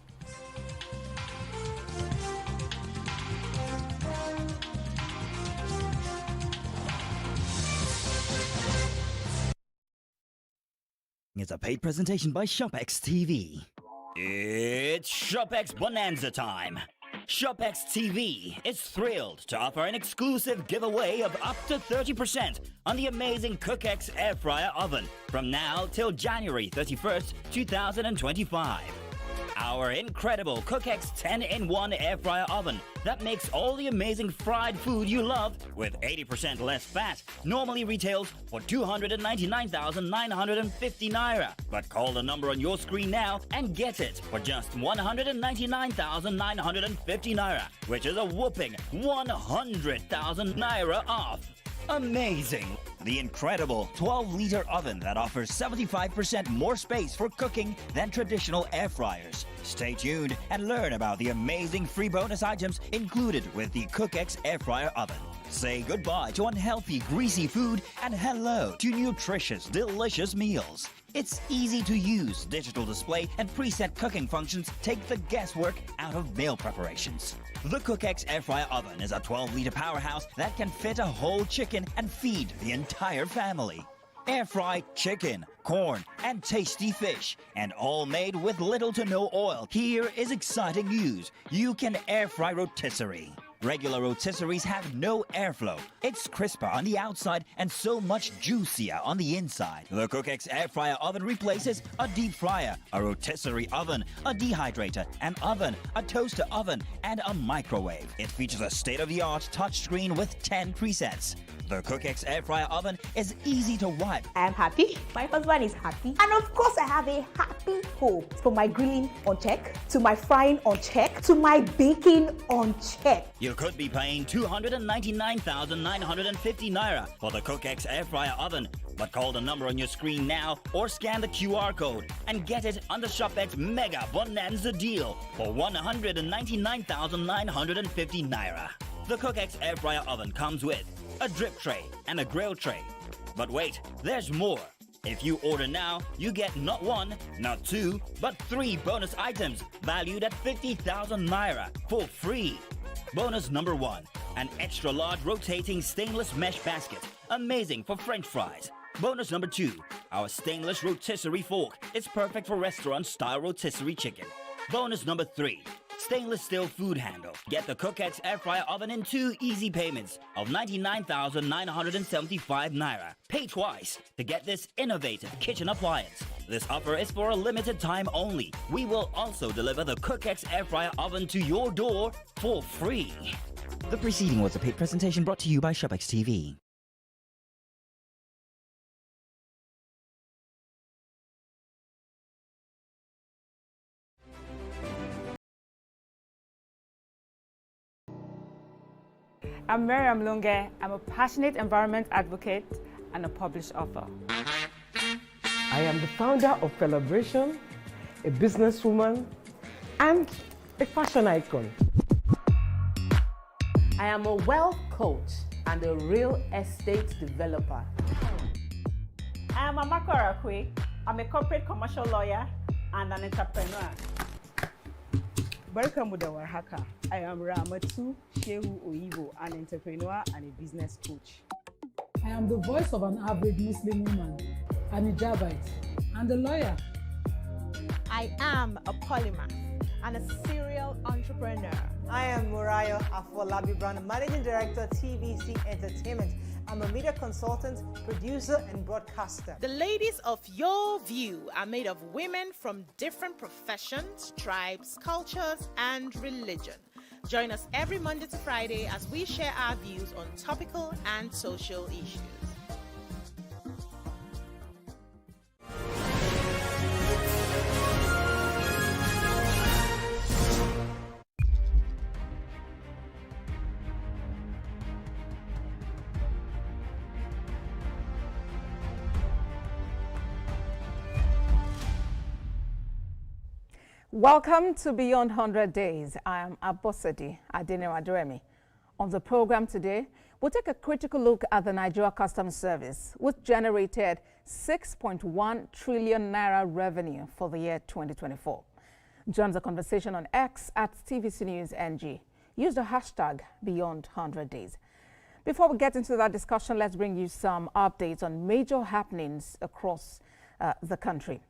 Speaker 14: It's a paid presentation by ShopX TV. It's ShopX Bonanza time. ShopX TV is thrilled to offer an exclusive giveaway of up to 30% on the amazing CookX Air Fryer Oven from now till January 31st, 2025. Our incredible CookX 10-in-1 Air Fryer Oven that makes all the amazing fried food you love with 80% less fat normally retails for 299,950 naira. But call the number on your screen now and get it for just 199,950 naira, which is a whopping 100,000 naira off. Amazing! The incredible 12-liter oven that offers 75% more space for cooking than traditional air fryers. Stay tuned and learn about the amazing free bonus items included with the CookX Air Fryer Oven. Say goodbye to unhealthy, greasy food and hello to nutritious, delicious meals. Its easy-to-use digital display and preset cooking functions take the guesswork out of meal preparations. The CookX Air Fryer Oven is a 12-liter powerhouse that can fit a whole chicken and feed the entire family. Air fry chicken, corn, and tasty fish, and all made with little to no oil. Here is exciting news. You can air fry rotisserie. Regular rotisseries have no airflow. It's crisper on the outside and so much juicier on the inside. The CookX Air Fryer Oven replaces a deep fryer, a rotisserie oven, a dehydrator, an oven, a toaster oven, and a microwave. It features a state-of-the-art touchscreen with 10 presets. The CookX Air Fryer Oven is easy to wipe.
Speaker 18: I am happy. My husband is happy. And of course, I have a happy home. From my grilling on check, to my frying on check, to my baking on check.
Speaker 14: You could be paying 299,950 naira for the CookX Air Fryer Oven, but call the number on your screen now or scan the QR code and get it on the ShopX Mega Bonanza deal for 199,950 naira. The CookX Air Fryer Oven comes with a drip tray and a grill tray. But wait, there's more. If you order now, you get not one, not two, but 3 bonus items valued at 50,000 naira for free. Bonus number 1, an extra large rotating stainless mesh basket, amazing for French fries. Bonus number 2, our stainless rotisserie fork. It's perfect for restaurant-style rotisserie chicken. Bonus number 3, stainless steel food handle. Get the CookX Air Fryer Oven in 2 easy payments of 99,975 naira. Pay twice to get this innovative kitchen appliance. This offer is for a limited time only. We will also deliver the CookX Air Fryer Oven to your door for free. The preceding was a paid presentation brought to you by ShopX TV.
Speaker 8: I'm Miriam Lunge. I'm a passionate environment advocate and a published author.
Speaker 9: I am the founder of Celebration, a businesswoman, and a fashion icon.
Speaker 10: I am a wealth coach and a real estate developer.
Speaker 11: I am Amako Arakwe. I'm a corporate commercial lawyer and an entrepreneur.
Speaker 6: Barkamu da warhaka. I am Ramatu Shehu Oyibo, an entrepreneur and a business coach.
Speaker 12: I am the voice of an average Muslim woman, an hijabite, and a lawyer.
Speaker 13: I am a polymath and a serial entrepreneur.
Speaker 21: I am Murayo Afolabi Brown, Managing Director, TVC Entertainment. I'm a media consultant, producer, and broadcaster.
Speaker 22: The ladies of your view are made of women from different professions, tribes, cultures, and religion. Join us every Monday to Friday as we share our views on topical and social issues.
Speaker 23: Welcome to Beyond 100 Days. I am Abosedi Adeniraduremi. On the program today, we'll take a critical look at the Nigeria Customs Service, which generated 6.1 trillion naira revenue for the year 2024. Join the conversation on X at TVC News NG. Use the hashtag Beyond 100 Days. Before we get into that discussion, let's bring you some updates on major happenings across the country.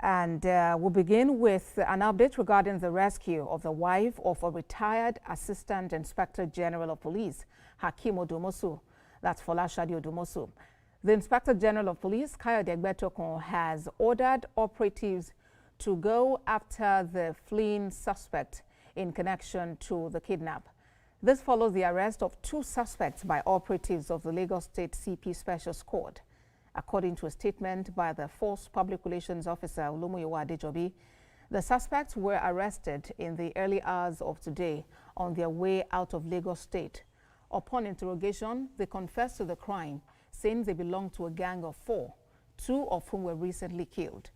Speaker 23: And we'll begin with an update regarding the rescue of the wife of a retired Assistant Inspector General of Police, Hakeem Odumosu. That's Folashade Odumosu. The Inspector General of Police, Kayode Egbetokun, has ordered operatives to go after the fleeing suspect in connection to the kidnap. This follows the arrest of 2 suspects by operatives of the Lagos State CP Special Squad. According to a statement by the Force Public Relations Officer, Olumuyiwa Adejobi, the suspects were arrested in the early hours of today on their way out of Lagos State. Upon interrogation, they confessed to the crime, saying they belonged to a gang of 4, 2 of whom were recently killed.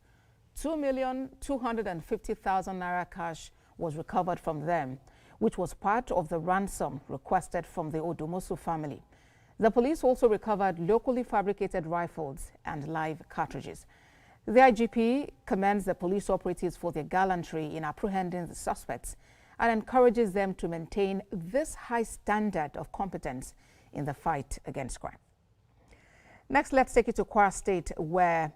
Speaker 23: 2,250,000 naira cash was recovered from them, which was part of the ransom requested from the Odumosu family. The police also recovered locally fabricated rifles and live cartridges. The IGP commends the police operatives for their gallantry in apprehending the suspects and encourages them to maintain this high standard of competence in the fight against crime. Next, let's take you to Kwara State, where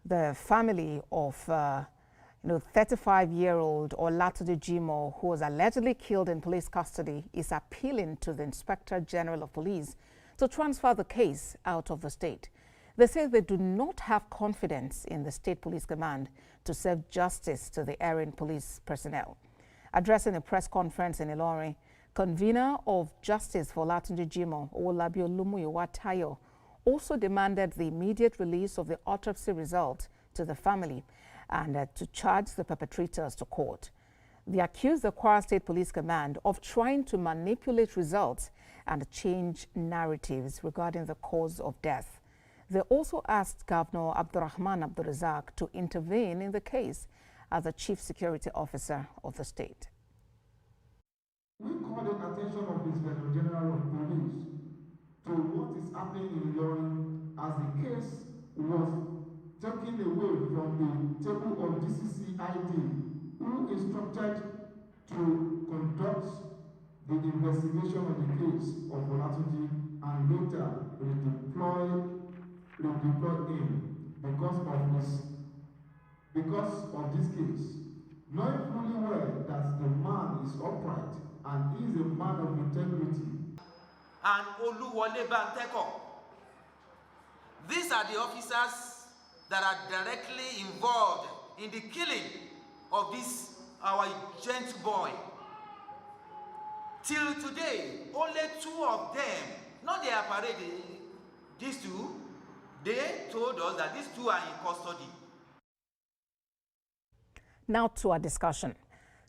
Speaker 23: the family of 35-year-old Olatunde Jimoh, who was allegedly killed in police custody, is appealing to the Inspector General of Police to transfer the case out of the state. They say they do not have confidence in the State Police Command to serve justice to the erring police personnel. Addressing a press conference in Ilorin, convener of Justice for Olatunde Jimoh, Olabi Olumuyiwa Tayo, also demanded the immediate release of the autopsy result to the family and to charge the perpetrators to court. They accused the Kwara State Police Command of trying to manipulate results and change narratives regarding the cause of death. They also asked Governor Abdurrahman Abdulrazak to intervene in the case as the Chief Security Officer of the state.
Speaker 24: We call the attention of the Inspector General of Police to what is happening in Ilorin as the case was taken away from the table of DCCID, who instructed to conduct the investigation of the case of Olatunde and later redeploy him because of this case, knowing fully well that the man is upright and is a man of integrity.
Speaker 25: And Oluwole Banteko. These are the officers that are directly involved in the killing of this our gentle boy. Till today, only 2 of them, not they are paraded, these 2, they told us that these 2 are in custody.
Speaker 23: Now to our discussion.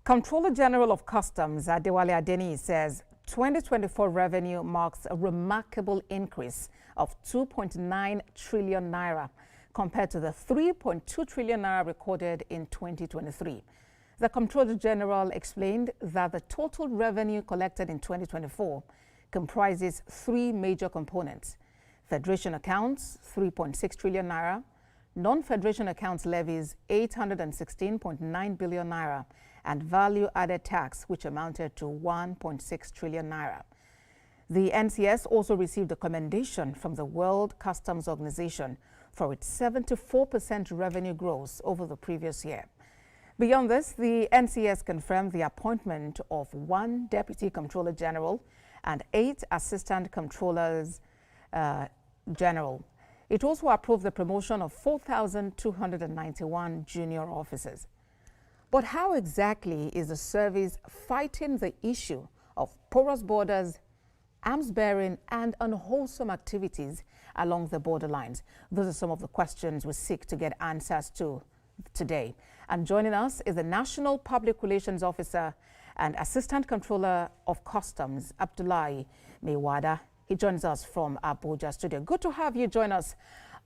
Speaker 23: Comptroller General of Customs, Adewale Adeniyi, says 2024 revenue marks a remarkable increase of 2.9 trillion naira compared to the 3.2 trillion naira recorded in 2023. The Comptroller General explained that the total revenue collected in 2024 comprises 3 major components: Federation accounts, 3.6 trillion naira, non-Federation accounts levies, 816.9 billion naira, and value-added tax, which amounted to 1.6 trillion naira. The NCS also received a commendation from the World Customs Organization for its 74% revenue growth over the previous year. Beyond this, the NCS confirmed the appointment of 1 Deputy Comptroller General and 8 Assistant Comptrollers General. It also approved the promotion of 4,291 junior officers. But how exactly is the service fighting the issue of porous borders, arms bearing, and unwholesome activities along the borderlines? Those are some of the questions we seek to get answers to today. And joining us is the National Public Relations Officer and Assistant Comptroller of Customs, Abdullahi Mewada. He joins us from Abuja studio. Good to have you join us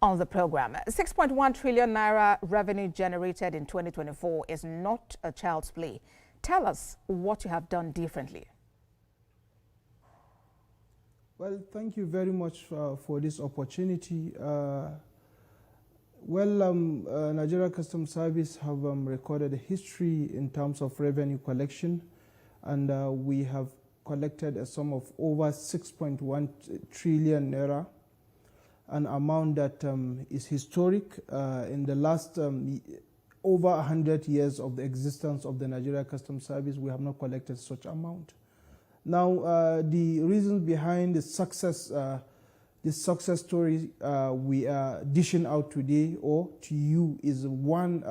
Speaker 23: on the program. 6.1 trillion naira revenue generated in 2024 is not a child's play. Tell us what you have done differently.
Speaker 1: Well, thank you very much for this opportunity. Nigeria Customs Service have recorded a history in terms of revenue collection, and we have collected a sum of over 6.1 trillion naira, an amount that is historic. In the last over 100 years of the existence of the Nigeria Customs Service, we have not collected such amount. Now, the reasons behind the success, this success story we are dishing out today or to you is one,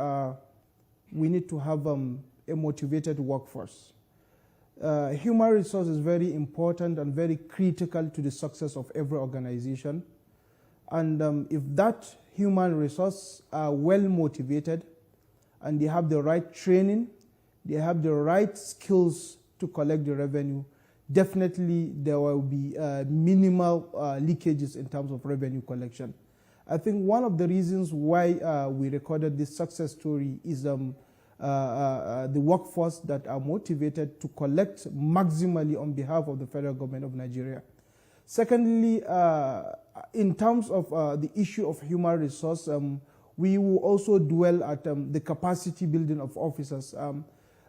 Speaker 1: we need to have a motivated workforce. Human resource is very important and very critical to the success of every organization. And if that human resource are well motivated and they have the right training, they have the right skills to collect the revenue, definitely there will be minimal leakages in terms of revenue collection. I think one of the reasons why we recorded this success story is the workforce that are motivated to collect maximally on behalf of the federal government of Nigeria. Secondly, in terms of the issue of human resource, we will also dwell at the capacity building of officers.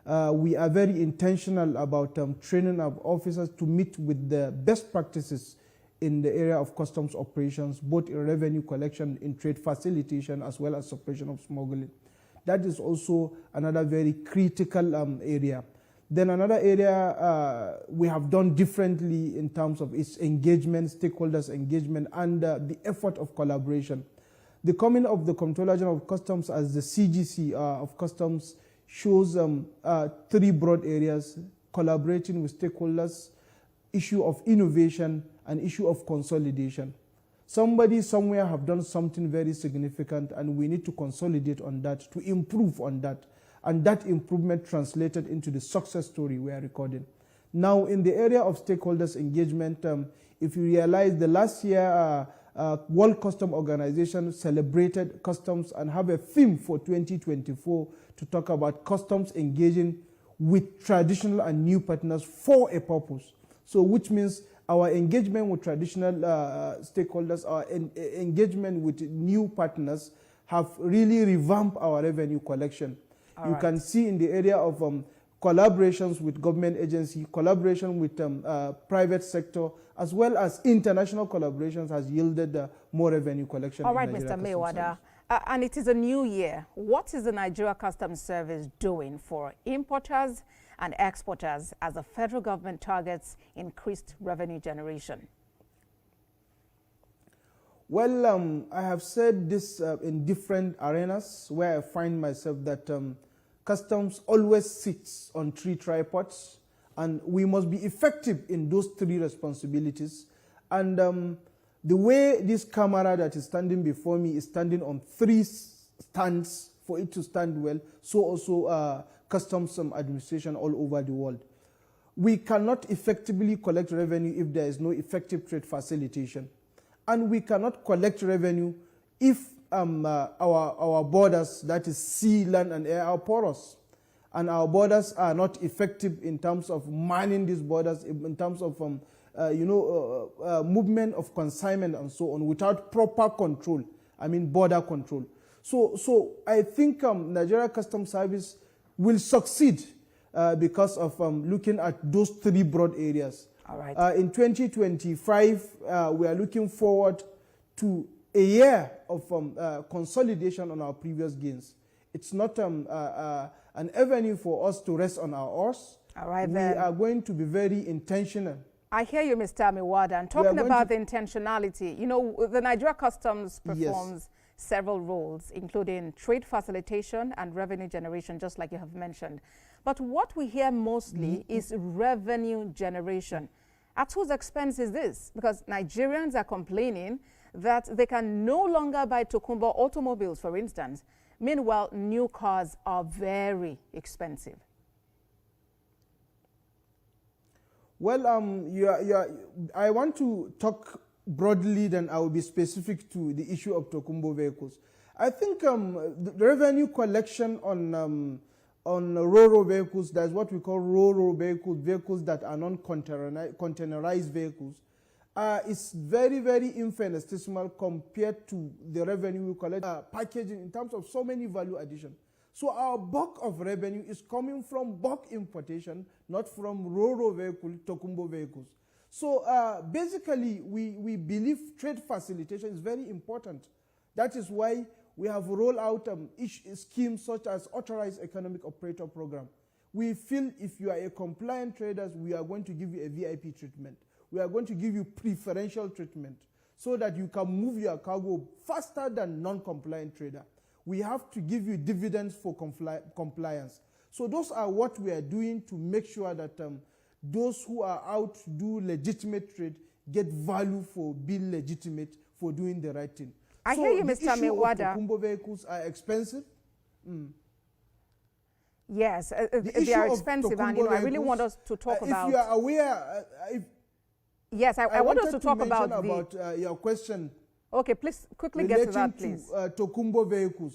Speaker 1: We are very intentional about training of officers to meet with the best practices in the area of customs operations, both in revenue collection, in trade facilitation, as well as suppression of smuggling. That is also another very critical area. Then another area we have done differently in terms of its engagement, stakeholders engagement, and the effort of collaboration. The coming of the Comptroller General of Customs as the CGC of Customs shows 3 broad areas: collaborating with stakeholders, issue of innovation, and issue of consolidation. Somebody somewhere have done something very significant, and we need to consolidate on that, to improve on that, and that improvement translated into the success story we are recording. Now, in the area of stakeholders engagement, if you realize the last year World Customs Organization celebrated customs and have a theme for 2024 to talk about customs engaging with traditional and new partners for a purpose. So which means our engagement with traditional stakeholders, our engagement with new partners have really revamped our revenue collection. You can see in the area of collaborations with government agency, collaboration with private sector, as well as international collaborations has yielded more revenue collection.
Speaker 23: All right, Mr. Mewada, and it is a new year. What is the Nigeria Customs Service doing for importers and exporters as the federal government targets increased revenue generation?
Speaker 1: Well, I have said this in different arenas where I find myself that customs always sits on 3 tripods, and we must be effective in those 3 responsibilities. And the way this camera that is standing before me is standing on 3 stands for it to stand well, so also customs administration all over the world. We cannot effectively collect revenue if there is no effective trade facilitation. And we cannot collect revenue if our borders, that is sea, land, and air, are porous. And our borders are not effective in terms of manning these borders, in terms of movement of consignment and so on, without proper control, border control. So I think Nigeria Customs Service will succeed because of looking at those three broad areas.
Speaker 23: All right.
Speaker 1: In 2025, we are looking forward to a year of consolidation on our previous gains. It's not an avenue for us to rest on our oars.
Speaker 23: All right,
Speaker 1: we are going to be very intentional.
Speaker 23: I hear you, Mr. Miwada. And talking about the intentionality, you know, the Nigeria Customs performs several roles, including trade facilitation and revenue generation, just like you have mentioned. But what we hear mostly is revenue generation. At whose expense is this? Because Nigerians are complaining that they can no longer buy Tokumbo automobiles, for instance. Meanwhile, new cars are very expensive.
Speaker 1: Well, I want to talk broadly, then I will be specific to the issue of Tokumbo vehicles. I think the revenue collection on RoRo vehicles, that's what we call RoRo vehicles, vehicles that are non-containerized vehicles, is very, very infinitesimal compared to the revenue we collect packaging in terms of so many value addition. So our bulk of revenue is coming from bulk importation, not from RoRo vehicle, Tokumbo vehicles. So basically, we believe trade facilitation is very important. That is why we have rolled out schemes such as Authorized Economic Operator Program. We feel if you are a compliant trader, we are going to give you a VIP treatment. We are going to give you preferential treatment so that you can move your cargo faster than non-compliant trader. We have to give you dividends for compliance. So those are what we are doing to make sure that those who are out to do legitimate trade get value for being legitimate, for doing the right thing.
Speaker 23: I hear you, Mr. Miwada.
Speaker 1: Tokumbo vehicles are expensive.
Speaker 23: Yes, they are expensive, and you know, I really want us to talk about.
Speaker 1: If you are aware,
Speaker 23: yes, I want us to talk about
Speaker 1: your question.
Speaker 23: Okay, please quickly get to that, please.
Speaker 1: Tokumbo vehicles,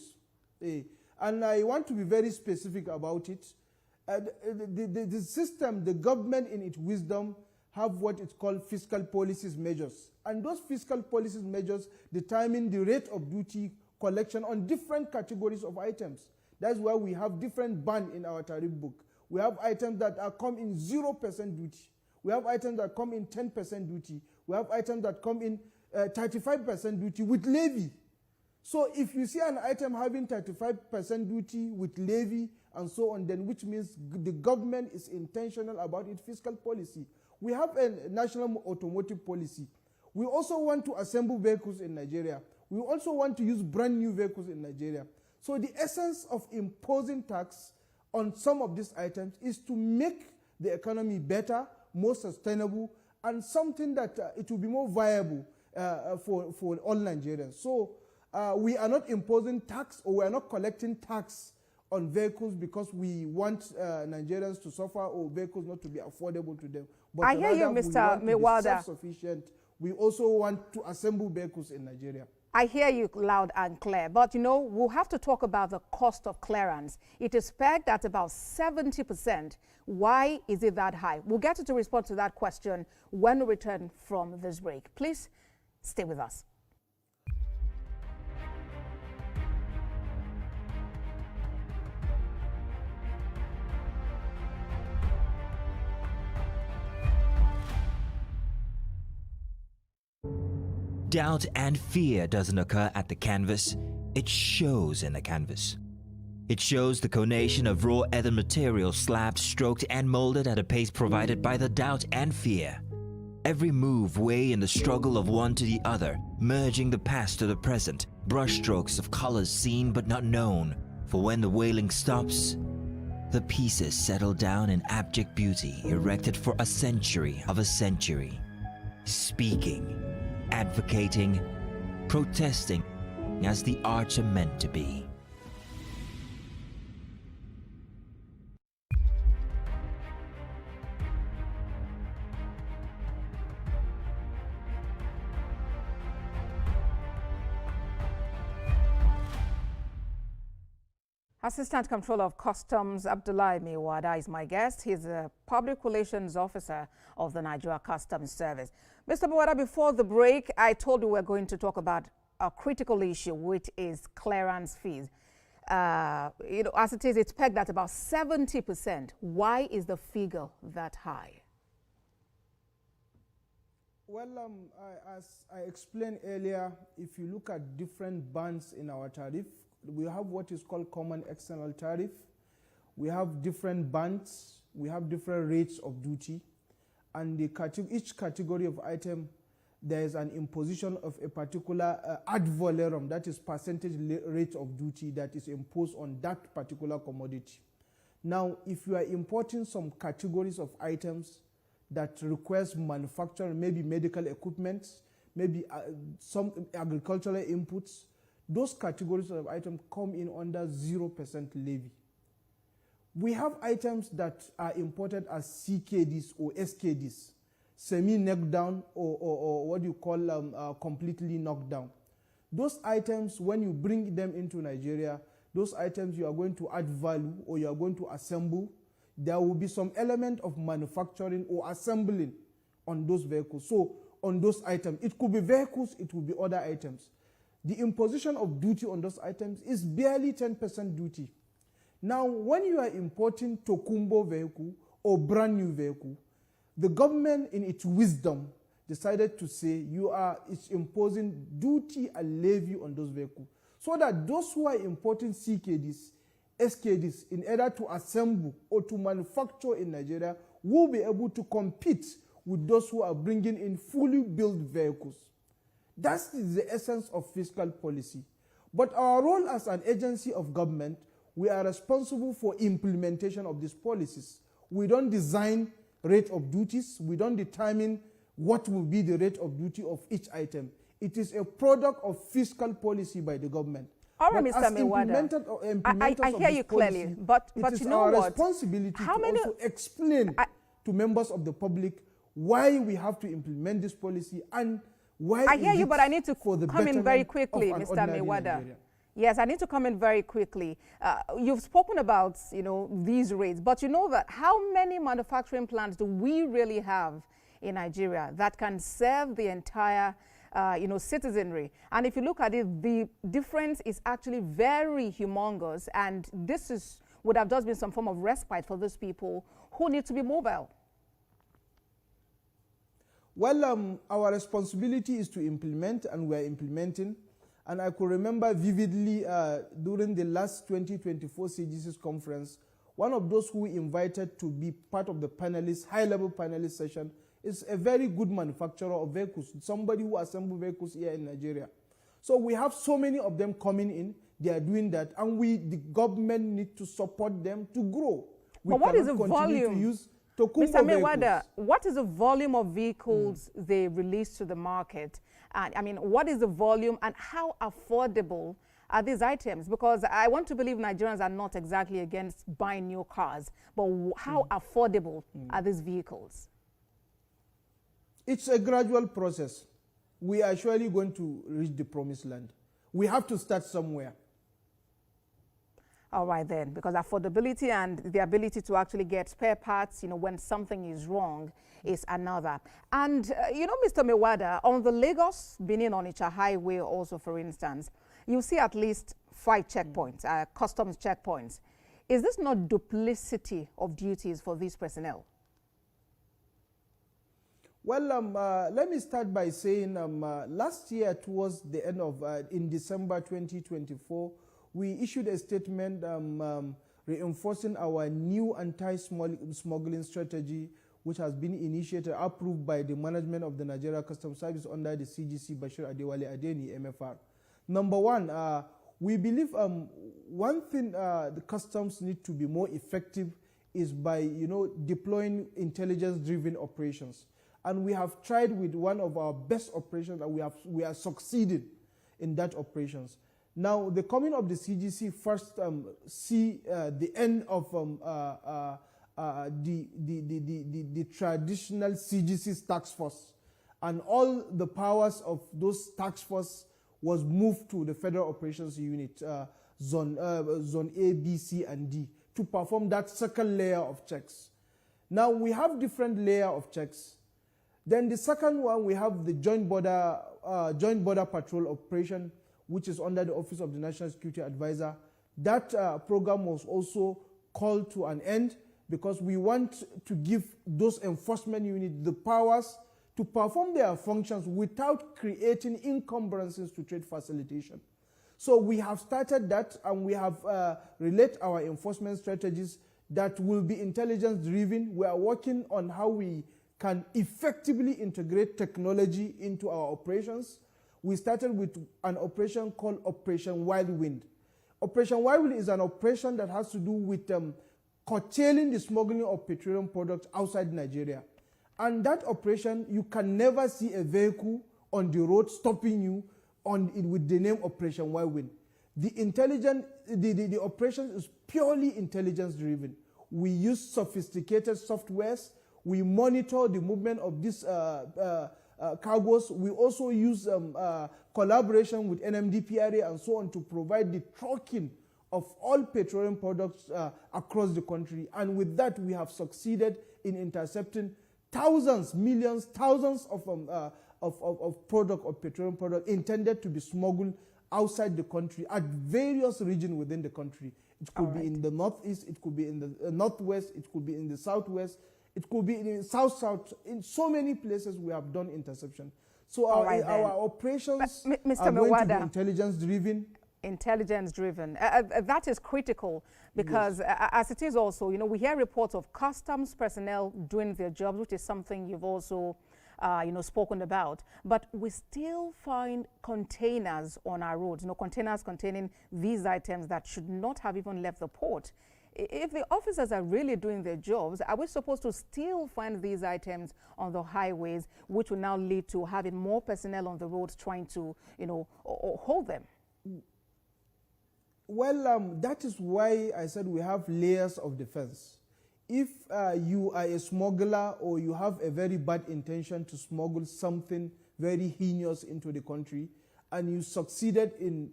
Speaker 1: and I want to be very specific about it. The system, the government in its wisdom, have what it's called fiscal policies measures. And those fiscal policies measures determine the rate of duty collection on different categories of items. That's why we have different band in our tariff book. We have items that come in 0% duty. We have items that come in 10% duty. We have items that come in 35% duty with levy. So if you see an item having 35% duty with levy and so on, then which means the government is intentional about its fiscal policy. We have a national automotive policy. We also want to assemble vehicles in Nigeria. We also want to use brand new vehicles in Nigeria. So the essence of imposing tax on some of these items is to make the economy better, more sustainable, and something that it will be more viable for all Nigerians. So we are not imposing tax, or we are not collecting tax on vehicles because we want Nigerians to suffer or vehicles not to be affordable to them. But
Speaker 23: I hear you, Mr. Miwada.
Speaker 1: Self-sufficient. We also want to assemble vehicles in Nigeria.
Speaker 23: I hear you loud and clear, but you know, we'll have to talk about the cost of clearance. It is pegged at about 70%. Why is it that high? We'll get you to respond to that question when we return from this break. Please stay with us.
Speaker 3: Doubt and fear doesn't occur at the canvas, it shows in the canvas. It shows the conation of raw earthen material slabbed, stroked and molded at a pace provided by the doubt and fear. Every move way in the struggle of one to the other, merging the past to the present, brushstrokes of colors seen but not known. For when the wailing stops, the pieces settle down in abject beauty erected for a century of a century. Speaking, advocating, protesting as the arts are meant to be.
Speaker 23: Assistant Comptroller of Customs Abdullahi Miwada is my guest. He's a Public Relations Officer of the Nigeria Customs Service. Mr. Miwada, before the break, I told you we're going to talk about a critical issue, which is clearance fees. you know, as it is, it's pegged at about 70%. Why is the figure that high?
Speaker 1: Well, as I explained earlier, if you look at different bands in our tariff, we have what is called common external tariff. We have different bands. We have different rates of duty. And each category of item, there is an imposition of a particular ad valorem, that is percentage rate of duty that is imposed on that particular commodity. Now, if you are importing some categories of items that requires manufacturing, maybe medical equipment, maybe some agricultural inputs, those categories of items come in under 0% levy. We have items that are imported as CKDs or SKDs, semi-knocked down or what you call completely knocked down. Those items, when you bring them into Nigeria, those items you are going to add value or you are going to assemble. There will be some element of manufacturing or assembling on those vehicles. So on those items, it could be vehicles, it will be other items. The imposition of duty on those items is barely 10% duty. Now, when you are importing Tokumbo vehicle or brand new vehicle, the government in its wisdom decided to say it's imposing duty and levy on those vehicles so that those who are importing CKDs, SKDs, in order to assemble or to manufacture in Nigeria, will be able to compete with those who are bringing in fully built vehicles. That's the essence of fiscal policy. But our role as an agency of government, we are responsible for implementation of these policies. We don't design rate of duties. We don't determine what will be the rate of duty of each item. It is a product of fiscal policy by the government.
Speaker 23: All right, Mr. Mewada, I hear you clearly, but you know what?
Speaker 1: It is our responsibility to also explain to members of the public why we have to implement this policy and why.
Speaker 23: I hear you, but I need to come in very quickly, Mr. Mewada. Yes, I need to come in very quickly. You've spoken about, you know, these rates, but you know that how many manufacturing plants do we really have in Nigeria that can serve the entire you know, citizenry? And if you look at it, the difference is actually very humongous, and this would have just been some form of respite for those people who need to be mobile.
Speaker 1: Well, our responsibility is to implement, and we are implementing. And I could remember vividly during the last 2024 CGC's conference, one of those who we invited to be part of the panelists, high-level panelist session, is a very good manufacturer of vehicles, somebody who assembles vehicles here in Nigeria. So we have so many of them coming in, they are doing that, and the government need to support them to grow.
Speaker 23: But what is the volume? Mr. Mewada, what is the volume of vehicles they release to the market? And I mean, what is the volume and how affordable are these items? Because I want to believe Nigerians are not exactly against buying new cars, but how affordable are these vehicles?
Speaker 1: It's a gradual process. We are surely going to reach the promised land. We have to start somewhere.
Speaker 23: All right then, because affordability and the ability to actually get spare parts, you know, when something is wrong is another. And, you know, Mr. Mewada, on the Lagos-Benin-Onitsha highway also, for instance, you see at least 5 checkpoints, customs checkpoints. Is this not duplicity of duties for these personnel?
Speaker 1: Well, let me start by saying last year towards the end of, in December 2024, we issued a statement reinforcing our new anti-smuggling strategy, which has been initiated, approved by the management of the Nigeria Customs Service under the CGC Bashir Adewale Adeni, MFR. Number one, we believe one thing the customs need to be more effective is by, you know, deploying intelligence-driven operations. And we have tried with one of our best operations, and we are succeeding in that operations. Now, the coming of the CGC first see the end of the traditional CGC's task force, and all the powers of those task force was moved to the Federal Operations Unit, Zone A, B, C, and D, to perform that second layer of checks. Now, we have different layer of checks. Then the second one, we have the Joint Border Patrol Operation, which is under the Office of the National Security Advisor. That program was also called to an end because we want to give those enforcement units the powers to perform their functions without creating encumbrances to trade facilitation. So we have started that, and we have related our enforcement strategies that will be intelligence driven. We are working on how we can effectively integrate technology into our operations. We started with an operation called Operation Whirlwind. Operation Whirlwind is an operation that has to do with curtailing the smuggling of petroleum products outside Nigeria. And that operation, you can never see a vehicle on the road stopping you with the name Operation Whirlwind. The operation is purely intelligence driven. We use sophisticated softwares. We monitor the movement of these cargoes. We also use collaboration with NMDPRA and so on to provide the tracking of all petroleum products across the country. And with that, we have succeeded in intercepting thousands, millions, thousands of petroleum product intended to be smuggled outside the country at various regions within the country. It could be in the northeast, it could be in the northwest, it could be in the southwest, it could be in the south. In so many places we have done interception. So our operations are going to be intelligence-driven.
Speaker 23: Intelligence-driven. That is critical because, as it is also, we hear reports of customs personnel doing their jobs, which is something you've also spoken about, but we still find containers on our roads, containers containing these items that should not have even left the port. If the officers are really doing their jobs, are we supposed to still find these items on the highways, which will now lead to having more personnel on the roads trying to, hold them?
Speaker 1: Well, that is why I said we have layers of defense. If you are a smuggler or you have a very bad intention to smuggle something very heinous into the country, and you succeeded in,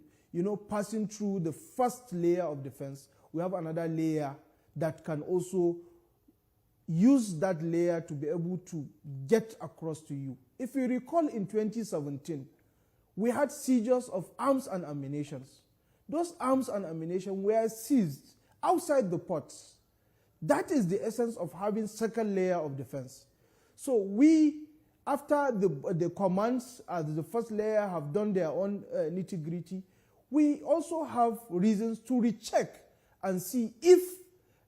Speaker 1: passing through the first layer of defense, we have another layer that can also use that layer to be able to get across to you. If you recall, in 2017, we had seizures of arms and ammunition. Those arms and ammunition were seized outside the ports. That is the essence of having second layer of defense. So we, after the commands as the first layer have done their own nitty-gritty, we also have reasons to recheck and see if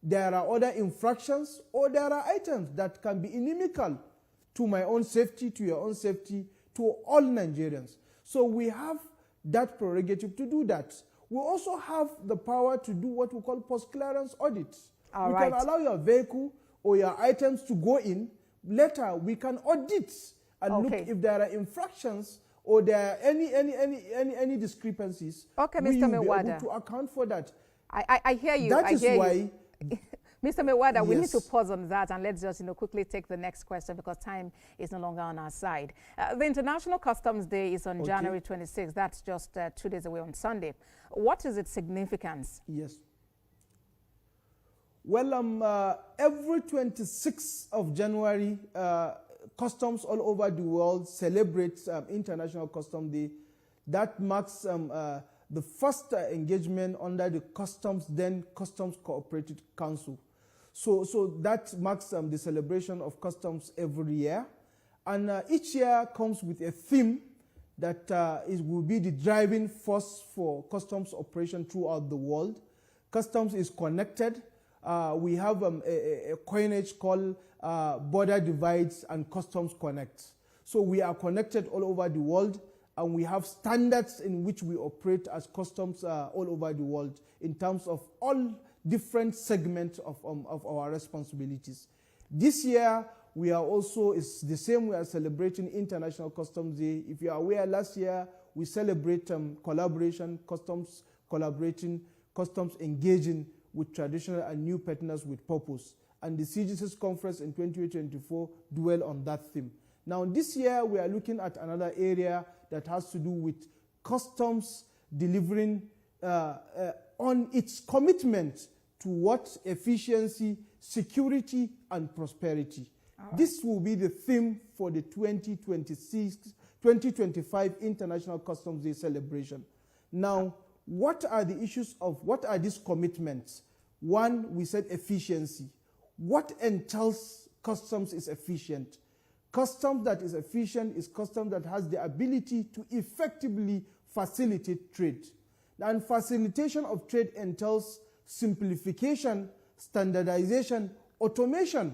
Speaker 1: there are other infractions or there are items that can be inimical to my own safety, to your own safety, to all Nigerians. So we have that prerogative to do that. We also have the power to do what we call post-clearance audits. We can allow your vehicle or your items to go in. Later, we can audit and look if there are infractions or there are any discrepancies.
Speaker 23: Okay, Mr. Mewada.
Speaker 1: We will be able to account for that.
Speaker 23: I hear you.
Speaker 1: That is why.
Speaker 23: Mr. Mewada, we need to pause on that and let's just quickly take the next question because time is no longer on our side. The International Customs Day is on January 26th. That's just 2 days away on Sunday. What is its significance?
Speaker 1: Yes. Well, every 26th of January, customs all over the world celebrate International Customs Day. That marks the first engagement under the Customs Cooperative Council. So that marks the celebration of customs every year. And each year comes with a theme that will be the driving force for customs operation throughout the world. Customs is connected. We have a coinage called Border Divides and Customs Connect. So we are connected all over the world, and we have standards in which we operate as customs all over the world in terms of all different segments of our responsibilities. This year, we are also, it's the same, we are celebrating International Customs Day. If you are aware, last year, we celebrate collaboration, customs collaborating, customs engaging with traditional and new partners with purpose. And the CGC's conference in 2024 dwell on that theme. Now, this year, we are looking at another area that has to do with customs delivering on its commitment to what? Efficiency, security, and prosperity. This will be the theme for the 2025 International Customs Day celebration. Now, what are the issues of, what are these commitments? One, we said efficiency. What entails customs is efficient? Custom that is efficient is custom that has the ability to effectively facilitate trade. And facilitation of trade entails simplification, standardization, automation,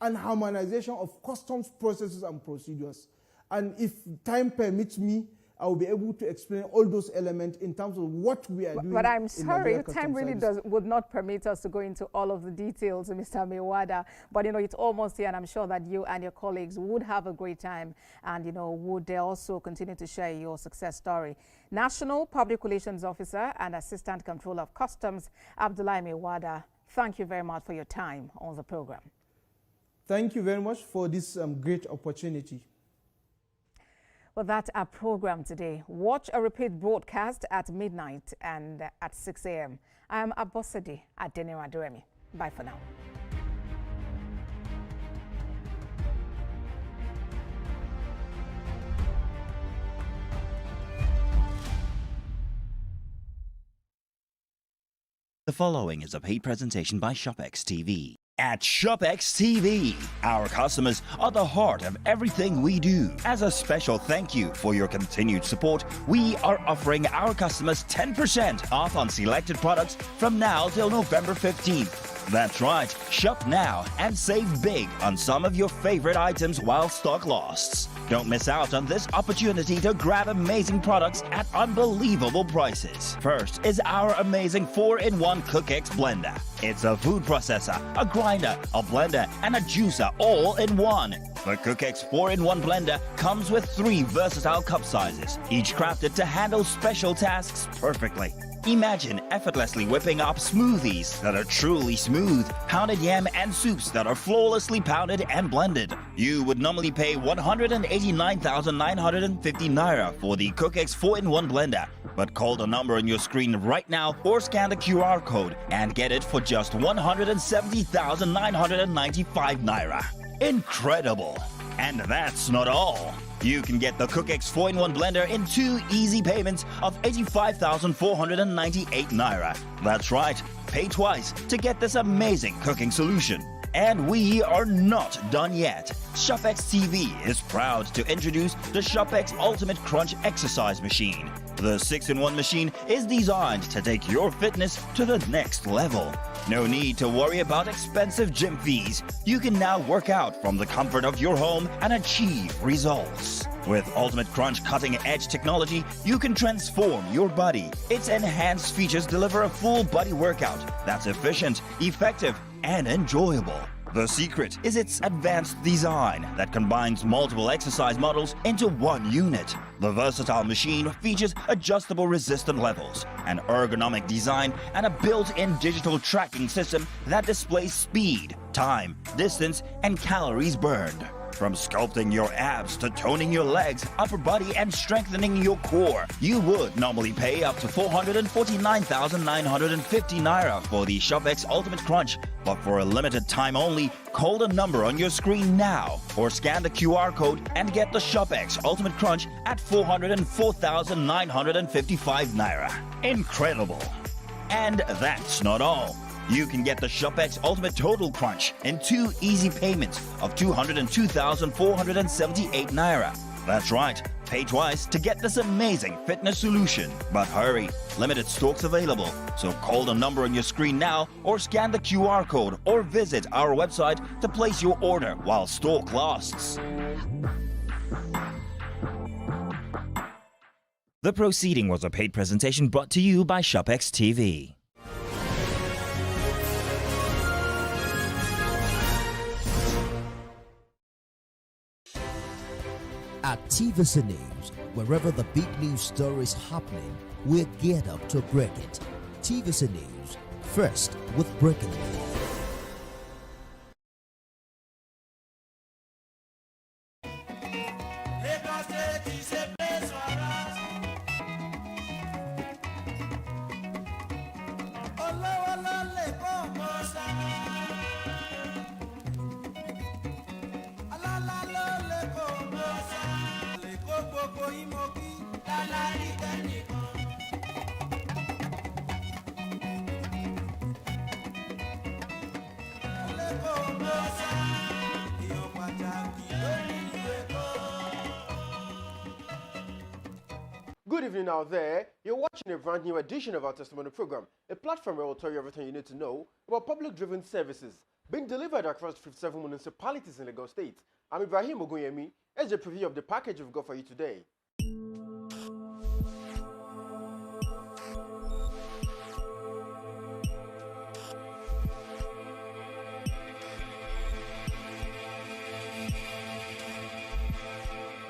Speaker 1: and harmonization of customs processes and procedures. And if time permits me, I will be able to explain all those elements in terms of what we are doing.
Speaker 23: But I'm sorry, time really would not permit us to go into all of the details, Mr. Mewada. But, you know, it's almost here, and I'm sure that you and your colleagues would have a great time and, you know, would also continue to share your success story. National Public Relations Officer and Assistant Controller of Customs, Abdullahi Mewada, thank you very much for your time on the program.
Speaker 1: Thank you very much for this great opportunity.
Speaker 23: Well, that's our program today. Watch a repeat broadcast at midnight and at 6 a.m. I am Abosedi Adeniraduremi. Bye for now.
Speaker 14: The following is a paid presentation by ShopX TV. At ShopX TV, our customers are the heart of everything we do. As a special thank you for your continued support, we are offering our customers 10% off on selected products from now till November 15th. That's right, shop now and save big on some of your favorite items while stock lasts. Don't miss out on this opportunity to grab amazing products at unbelievable prices. First is our amazing 4-in-1 CookX blender. It's a food processor, a grinder, a blender, and a juicer all in one. The CookX 4-in-1 blender comes with 3 versatile cup sizes, each crafted to handle special tasks perfectly. Imagine effortlessly whipping up smoothies that are truly smooth, pounded yam and soups that are flawlessly pounded and blended. You would normally pay 189,950 naira for the CookX 4-in-1 blender, but call the number on your screen right now or scan the QR code and get it for just 170,995 naira. Incredible! And that's not all. You can get the CookX 4-in-1 blender in 2 easy payments of 85,498 naira. That's right, pay twice to get this amazing cooking solution. And we are not done yet. ShopX TV is proud to introduce the ShopX Ultimate Crunch Exercise Machine. The 6-in-1 machine is designed to take your fitness to the next level. No need to worry about expensive gym fees. You can now work out from the comfort of your home and achieve results. With Ultimate Crunch cutting-edge technology, you can transform your body. Its enhanced features deliver a full body workout that's efficient, effective, and enjoyable. The secret is its advanced design that combines multiple exercise models into one unit. The versatile machine features adjustable resistance levels, an ergonomic design, and a built-in digital tracking system that displays speed, time, distance, and calories burned. From sculpting your abs to toning your legs, upper body, and strengthening your core, you would normally pay up to 449,950 naira for the ShopX Ultimate Crunch. But for a limited time only, call the number on your screen now or scan the QR code and get the ShopX Ultimate Crunch at 404,955 naira. Incredible! And that's not all. You can get the ShopX Ultimate Total Crunch in 2 easy payments of 202,478 naira. That's right, pay twice to get this amazing fitness solution. But hurry, limited stocks available. So call the number on your screen now or scan the QR code or visit our website to place your order while stock lasts.
Speaker 3: The proceeding was a paid presentation brought to you by ShopX TV.
Speaker 4: At TVC News, wherever the big news story is happening, we're geared up to break it. TVC News, first with breaking news.
Speaker 7: Good evening out there. You're watching a brand new edition of our testimony program, a platform where we'll tell you everything you need to know about public-driven services being delivered across 57 municipalities in Lagos State. I'm Ibrahim Ogunyemi, as a preview of the package we've got for you today.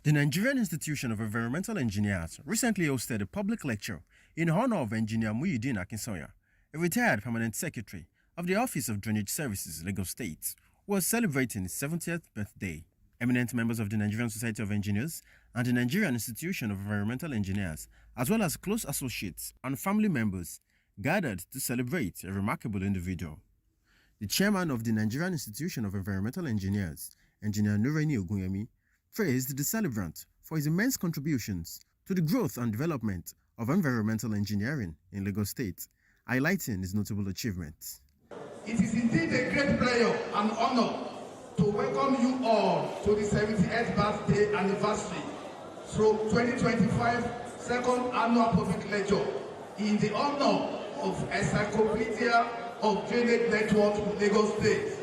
Speaker 15: The Nigerian Institution of Environmental Engineers recently hosted a public lecture in honor of Engineer Muhyiddin Akinsoya, a retired permanent secretary of the Office of Drainage Services, Lagos State, who was celebrating his 70th birthday. Eminent members of the Nigerian Society of Engineers and the Nigerian Institution of Environmental Engineers, as well as close associates and family members, gathered to celebrate a remarkable individual. The chairman of the Nigerian Institution of Environmental Engineers, Engineer Nureni Ogunyemi, praised the celebrant for his immense contributions to the growth and development of environmental engineering in Lagos State, highlighting his notable achievements.
Speaker 24: It is indeed a great pleasure and honor to welcome you all to the 78th birthday anniversary through 2025 second annual public lecture in the honor of Encyclopedia of Drainage Network Lagos State,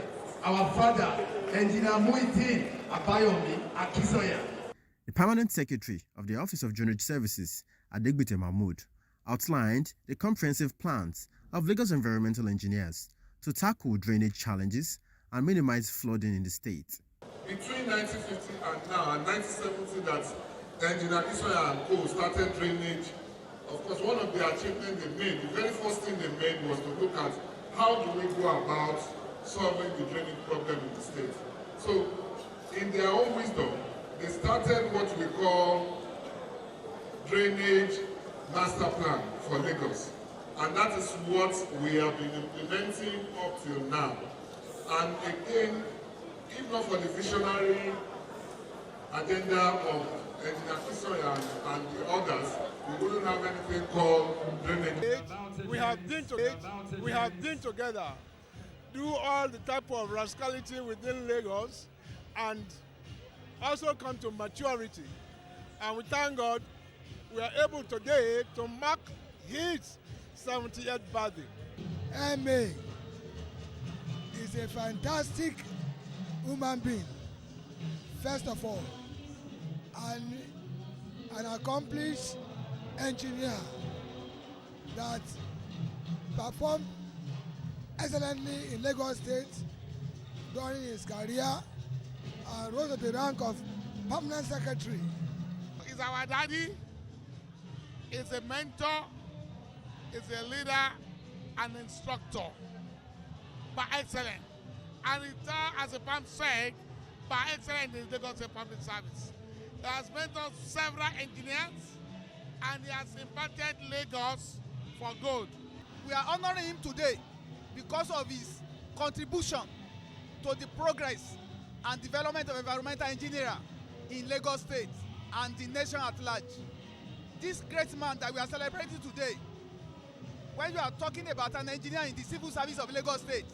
Speaker 24: our father, Engineer Muhyiddin Akinsoya.
Speaker 15: The permanent secretary of the Office of Drainage Services, Adegbite Mahmood, outlined the comprehensive plans of Lagos environmental engineers to tackle drainage challenges and minimize flooding in the state.
Speaker 24: Between 1950 and now, and 1970, that Engineer Akinsoya and co started drainage. Of course, one of the achievements they made, the very first thing they made was to look at how do we go about solving the drainage problem in the state. So, in their own wisdom, they started what we call drainage master plan for Lagos. And that is what we have been implementing up till now. And again, if not for the visionary agenda of Engineer Akinsoya and the others, we wouldn't have anything called drainage.
Speaker 16: We have been together, do all the type of rascality within Lagos, and also come to maturity. And we thank God we are able today to mark his 70th birthday.
Speaker 17: Amy is a fantastic human being, first of all, and an accomplished engineer that performed excellently in Lagos State during his career and rose to the rank of permanent secretary.
Speaker 16: He's our daddy, he's a mentor, he's a leader, an instructor, by excellence. And it's as a pump said, by excellence in Lagos State Public Service. He has mentored several engineers and he has impacted Lagos for good.
Speaker 19: We are honoring him today because of his contribution to the progress and development of environmental engineering in Lagos State and the nation at large. This great man that we are celebrating today, when you are talking about an engineer in the civil service of Lagos State,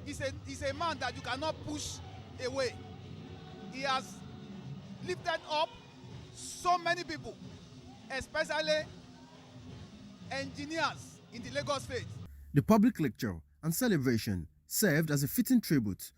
Speaker 19: is a man that you cannot push away. He has lifted up so many people, especially engineers in the Lagos State.
Speaker 15: The public lecture and celebration served as a fitting tribute